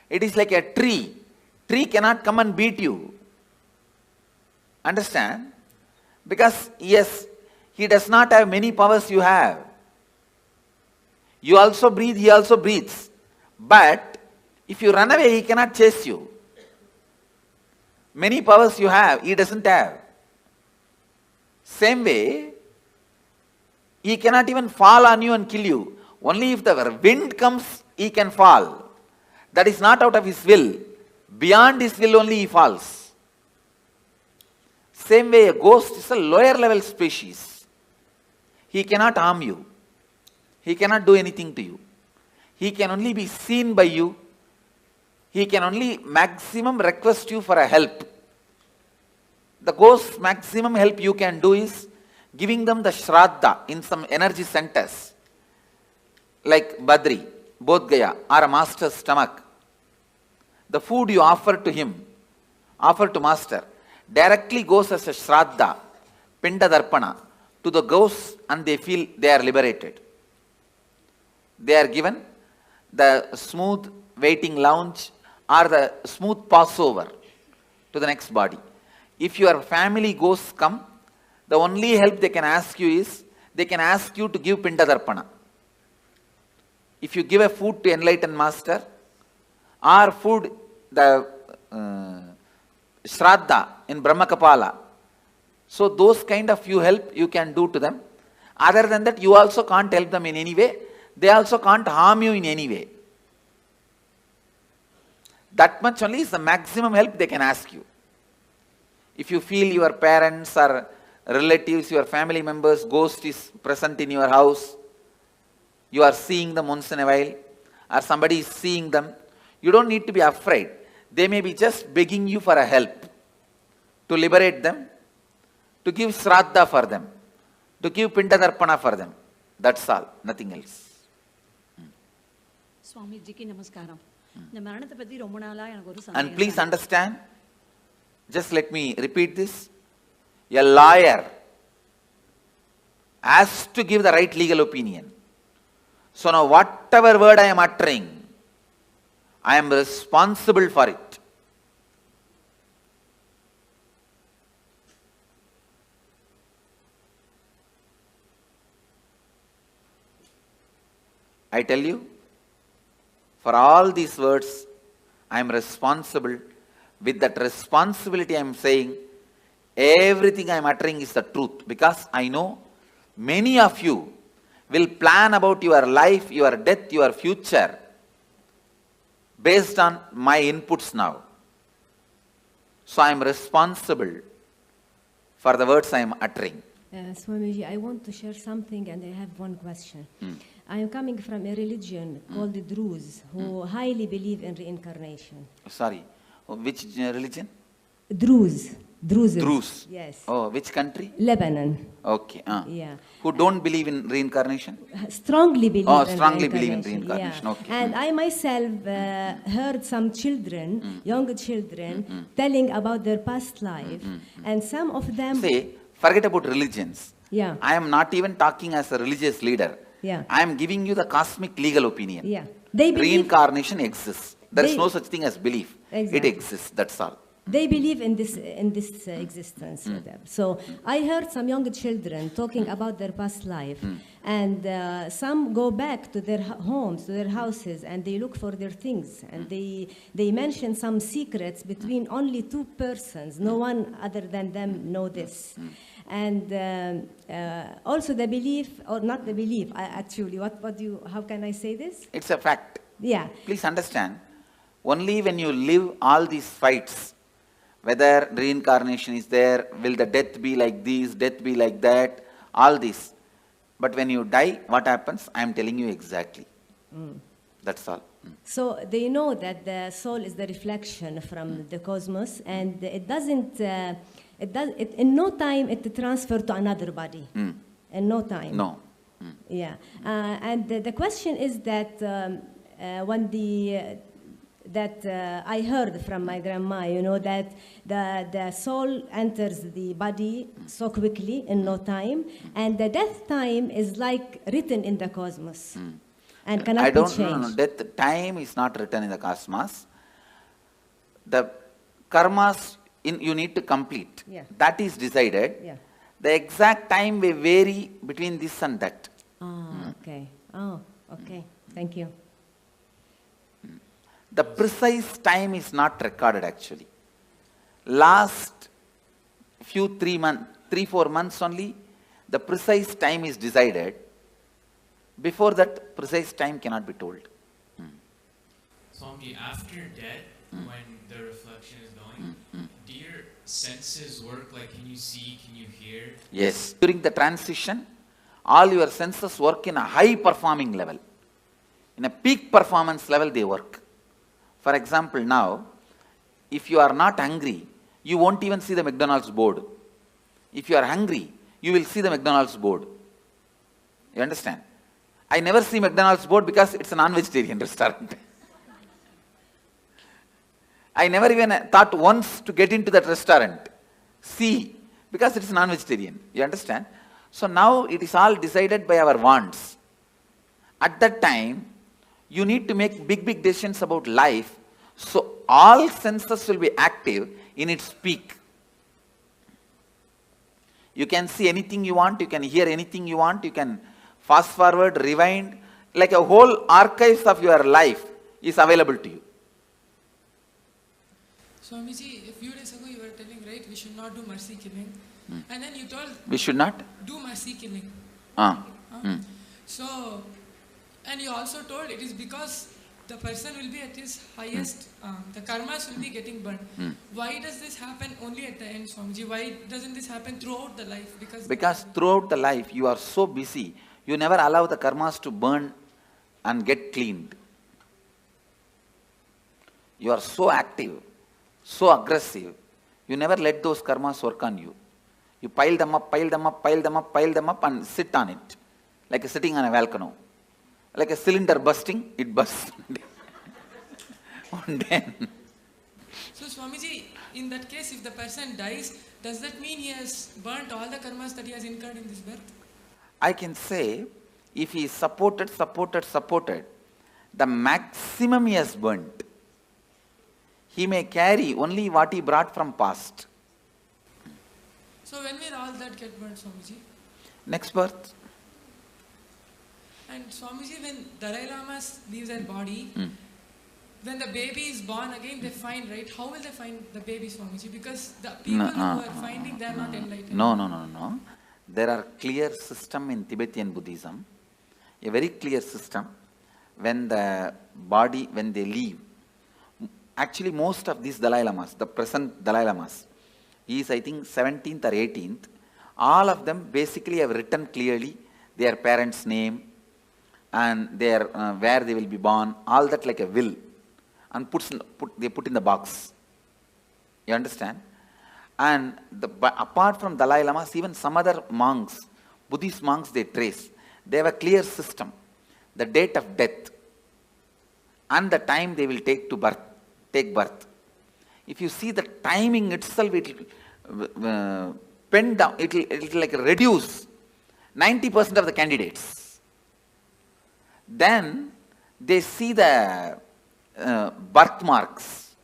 S15: It is like a tree. Tree cannot come and beat you. Understand? Because yes, he does not have many powers you have. You also breathe, he also breathes. But if you run away, he cannot chase you. Many powers you have, he doesn't have. Same way, he cannot even fall on you and kill you. Only if the wind comes, he can fall. That is not out of his will. Beyond his will only he falls. Same way, a ghost is a lower level species. He cannot harm you. He cannot do anything to you. He can only be seen by you. He can only maximum request you for a help. The ghost's maximum help you can do is giving them the shraddha in some energy centers, like Badri, Bodh Gaya, or a master's stomach. The food you offer to him, offer to master, directly goes as a shraddha, pinda darpana, to the ghosts, and they feel they are liberated. They are given the smooth waiting lounge or the smooth passover to the next body. If your family ghosts come, the only help they can ask you is, they can ask you to give pinda darpana. If you give a food to enlightened master, or food, the shraddha in Brahma Kapala, so those kind of help you can do to them. Other than that, you also can't help them in any way. They also can't harm you in any way. That much only is the maximum help they can ask you. If you feel your parents or relatives, your family members, ghost is present in your house, you are seeing them once in a while, or somebody is seeing them, you don't need to be afraid. They may be just begging you for a help, to liberate them, to give shraddha for them, to give pinda darpana for them. That's all, nothing else. And please understand, just let me repeat this. A lawyer has to give the right legal opinion. So now whatever word I am uttering, I am responsible for it. I tell you, for all these words, I am responsible. With that responsibility I am saying, everything I am uttering is the truth, because I know many of you will plan about your life, your death, your future based on my inputs now. So I am responsible for the words I am uttering.
S17: Swamiji, I want to share something and I have one question. I am coming from a religion called the Druze, who highly believe in reincarnation.
S15: Sorry, which religion?
S17: Druze.
S15: Druze.
S17: Yes.
S15: Oh, which country?
S17: Lebanon.
S15: Okay.
S17: Yeah.
S15: Who don't believe in reincarnation?
S17: Strongly believe
S15: in strongly believe in reincarnation.
S17: Yeah.
S15: Okay.
S17: And I myself heard some children, young children, telling about their past life. And some of them...
S15: Say, forget about religions.
S17: Yeah.
S15: I am not even talking as a religious leader.
S17: Yeah.
S15: I am giving you the cosmic legal opinion.
S17: Yeah. They believe...
S15: Reincarnation exists. There is no such thing as belief.
S17: Exactly.
S15: It exists, that's all.
S17: They believe in this existence. So I heard some young children talking about their past life, and some go back to their homes, to their houses, and they look for their things, and they mention some secrets between only two persons. No one other than them know this. And also the belief, or not the belief, actually, how can I say this?
S15: It's a fact.
S17: Yeah.
S15: Please understand, Only when you live all these fights, whether reincarnation is there, will the death be like this, death be like that, all this. But when you die, what happens? I am telling you exactly. That's all.
S17: So they know that the soul is the reflection from the cosmos, and it doesn't, in no time it transfers to another body. In no time.
S15: No.
S17: Yeah. And the question is that when I heard from my grandma, you know, that the soul enters the body so quickly in no time, and the death time is like written in the cosmos. And cannot be changed.
S15: No. Death time is not written in the cosmos. The karmas you need to complete.
S17: Yeah.
S15: That is decided.
S17: Yeah.
S15: The exact time may vary between this and that.
S17: Okay. Oh, okay. Thank you.
S15: The precise time is not recorded actually. Last 3-4 months only, the precise time is decided. Before that, precise time cannot be told.
S18: Swamiji, after death, when the reflection is going, do your senses work? Like, can you see, can you hear?
S15: Yes. During the transition, all your senses work in a high performing level. In a peak performance level, they work. For example, now, if you are not hungry, you won't even see the McDonald's board. If you are hungry, you will see the McDonald's board. You understand? I never see McDonald's board because it's a non-vegetarian restaurant. I never even thought once to get into that restaurant. See, because it's non-vegetarian. You understand? So now it is all decided by our wants. At that time, you need to make big decisions about life. So all senses will be active in its peak. You can see anything you want, you can hear anything you want, you can fast forward, rewind, like a whole archives of your life is available to you.
S19: Swamiji, a few days ago you were telling, right, we should not do mercy killing. And then you told...
S15: We should not?
S19: Do mercy killing. So, and you also told it is because the person will be at his highest, the karmas will be getting burned. Why does this happen only at the end, Swamiji? Why doesn't this happen throughout the life?
S15: Because throughout the life you are so busy, you never allow the karmas to burn and get cleaned. You are so active, so aggressive, you never let those karmas work on you. You pile them up and sit on it, like sitting on a volcano. Like a cylinder bursting, it bursts.
S19: So Swamiji, in that case, if the person dies, does that mean he has burnt all the karmas that he has incurred in this birth?
S15: I can say, if he is supported, the maximum he has burnt. He may carry only what he brought from past.
S19: So when will all that get burnt, Swamiji?
S15: Next birth.
S19: And Swamiji, when Dalai Lama leaves their body, when the baby is born again, they find, right? How will they find the baby, Swamiji? Because the people who are finding, they are not enlightened.
S15: No. There are clear system in Tibetan Buddhism, a very clear system. When the body, when they leave, actually most of these Dalai Lamas, the present Dalai Lamas, he is I think 17th or 18th, all of them basically have written clearly their parents' name and their where they will be born, all that like a will, and they put in the box. You understand? And apart from Dalai Lamas, even some other monks, Buddhist monks, they trace. They have a clear system. The date of death and the time they will take birth. If you see the timing itself, it will pen down, it will like reduce 90% of the candidates. Then they see the birthmarks.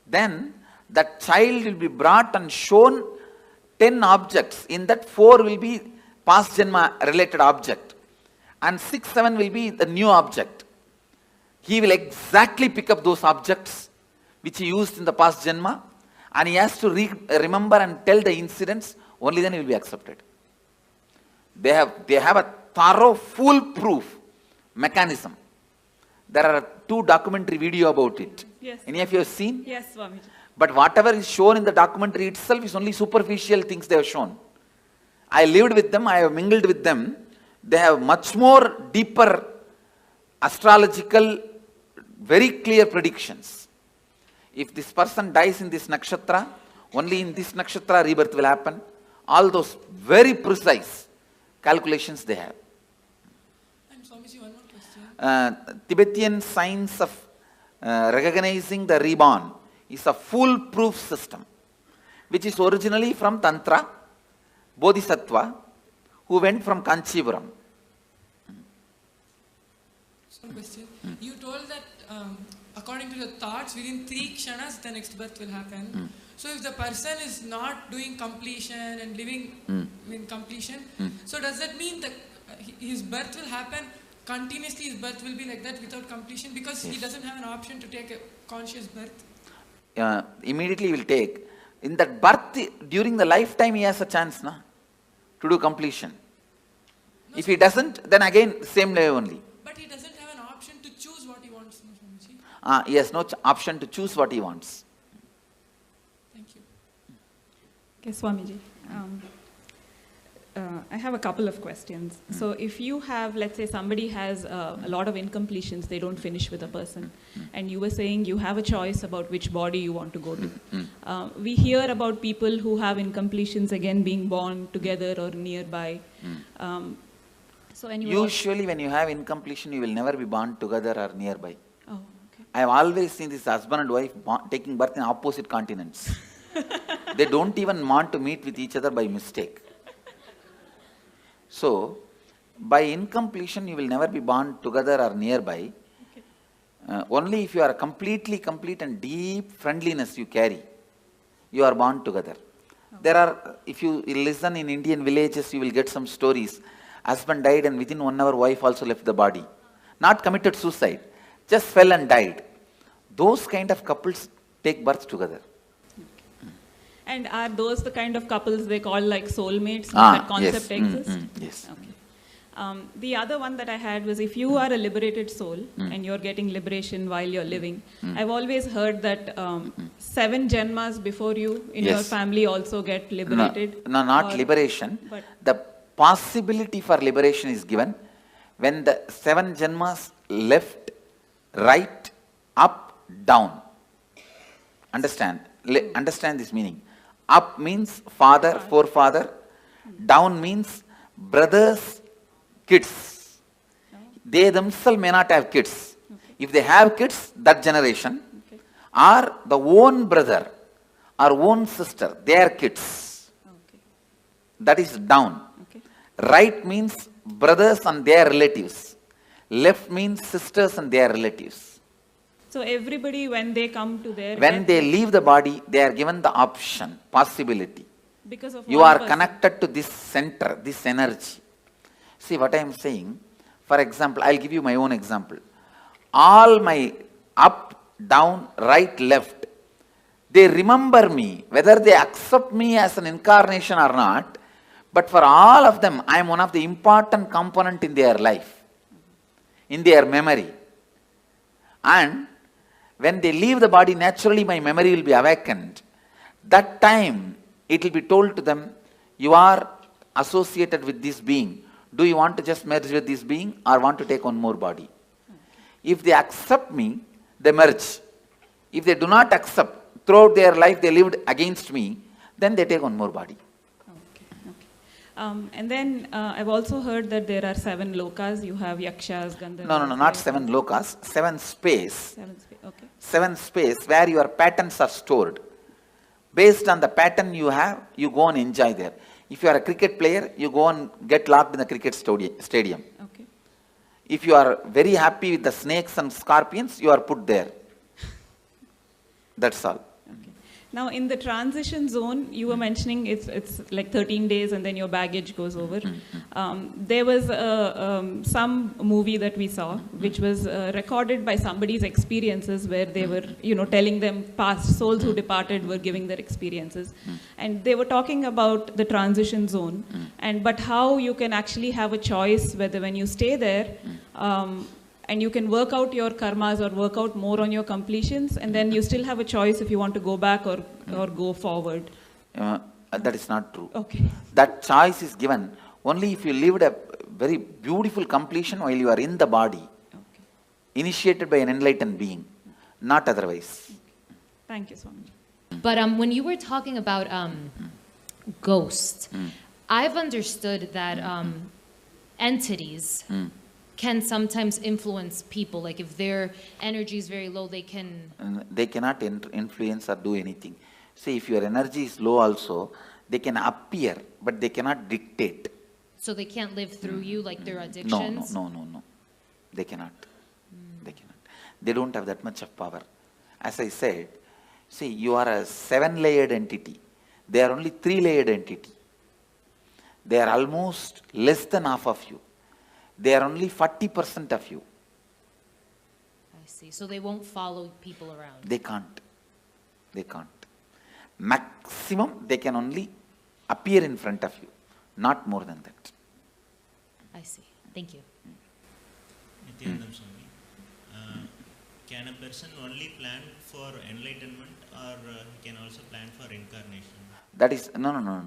S15: Then that child will be brought and shown 10 objects. In that 4 will be past janma related object and 6, 7 will be the new object. He will exactly pick up those objects which he used in the past janma and he has to remember and tell the incidents, only then he will be accepted. They have a thorough, foolproof mechanism. There are 2 documentary video about it.
S20: Yes.
S15: Any of you have seen?
S20: Yes, Swamiji.
S15: But whatever is shown in the documentary itself is only superficial things they have shown. I lived with them, I have mingled with them. They have much more deeper astrological, very clear predictions. If this person dies in this nakshatra, only in this nakshatra rebirth will happen. All those very precise calculations they have.
S19: And Swamiji, one more question.
S15: Tibetan science of recognizing the reborn is a foolproof system, which is originally from Tantra, Bodhisattva, who went from Kanchipuram.
S19: One question. You told that according to the thoughts, within 3 kshanas, the next birth will happen. So if the person is not doing completion and living in completion, so does that mean that his birth will happen continuously? His birth will be like that without completion because he doesn't have an option to take a conscious birth?
S15: Immediately will take. In that birth, during the lifetime, he has a chance to do completion. No, if he doesn't, then again, same way only.
S19: But he doesn't have an option to choose what he wants, no, Swamiji?
S15: He has no option to choose what he wants.
S20: Thank you. Okay, Swamiji. I have a couple of questions. So if you have, let's say somebody has a lot of incompletions, they don't finish with a person, and you were saying you have a choice about which body you want to go to. We hear about people who have incompletions again being born together or nearby. So
S15: Usually when you have incompletion, you will never be born together or nearby.
S20: Oh, okay.
S15: I have always seen this husband and wife taking birth in opposite continents. They don't even want to meet with each other by mistake. So, by incompletion, you will never be born together or nearby. Okay. Only if you are completely complete and deep friendliness you carry, you are born together. Okay. There are, if you listen in Indian villages, you will get some stories. Husband died and within 1 hour, wife also left the body. Not committed suicide, just fell and died. Those kind of couples take birth together.
S20: And are those the kind of couples they call like soulmates? That concept exists?
S15: Yes.
S20: Okay. The other one that I had was if you are a liberated soul and you're getting liberation while you're living, I've always heard that 7 janmas before you in your family also get liberated.
S15: No, not liberation. The possibility for liberation is given when the 7 janmas left, right, up, down. Understand? Understand this meaning. Up means father, forefather. Down means brothers, kids. They themselves may not have kids. If they have kids, that generation, or the own brother or own sister, their kids. That is down. Right means brothers and their relatives. Left means sisters and their relatives.
S20: So everybody, when they come to their...
S15: When they leave the body, they are given the option, possibility.
S20: Because of
S15: you are connected to this center, this energy. See what I am saying? For example, I'll give you my own example. All my up, down, right, left, they remember me, whether they accept me as an incarnation or not, but for all of them, I am one of the important component in their life, in their memory. And when they leave the body, naturally my memory will be awakened. That time, it will be told to them, you are associated with this being. Do you want to just merge with this being or want to take one more body? If they accept me, they merge. If they do not accept, throughout their life they lived against me, then they take one more body.
S20: And then I've also heard that there are 7 lokas. You have yakshas, gandharvas.
S15: No, not 7 lokas. 7 space.
S20: 7 space, okay.
S15: 7 space where your patterns are stored. Based on the pattern you have, you go and enjoy there. If you are a cricket player, you go and get locked in the cricket stadium.
S20: Okay.
S15: If you are very happy with the snakes and scorpions, you are put there. That's all.
S20: Now, in the transition zone, you were mentioning it's like 13 days and then your baggage goes over. There was some movie that we saw, which was recorded by somebody's experiences where they were, telling them past souls who departed were giving their experiences. And they were talking about the transition zone, but how you can actually have a choice whether when you stay there, and you can work out your karmas or work out more on your completions, and then you still have a choice if you want to go back or go forward.
S15: That is not true.
S20: Okay.
S15: That choice is given only if you lived a very beautiful completion while you are in the body, initiated by an enlightened being, not otherwise.
S20: Thank you, Swami.
S21: But when you were talking about ghosts, I've understood that entities can sometimes influence people. Like if their energy is very low, they can...
S15: They cannot influence or do anything. See, if your energy is low also, they can appear, but they cannot dictate.
S21: So they can't live through you like their addictions?
S15: No. They cannot. They cannot. They don't have that much of power. As I said, see, you are a 7-layered entity. They are only 3-layered entity. They are almost less than half of you. They are only 40% of you.
S21: I see. So they won't follow people around?
S15: They can't. They can't. Maximum, they can only appear in front of you. Not more than that.
S21: I see. Thank you.
S22: Nithyananda Swami, can a person only plan for enlightenment, or he can also plan for incarnation?
S15: That is, no.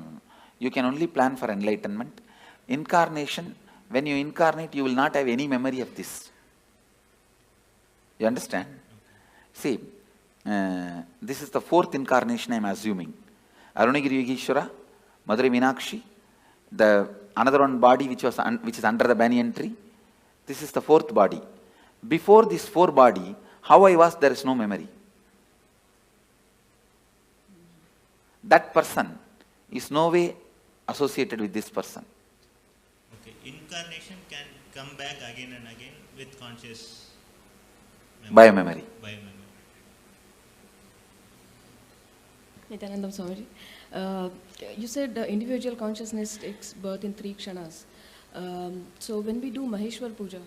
S15: You can only plan for enlightenment. Incarnation, when you incarnate, you will not have any memory of this. You understand? See, this is the 4th incarnation I am assuming. Arunagiri Yogeshwara, Madurai Meenakshi, the another one body which is under the banyan tree. This is the 4th body. Before this 4 body, how I was, there is no memory. That person is no way associated with this person.
S22: Okay, incarnation can come back again and again with conscious
S15: memory.
S22: Biomemory.
S23: Nithyananda Swamiji, you said individual consciousness takes birth in 3 kshanas. So when we do Maheshwar Puja,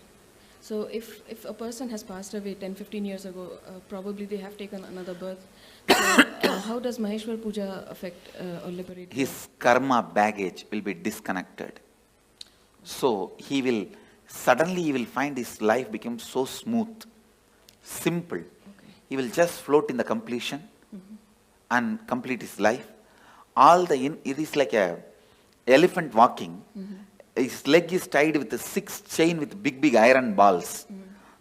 S23: so if a person has passed away 10-15 years ago, probably they have taken another birth. So, how does Maheshwar Puja affect or liberate?
S15: His karma baggage will be disconnected. So he will find his life becomes so smooth, simple. Okay. He will just float in the completion and complete his life. It is like a elephant walking. His leg is tied with a 6 chain with big iron balls.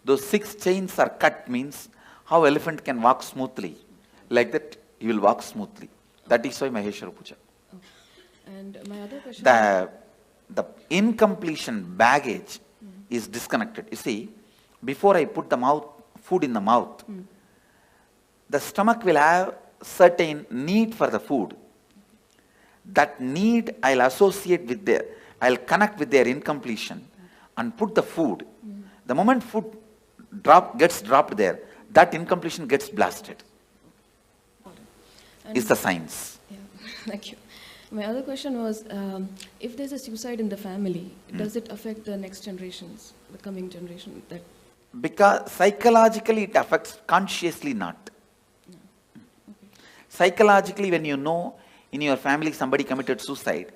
S15: Those 6 chains are cut, means how elephant can walk smoothly. Like that, he will walk smoothly. That is why Maheshwara Puja.
S23: And my other question...
S15: The incompletion baggage is disconnected. You see, before I put the food in the mouth, the stomach will have certain need for the food. That need I'll associate with I'll connect with their incompletion and put the food. The moment food gets dropped there, that incompletion gets blasted. It's the science.
S23: Yeah, thank you. My other question was, if there's a suicide in the family, does it affect the next generations, the coming generation?
S15: Because psychologically it affects, consciously not. Psychologically, when you know in your family somebody committed suicide,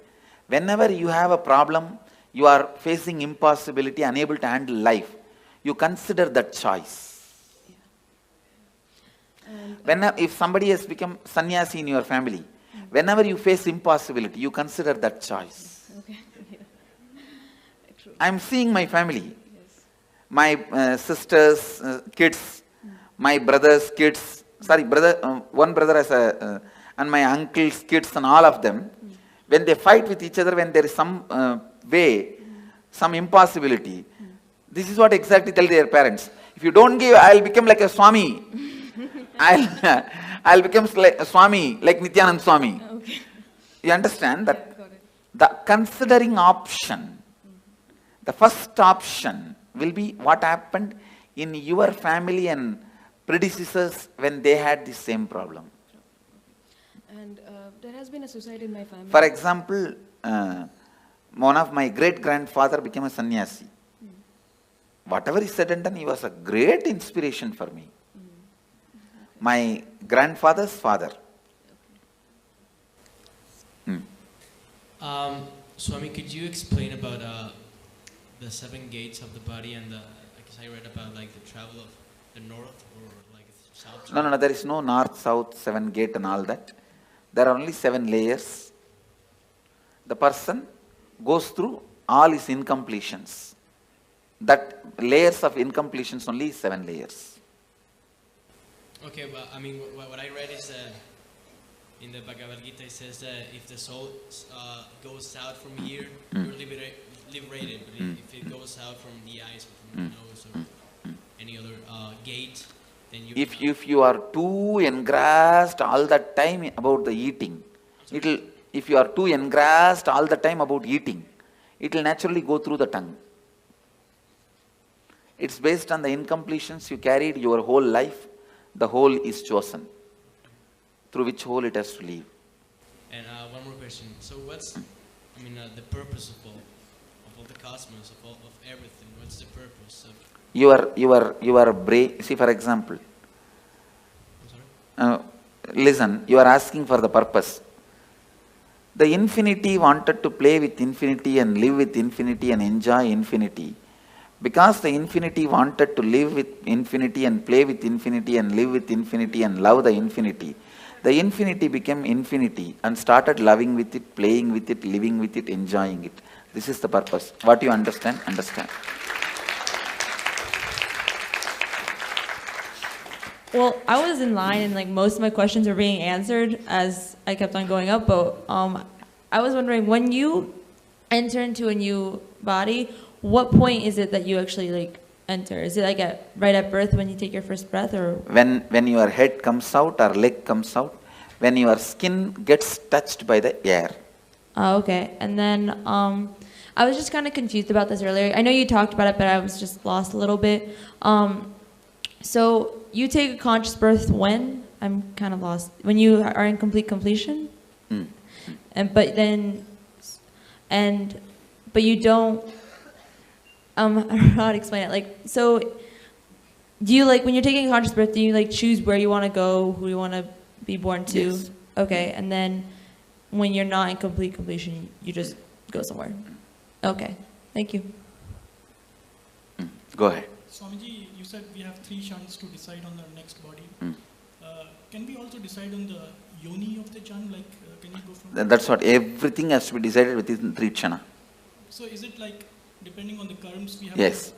S15: whenever you have a problem, you are facing impossibility, unable to handle life, you consider that choice. If somebody has become sannyasi in your family, whenever you face impossibility, you consider that choice.
S23: Okay.
S15: I am seeing my family, my sisters' kids, my brother's kids, one brother has and my uncle's kids and all of them, when they fight with each other, when there is some some impossibility, this is what exactly tell their parents. If you don't give, I'll become like a Swami. I'll become like a Swami, like Nithyananda Swami.
S23: Okay.
S15: You understand that the considering option, the first option will be what happened in your family and predecessors when they had the same problem.
S23: And there has been a suicide in my family.
S15: For example, one of my great-grandfather became a sannyasi. Whatever he said and done, he was a great inspiration for me. My grandfather's father.
S18: Swami, could you explain about the 7 gates of the body and the
S10: because I read about like the travel of the north or like south.
S15: No, there is no north, south, 7 gate and all that. There are only 7 layers. The person goes through all his incompletions. That layers of incompletions only is 7 layers.
S10: Okay, but I mean, what I read is in the Bhagavad Gita, it says that if the soul goes south from here, you're liberated. But if it goes out from the eyes, or from the nose, or any other gate, then you.
S15: If you are too engrossed all the time about the eating, if you are too engrossed all the time about eating, it will naturally go through the tongue. It's based on the incompletions you carried your whole life. The whole is chosen. Through which hole it has to leave.
S10: And one more question. So what's, the purpose of all the cosmos, of everything? What's the purpose of?
S15: Your brain. See, for example. Listen, you are asking for the purpose. The infinity wanted to play with infinity and live with infinity and enjoy infinity. Because the infinity wanted to live with infinity and play with infinity and live with infinity and love the infinity became infinity and started loving with it, playing with it, living with it, enjoying it. This is the purpose. What you understand, understand.
S2: Well, I was in line and like most of my questions were being answered as I kept on going up, but I was wondering, when you enter into a new body, what point is it that you actually like enter? Is it like right at birth when you take your first breath, or?
S15: When your head comes out or leg comes out, when your skin gets touched by the air.
S2: Oh, okay. And then I was just kind of confused about this earlier. I know you talked about it, but I was just lost a little bit. So you take a conscious birth when? I'm kind of lost. When you are in complete completion? But you don't. I don't know how to explain it. Like, so, do you like when you're taking a conscious birth? Do you like choose where you want to go, who you want to be born to?
S15: Yes.
S2: Okay, and then when you're not in complete completion, you just go somewhere. Okay, thank you.
S15: Go ahead.
S4: Swamiji, you said we have 3 kshanas to decide on our next body. Can we also decide on the yoni of the kshan? Like, can you go from?
S15: That's what everything has to be decided within 3 kshana.
S4: So is it like depending on the karms we have?
S15: Yes.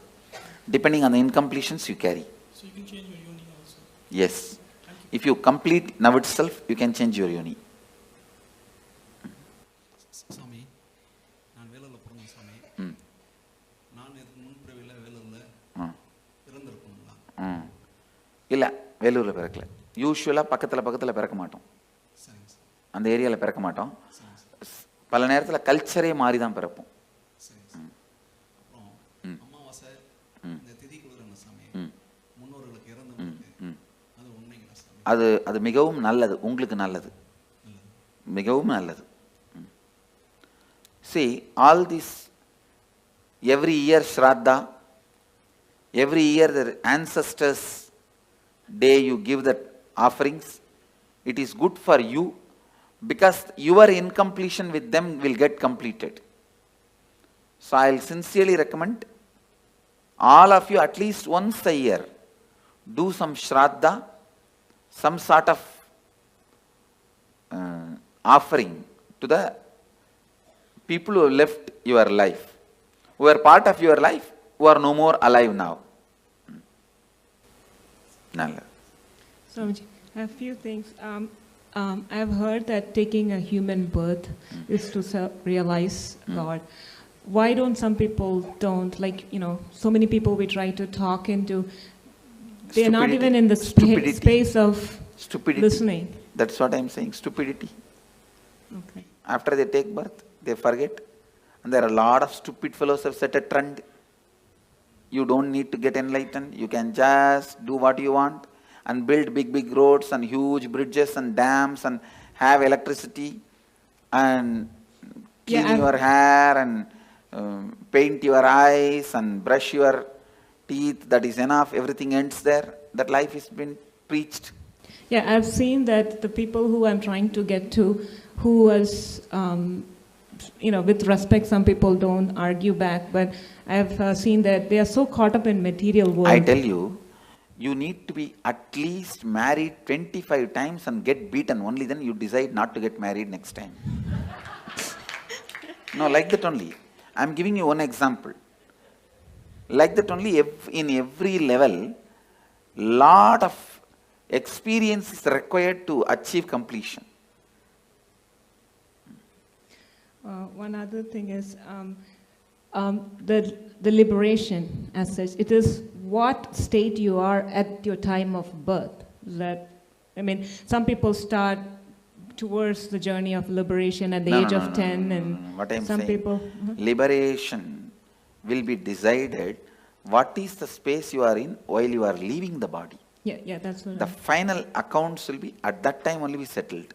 S15: Depending on the incompletions you carry.
S4: So you can change your yoni also?
S15: Yes. If you complete now itself, you can change your yoni.
S5: Swami, நான் வேலூர்ல பிறந்தேன் Swami. நான் இதுக்கு முன்பிறவில வேலூர்ல பிறந்திருக்கணுங்களா?
S15: இல்ல, வேலூர்ல பிறக்கல. யூசுவலா பக்கத்துல பிறக்க மாட்டோம். அந்த ஏரியால பிறக்க மாட்டோம். பல நேரத்துல கல்ச்சரே மாறி தான் பிறப்போம்.
S5: அமாவாசை இந்த திதி குளிரன சாமி முன்னோர்களுக்கு இறந்தவங்களுக்கு அது உண்மைங்களா சாமி?
S15: அது மிகவும் நல்லது, உங்களுக்கு நல்லது, மிகவும் நல்லது. See, all this, every year Shraddha, every year the ancestors' day you give that offerings, it is good for you because your incompletion with them will get completed. So I will sincerely recommend all of you at least once a year do some Shraddha, some sort of offering to the people who have left your life, who are part of your life, who are no more alive now. Nalla.
S20: Swamiji, I have a few things. I've heard that taking a human birth is to realize God. Why don't some people don't, like, so many people we try to talk into, they're not even in the space of listening.
S15: That's what I'm saying, stupidity.
S20: Okay.
S15: After they take birth, they forget. And there are a lot of stupid fellows who have set a trend. You don't need to get enlightened. You can just do what you want and build big roads and huge bridges and dams and have electricity and clean your hair and paint your eyes and brush your teeth. That is enough. Everything ends there. That life has been preached.
S20: Yeah, I've seen that the people who I'm trying to get to, who was
S3: with respect, some people don't argue back, but I've seen that they are so caught up in material world.
S15: I tell you, you need to be at least married 25 times and get beaten. Only then you decide not to get married next time. No, like that only. I'm giving you one example. Like that only, in every level, lot of experience is required to achieve completion.
S3: One other thing is the liberation as such. It is what state you are at your time of birth. Some people start towards the journey of liberation at the age of 10, and
S15: what I'm
S3: some
S15: saying,
S3: people.
S15: Liberation will be decided what is the space you are in while you are leaving the body.
S3: Yeah, that's what.
S15: The final accounts will be at that time only be settled.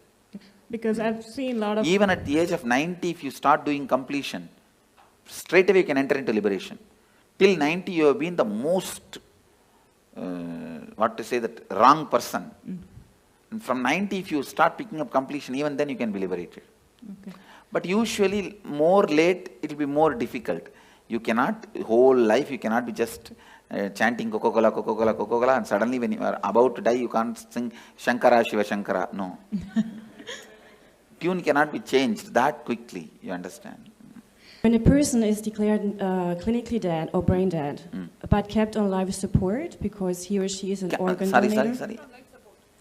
S3: Because I've seen a lot of.
S15: Even at the age of 90, if you start doing completion, straight away you can enter into liberation. Till 90, you have been the most, wrong person. And from 90, if you start picking up completion, even then you can be liberated.
S3: Okay.
S15: But usually, more late, it will be more difficult. You cannot, whole life, you cannot be just chanting Coca-Cola, Coca-Cola, Coca-Cola, and suddenly when you are about to die, you can't sing Shankara, Shiva Shankara. No. Tune cannot be changed that quickly, you understand?
S7: When a person is declared clinically dead or brain dead, but kept on life support because he or she is an organ donor.
S15: Sorry.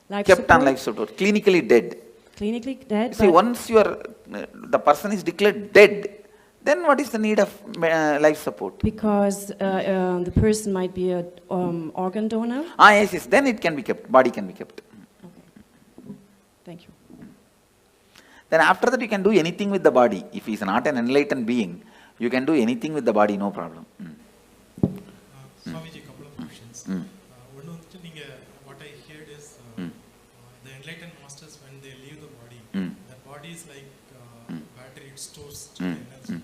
S7: Life
S15: kept
S7: support?
S15: on life support, clinically dead.
S7: Clinically dead.
S15: See, once you are, the person is declared dead, then what is the need of life support?
S7: Because the person might be an organ donor.
S15: Yes, then it can be kept, body can be kept.
S7: Okay. Thank you.
S15: Then after that you can do anything with the body. If he is not an enlightened being, you can do anything with the body, no problem.
S4: Swamiji, a couple of questions. What I heard is the enlightened masters, when they leave the body, the body is like battery, it stores energy.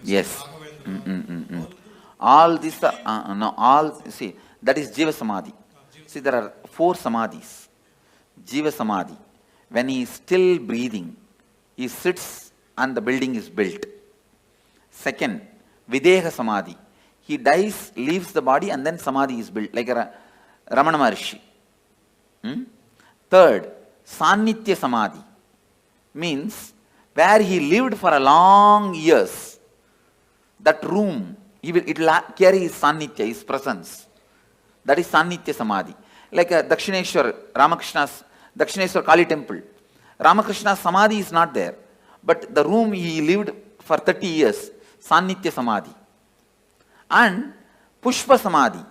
S15: Yes. All this, see, that is Jiva Samadhi. See, there are 4 Samadhis. Jiva Samadhi. When he is still breathing, he sits and the building is built. Second, Videha Samadhi. He dies, leaves the body, and then Samadhi is built, like a Ramana Maharishi. Third, Sannitya Samadhi. Means, where he lived for a long years, that room, it will carry his Sannitya, his presence. That is Sannitya Samadhi. Like a Dakshineshwar, Ramakrishna's Dakshineshwar Kali temple. Ramakrishna's Samadhi is not there. But the room he lived for 30 years, Sannitya Samadhi. And Pushpa Samadhi,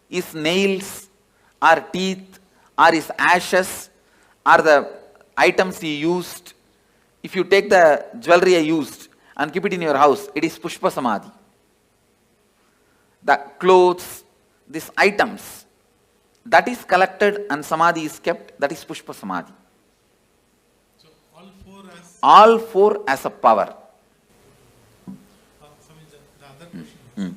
S15: his nails, or teeth, or his ashes, or the items he used. If you take the jewelry I used and keep it in your house, it is Pushpa Samadhi. The clothes, these items, that is collected and Samadhi is kept, that is Pushpa Samadhi.
S4: So
S15: all four as a power.
S4: The other question is,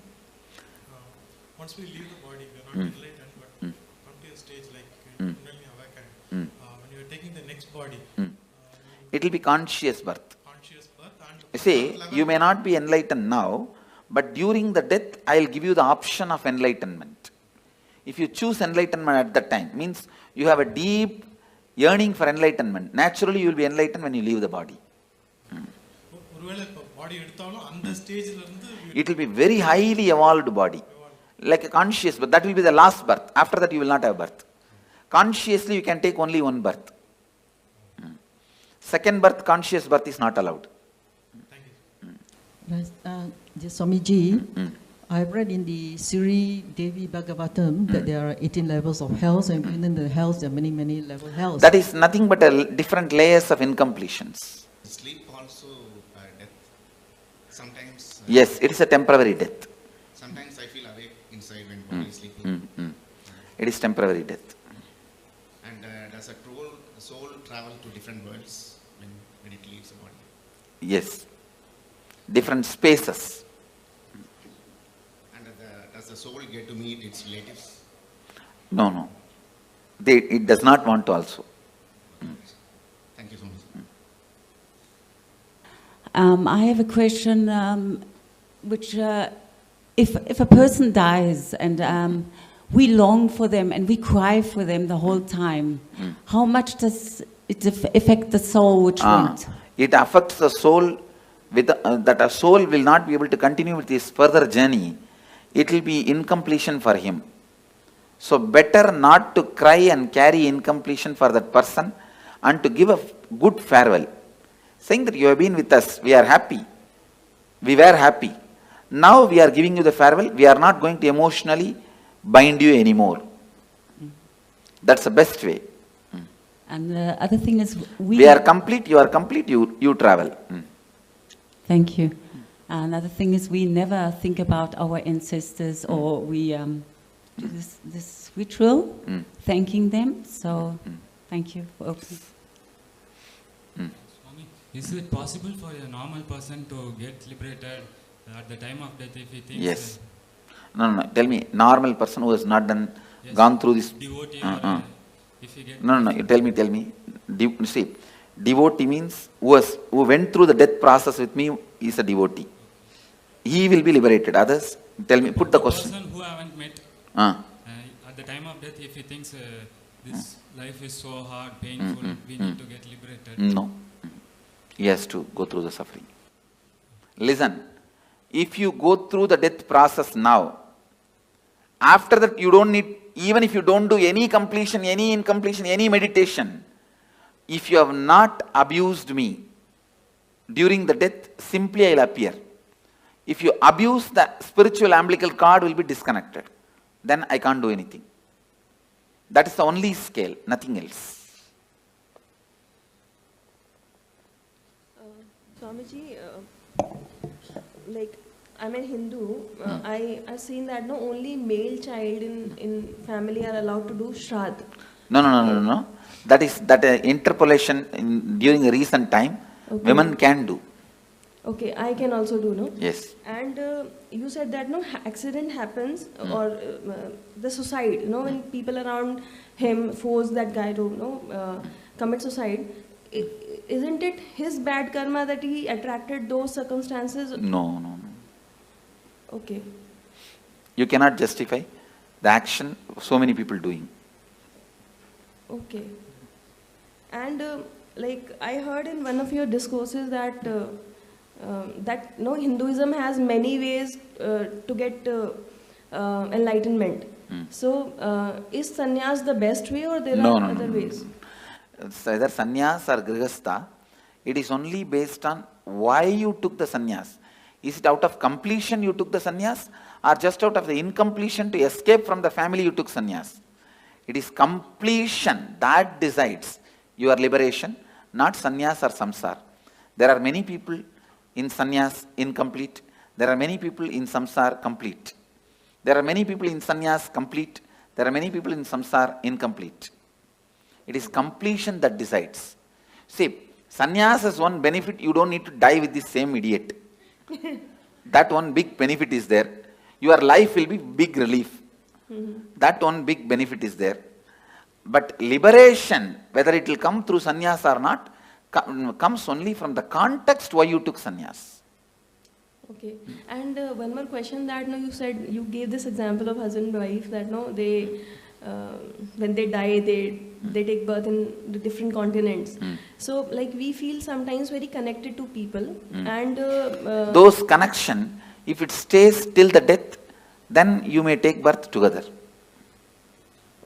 S4: once we leave the body, we are not enlightened, but come to a stage like when you are taking the next body.
S15: It will be conscious birth. See, you may not be enlightened now, but during the death, I will give you the option of enlightenment. If you choose enlightenment at that time, means you have a deep yearning for enlightenment. Naturally, you will be enlightened when you leave the body. It will be very highly evolved body, like a conscious, but that will be the last birth. After that, you will not have birth. Consciously, you can take only one birth. Second birth, conscious birth is not allowed.
S8: Swamiji, I've read in the Sri Devi Bhagavatam that there are 18 levels of hells, and within the hells there are many, many levels of hells.
S15: That is nothing but different layers of incompletions.
S24: Sleep also death. Sometimes.
S15: Yes, it is a temporary death.
S24: Sometimes I feel awake inside when body is sleeping.
S15: It is temporary death.
S24: And does a soul travel to different worlds when it leaves the body?
S15: Yes. Different spaces.
S24: And does the soul get to meet its relatives?
S15: No. It does not want to also.
S24: Thank you so much.
S1: I have a question, which if a person dies and we long for them and we cry for them the whole time, how much does it affect the soul which went?
S15: It affects the soul with that a soul will not be able to continue with his further journey. It will be incompletion for him. So better not to cry and carry incompletion for that person and to give a good farewell. Saying that you have been with us, we are happy. We were happy. Now we are giving you the farewell. We are not going to emotionally bind you anymore. That's the best way.
S1: And the other thing is
S15: we are complete, you are complete, you travel.
S1: Thank you. Another thing is we never think about our ancestors, or we do this ritual, thanking them. So thank you for opening.
S6: Swami, is it possible for a normal person to get liberated at the time of death if he thinks?
S15: Yes. No. Tell me, normal person who has not gone through this.
S6: Devotee if he get
S15: No. You tell me. See, devotee means who went through the death process with me is a devotee. He will be liberated. Others, tell me, put the question.
S6: Person who I haven't met, at the time of death, if he thinks this life is so hard, painful, we need to get liberated.
S15: No. He has to go through the suffering. Listen, if you go through the death process now, after that you don't need, even if you don't do any completion, any incompletion, any meditation, if you have not abused me during the death, simply I will appear. If you abuse, the spiritual umbilical cord will be disconnected. Then I can't do anything. That is the only scale, nothing else.
S11: Swamiji, like I'm a Hindu, I've seen that no only male child in family are allowed to do Shraddh.
S15: No. That is interpolation during a recent time, women can do.
S11: Okay, I can also do, no?
S15: Yes.
S11: And you said that no accident happens or the suicide, when people around him force that guy to commit suicide. Isn't it his bad karma that he attracted those circumstances?
S15: No.
S11: Okay.
S15: You cannot justify the action of so many people doing.
S11: Okay. And like I heard in one of your discourses that Hinduism has many ways to get enlightenment. So is sannyas the best way, or there are other ways?
S15: It's either sannyas or grihastha. It is only based on why you took the sannyas. Is it out of completion you took the sannyas, or just out of the incompletion to escape from the family you took sannyas? It is completion that decides your liberation, not sannyas or samsara. There are many people in sannyas incomplete. There are many people in samsara complete. There are many people in sannyas complete. There are many people in samsara incomplete. It is completion that decides. See, sannyas has one benefit: you don't need to die with the same idiot. That one big benefit is there. Your life will be big relief. That one big benefit is there. But liberation, whether it will come through sannyas or not, comes only from the context why you took sannyas.
S11: Okay. And one more question that you said, you gave this example of husband and wife that they when they die, they take birth in the different continents. So like we feel sometimes very connected to people, and
S15: those connection, if it stays till the death, then you may take birth together.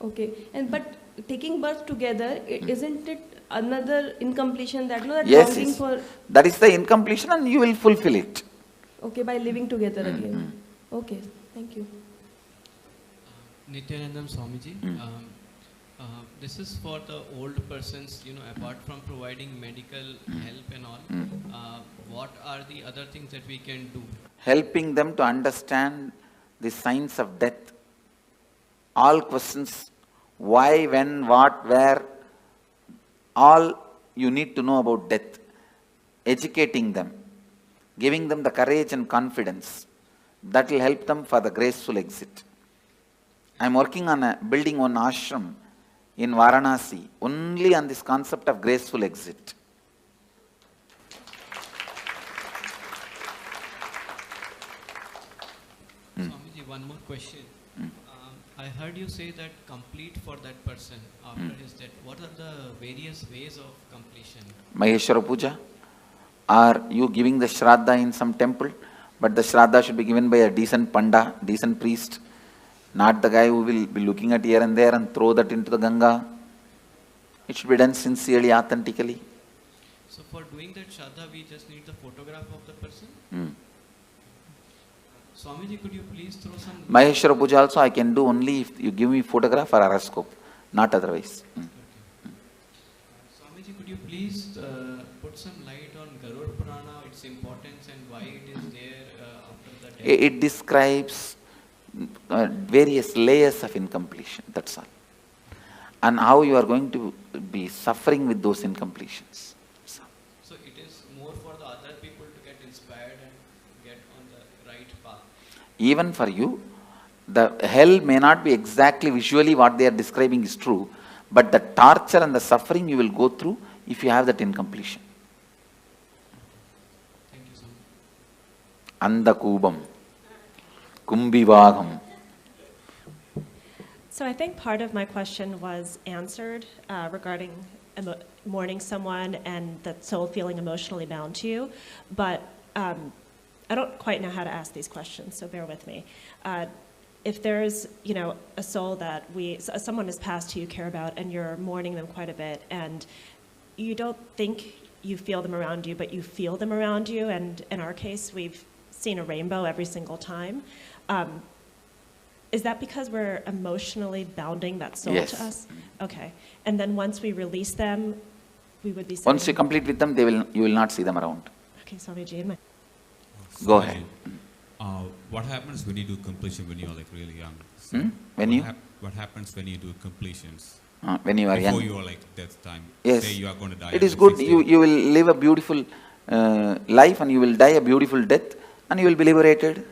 S11: Okay. And but taking birth together, isn't it another incompletion that that longing for?
S15: That is the incompletion, and you will fulfill it.
S11: Okay, by living together again. Okay, thank you.
S10: Nithyanandam Swamiji, this is for the old persons, apart from providing medical help and all, what are the other things that we can do?
S15: Helping them to understand the signs of death. All questions, why, when, what, where, all you need to know about death. Educating them, giving them the courage and confidence. That will help them for the graceful exit. I am working on building one ashram in Varanasi only on this concept of graceful exit.
S10: one more question. I heard you say that complete for that person after his death. What are the various ways of completion?
S15: Maheshwara Puja? Are you giving the Shraddha in some temple? But the Shraddha should be given by a decent Panda, decent priest, not the guy who will be looking at here and there and throw that into the Ganga. It should be done sincerely, authentically.
S10: So for doing that Shraddha, we just need the photograph of the person? Swamiji, could you please throw some...
S15: Maheshwara Puja also I can do only if you give me photograph or horoscope, not otherwise.
S10: Swamiji, could you please put some light on Garud Purana, its importance and why it is there after the death?
S15: It describes various layers of incompletion, that's all. And how you are going to be suffering with those incompletions.
S10: So it is more for the other people to get inspired and get on the right path.
S15: Even for you, the hell may not be exactly visually what they are describing is true, but the torture and the suffering you will go through if you have that incompletion.
S10: Thank you so
S15: Anda
S10: much.
S15: Kubam, Kumbivagam.
S9: So I think part of my question was answered regarding mourning someone and the soul feeling emotionally bound to you, but I don't quite know how to ask these questions, so bear with me. If there's, a soul that someone has passed who you care about and you're mourning them quite a bit and you don't think you feel them around you, but you feel them around you, and in our case, we've seen a rainbow every single time. Is that because we're emotionally bounding that soul to us? Okay. And then once we release them, we would be saying...
S15: Once you complete with them, you will not see them around.
S9: Okay, Swamiji.
S15: Go ahead.
S12: What happens when you do completion when you're like really young? So what happens when you do completions?
S15: When you are young.
S12: Before you are like death time.
S15: Yes.
S12: Say you are going to die.
S15: It is good. You will live a beautiful life and you will die a beautiful death and you will be liberated.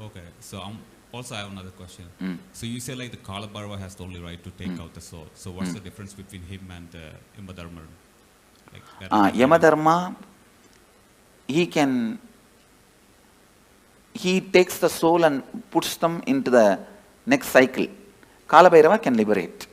S12: Okay. So also I have another question. So you say like the Kalabhairava has the only right to take out the soul. So what's the difference between him and Yamadharma? Like
S15: Yamadharma, he takes the soul and puts them into the next cycle. Kalabhairava can liberate.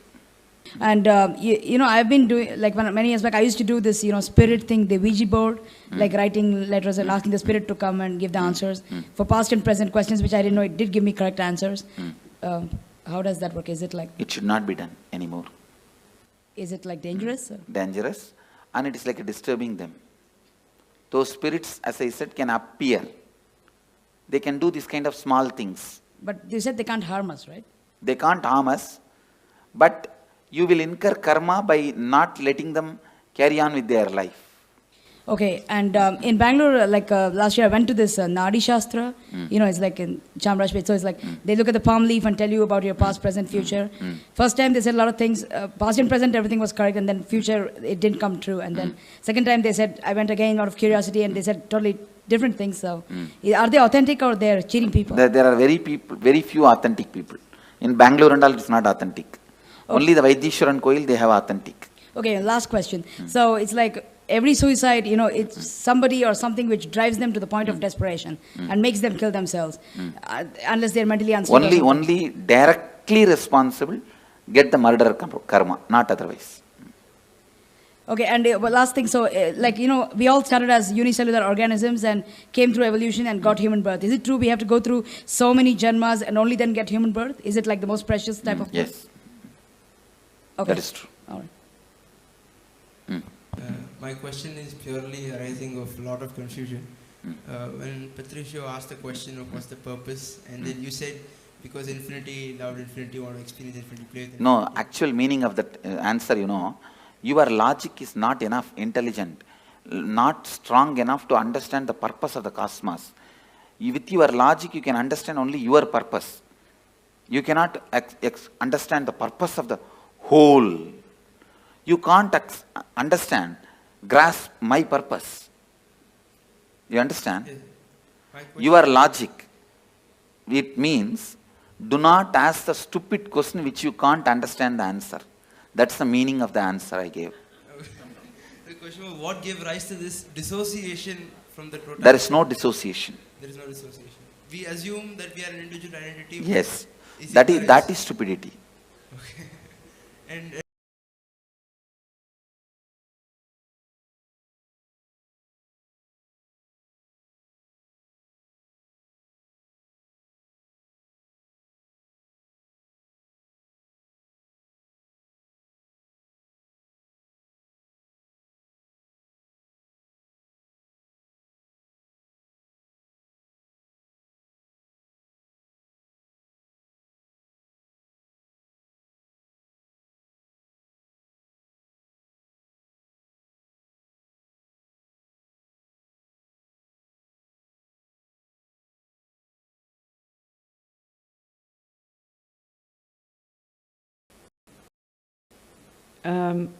S13: And I've been doing, like many years back, I used to do this, spirit thing, the Ouija board, like writing letters and asking the spirit to come and give the answers. For past and present questions, which I didn't know, it did give me correct answers. How does that work? Is it like...
S15: It should not be done anymore.
S13: Is it like dangerous?
S15: Dangerous. And it is like disturbing them. Those spirits, as I said, can appear. They can do this kind of small things.
S13: But you said they can't harm us, right?
S15: They can't harm us, but you will incur karma by not letting them carry on with their life.
S13: Okay, and in Bangalore, last year I went to this Nadi Shastra, it's like in Chamrajpet, so it's like they look at the palm leaf and tell you about your past, present, future. First time they said a lot of things, past and present everything was correct, and then future it didn't come true. And then second time they said, I went again out of curiosity and they said totally different things. So are they authentic or they're cheating people?
S15: There are very few authentic people. In Bangalore and all it's not authentic. Okay. Only the Vaidishwaran Koil they have authentic.
S13: Okay, last question. So it's like every suicide, it's somebody or something which drives them to the point of desperation and makes them kill themselves, unless they're mentally unstable.
S15: Only directly responsible get the murder karma, not otherwise.
S13: Okay, and last thing, so we all started as unicellular organisms and came through evolution and got human birth. Is it true we have to go through so many janmas and only then get human birth? Is it like the most precious type of birth?
S15: Yes.
S13: Okay.
S15: That is true.
S13: All right.
S14: My question is purely arising of a lot of confusion. When Patricio asked the question of what's the purpose, and then you said because infinity, loved infinity, want to experience infinity, play with infinity.
S15: No, actual meaning of that answer, your logic is not enough intelligent, not strong enough to understand the purpose of the cosmos. With your logic, you can understand only your purpose. You cannot understand the purpose of the whole. You can't grasp my purpose. You understand? Your logic, it means, do not ask the stupid question which you can't understand the answer. That's the meaning of the answer I gave.
S14: The question was, what gave rise to this dissociation from the protagonist?
S15: There is no dissociation.
S14: There is no dissociation. we assume that we are an individual identity.
S15: Yes, that is stupidity.
S14: Okay. And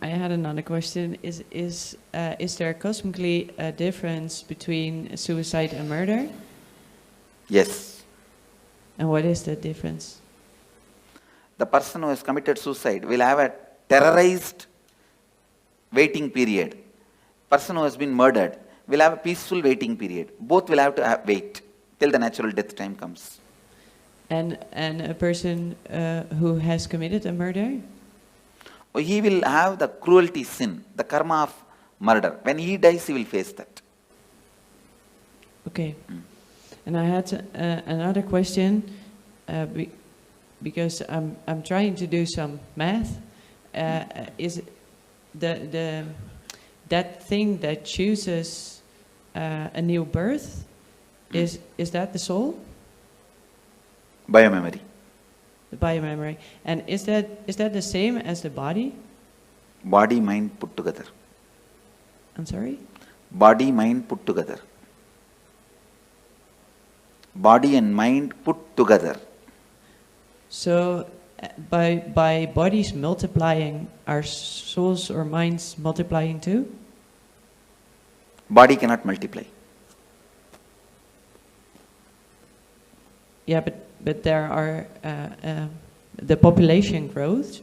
S16: I had another question. Is there cosmically a difference between suicide and murder?
S15: Yes.
S16: And what is the difference?
S15: The person who has committed suicide will have a terrorized waiting period. Person who has been murdered will have a peaceful waiting period. Both will have to wait till the natural death time comes.
S16: And a person who has committed a murder?
S15: He will have the cruelty sin, the karma of murder. When he dies, he will face that.
S16: Okay. And I had another question, because I'm trying to do some math. Is that thing that chooses a new birth, is that the soul?
S15: Biomemory.
S16: The biomemory. And is that the same as the body?
S15: Body, mind put together.
S16: I'm sorry?
S15: Body, mind put together. Body and mind put together.
S16: So by bodies multiplying, are souls or minds multiplying too?
S15: Body cannot multiply.
S16: Yeah, but there are the population grows.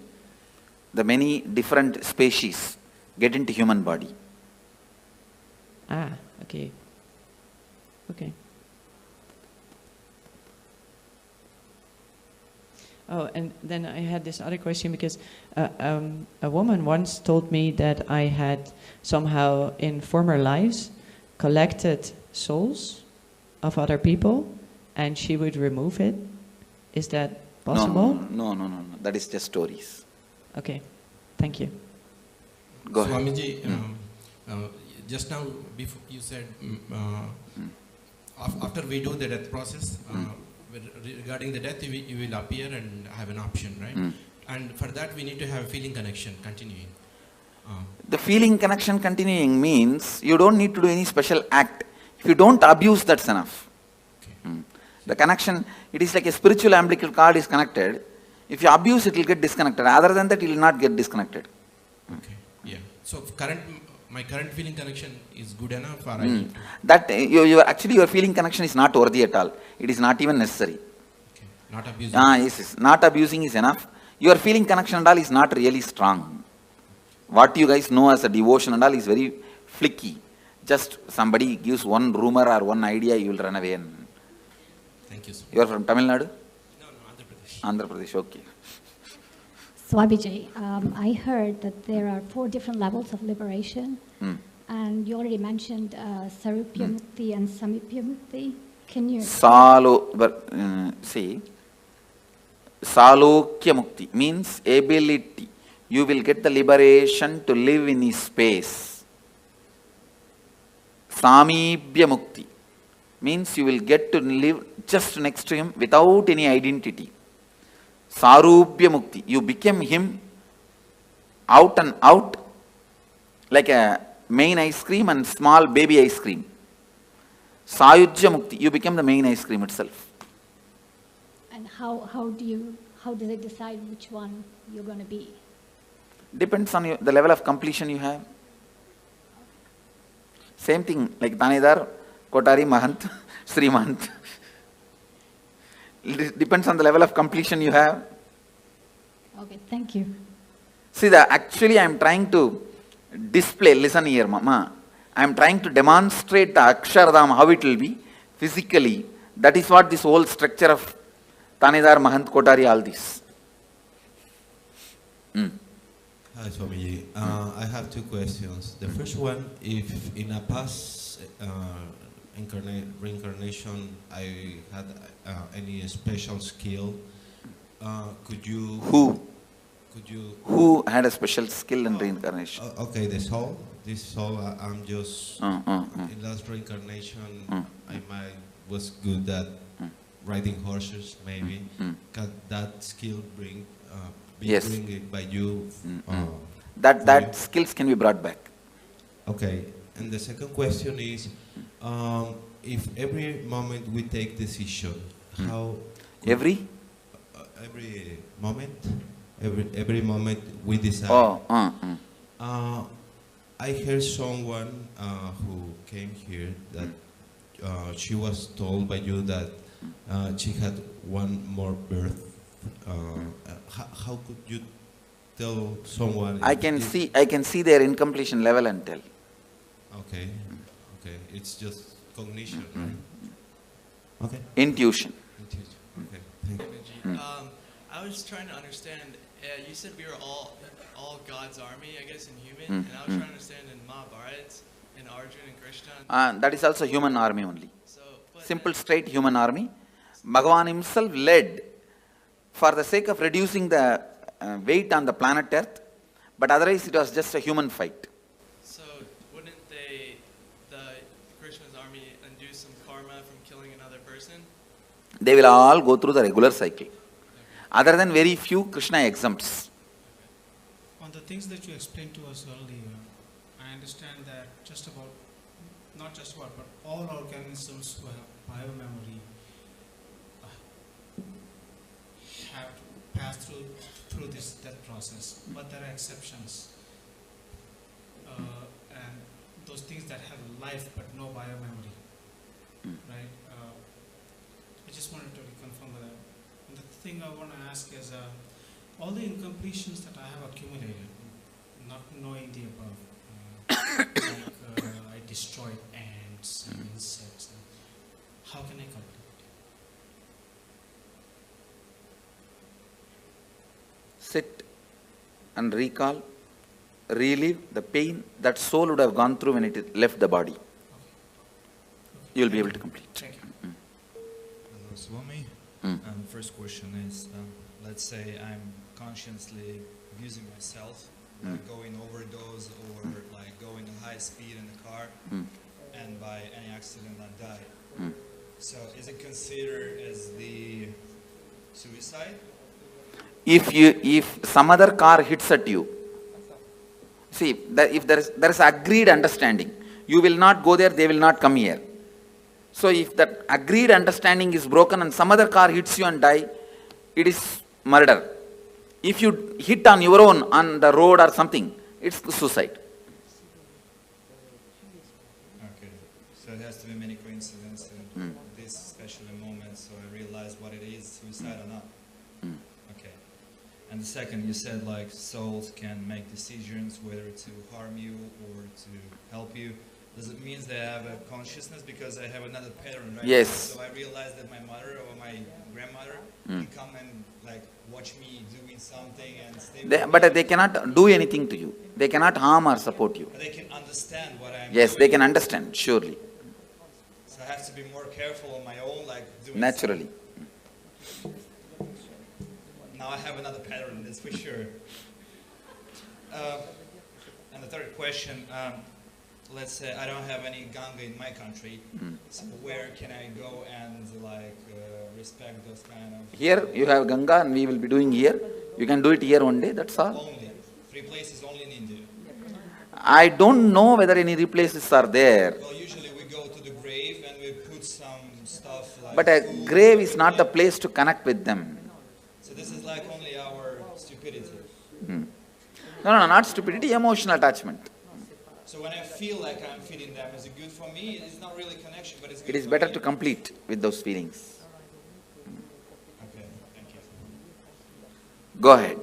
S15: The many different species get into human body.
S16: Ah, okay. Okay. Oh, and then I had this other question because a woman once told me that I had somehow in former lives collected souls of other people and she would remove it. Is that possible?
S15: No. That is just stories.
S16: Okay, thank you.
S15: Go ahead.
S17: Swamiji, just now before you said after we do the death process, regarding the death, you will appear and have an option, right? And for that, we need to have a feeling connection continuing.
S15: The feeling connection continuing means you don't need to do any special act. If you don't abuse, that's enough. Okay. The connection, it is like a spiritual umbilical cord is connected. If you abuse, it will get disconnected. Other than that, it will not get disconnected.
S17: Okay. Yeah. So my current feeling connection is good enough, or I need to...
S15: That actually your feeling connection is not worthy at all. It is not even necessary.
S17: Okay. Not abusing.
S15: Yes. Not abusing is enough. Your feeling connection and all is not really strong. What you guys know as a devotion and all is very flicky. Just somebody gives one rumor or one idea, you will run away. And
S17: thank you, sir.
S15: You are from Tamil Nadu?
S17: No, Andhra Pradesh.
S15: Andhra Pradesh, okay.
S19: Swamiji, I heard that there are 4 different levels of liberation, and you already mentioned Sarupya Mukti and Samipya Mukti. Can you...
S15: See, Salokya Mukti means ability. You will get the liberation to live in his space. Samibhya Mukti means you will get to live just next to him without any identity. Sarupya Mukti, you became him out and out like a main ice cream and small baby ice cream. Sayujya Mukti, you became the main ice cream itself.
S19: And how do they decide which one you're going to be?
S15: Depends on the level of completion you have. Same thing like Tanedar, Kotari, Mahant, Srimant. It depends on the level of completion you have.
S19: Okay, thank you.
S15: See, actually I am trying to display, listen here, Mama. I am trying to demonstrate the Akshardham, how it will be physically, That is what this whole structure of Tanedar, Mahant, Kotari, all this.
S18: Hi, Swamiji. I have two questions. The first one, if in a past reincarnation I had any special skill, could you...
S15: Who had a special skill in reincarnation?
S18: Okay, this soul, I'm just... In last reincarnation, I was good at riding horses, maybe. Can that skill bring it by you?
S15: That skills can be brought back.
S18: Okay, and the second question is, if every moment we take decision, how...
S15: Every
S18: moment? Every moment we decide. I heard someone who came here that she was told by you that she had one more birth. How could you tell someone?
S15: I can see their incompletion level and tell.
S18: Okay, okay, it's just cognition, right? Okay.
S15: Intuition.
S18: Okay, thank you.
S10: I was trying to understand. You said we were all God's army, I guess, in human, and I was trying to understand in Mahabharata, in Arjuna and Krishna.
S15: That is also human army only. Simple, straight human army. Bhagavan himself led for the sake of reducing the weight on the planet Earth, but otherwise it was just a human fight.
S10: So wouldn't the Krishna's army undo some karma from killing another person?
S15: They will all go through the regular cycle. Other than very few, Krishna exempts.
S4: On the things that you explained to us earlier, I understand that not just about, but all organisms who have biomemory have to pass through this death process, but there are exceptions. And those things that have life but no biomemory, right? I just wanted to reconfirm that. And the thing I want to ask is, all the incompletions that I have accumulated, not knowing the above, I destroyed ants and insects. How can I complete?
S15: Sit and recall, relive the pain that soul would have gone through when it left the body. You will be able to complete.
S4: Thank you.
S21: Hello, Swami. First question is, let's say I'm consciously abusing myself, like going overdose or like going at high speed in the car, and by any accident I die. So is it considered as the suicide?
S15: If some other car hits at you, see, if there is agreed understanding, you will not go there, they will not come here. So if that agreed understanding is broken and some other car hits you and die, it is murder. If you hit on your own on the road or something, it's suicide.
S21: Okay, so it has to be many coincidences in this special moment, so I realize what it is, suicide or not. Okay. And the second, you said like souls can make decisions whether to harm you or to help you. Does it mean they have a consciousness? Because I have another pattern, right?
S15: Yes.
S21: So I realize that my mother or my grandmother can come and like watch me doing something and stay with
S15: But
S21: me.
S15: they cannot do anything to you. They cannot harm or support you.
S21: But they can understand what I'm
S15: Yes,
S21: doing.
S15: they can understand, surely.
S21: So I have to be more careful on my own, like doing
S15: Naturally.
S21: something. Now I have another pattern, that's for sure. And the third question, let's say I don't have any Ganga in my country, so where can I go and like respect those kind of...
S15: Here you have Ganga and we will be doing here. You can do it here one day, that's all.
S21: Only. 3 places only in India.
S15: I don't know whether any places are there.
S21: Well, usually we go to the grave and we put some stuff like...
S15: But a grave is not the place to connect with them.
S21: So this is like only our stupidity.
S15: No, not stupidity, emotional attachment.
S21: So when I feel like I'm feeding them, is it good for me? It's not really connection, but it's good
S15: It is
S21: for
S15: better
S21: me.
S15: to complete with those feelings.
S21: Okay, thank you.
S15: Go ahead.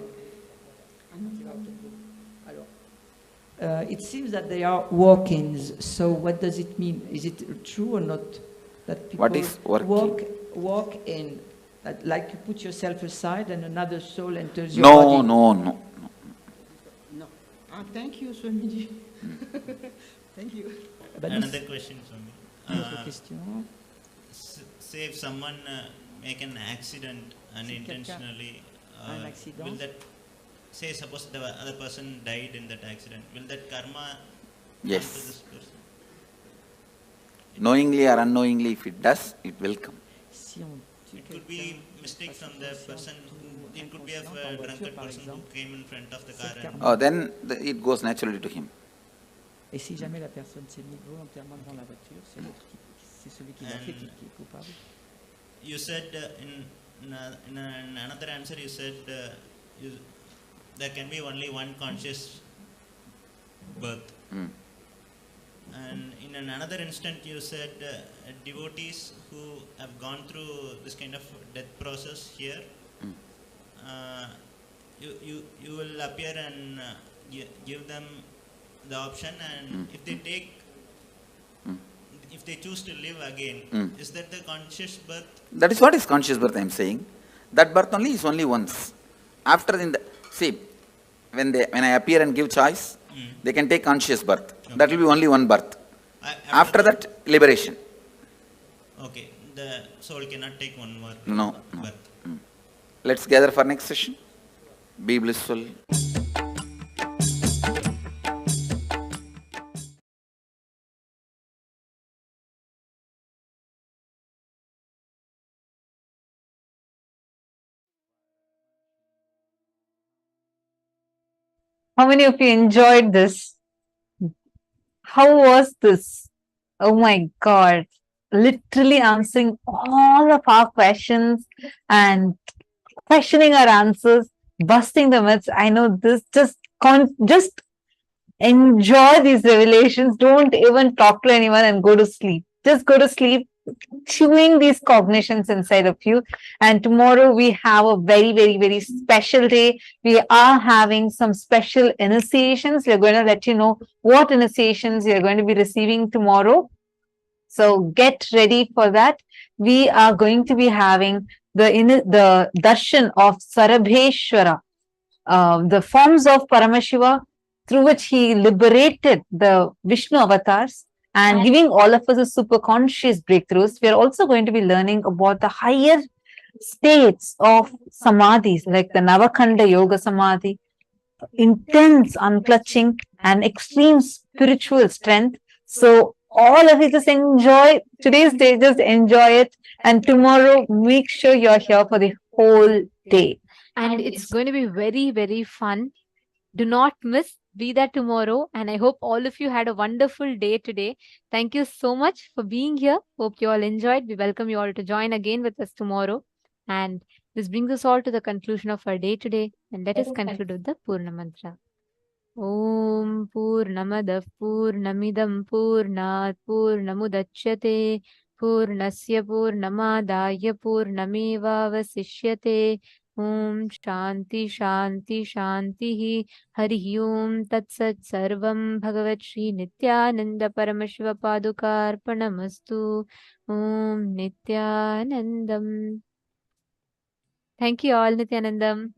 S22: It seems that they are walk-ins, so what does it mean? Is it true or not
S2: That people
S15: What is working?
S2: walk in, like you put yourself aside and another soul enters your
S15: No,
S2: body.
S15: no, no.
S2: No. Ah, thank you, Swamiji. Thank you.
S5: Another question, Swami.
S2: Autre question.
S5: Say if someone make an accident unintentionally,
S2: un accident.
S5: will that, say suppose the other person died in that accident, will that karma
S15: Yes.
S5: come to this person?
S15: Knowingly or unknowingly, if it does, it will come.
S5: It could be mistake from the person, it could be a drunkard person who came in front of the car.
S15: Oh, then it goes naturally to him.
S2: Et si jamais la personne s'est mise volontairement devant la voiture, c'est celui qui l'a fait qui est coupable.
S5: You said in another answer, you said there can be only one conscious birth. And in another instant, you said devotees who have gone through this kind of death process here, you will appear and give them the option, and if they take, if they choose to live again, is that the conscious birth?
S15: That is what is conscious birth, I am saying. That birth only is only once. After see, when I appear and give choice, they can take conscious birth. Okay. That will be only one birth. After that, liberation.
S5: Okay, the soul cannot take one more birth.
S15: Let's gather for next session. Be blissful.
S22: How many of you enjoyed this? How was this? Oh my God. Literally answering all of our questions and questioning our answers, busting the myths. I know this, just enjoy these revelations. Don't even talk to anyone and go to sleep. Just go to sleep, chewing these cognitions inside of you. And tomorrow we have a very, very, very special day. We are having some special initiations. We're going to let you know what initiations you're going to be receiving tomorrow. So get ready for that. We are going to be having the darshan of Sarabheshwara, the forms of Paramashiva, through which he liberated the Vishnu avatars and giving all of us a super conscious breakthroughs. We are also going to be learning about the higher states of samadhis, like the Navakhanda Yoga Samadhi, intense unclutching and extreme spiritual strength. So all of you just enjoy today's day, just enjoy it. And tomorrow, make sure you're here for the whole day.
S23: And it's going to be very, very fun. Do not miss. Be there tomorrow. And I hope all of you had a wonderful day today. Thank you so much for being here. Hope you all enjoyed. We welcome you all to join again with us tomorrow. And this brings us all to the conclusion of our day today. And let us conclude with the Purna Mantra. Om Purnamadav Purnamidam Purnat Purnamudachyate Purnasya Purnamadaya Purnameva Vasishyate. Om Shanti Shanti Shanti Hari Om Tat Sat Sarvam Bhagavat Shri Nithyananda Paramashiva Padukarpanamastu. Om Nithyanandam. Thank you all, Nithyanandam.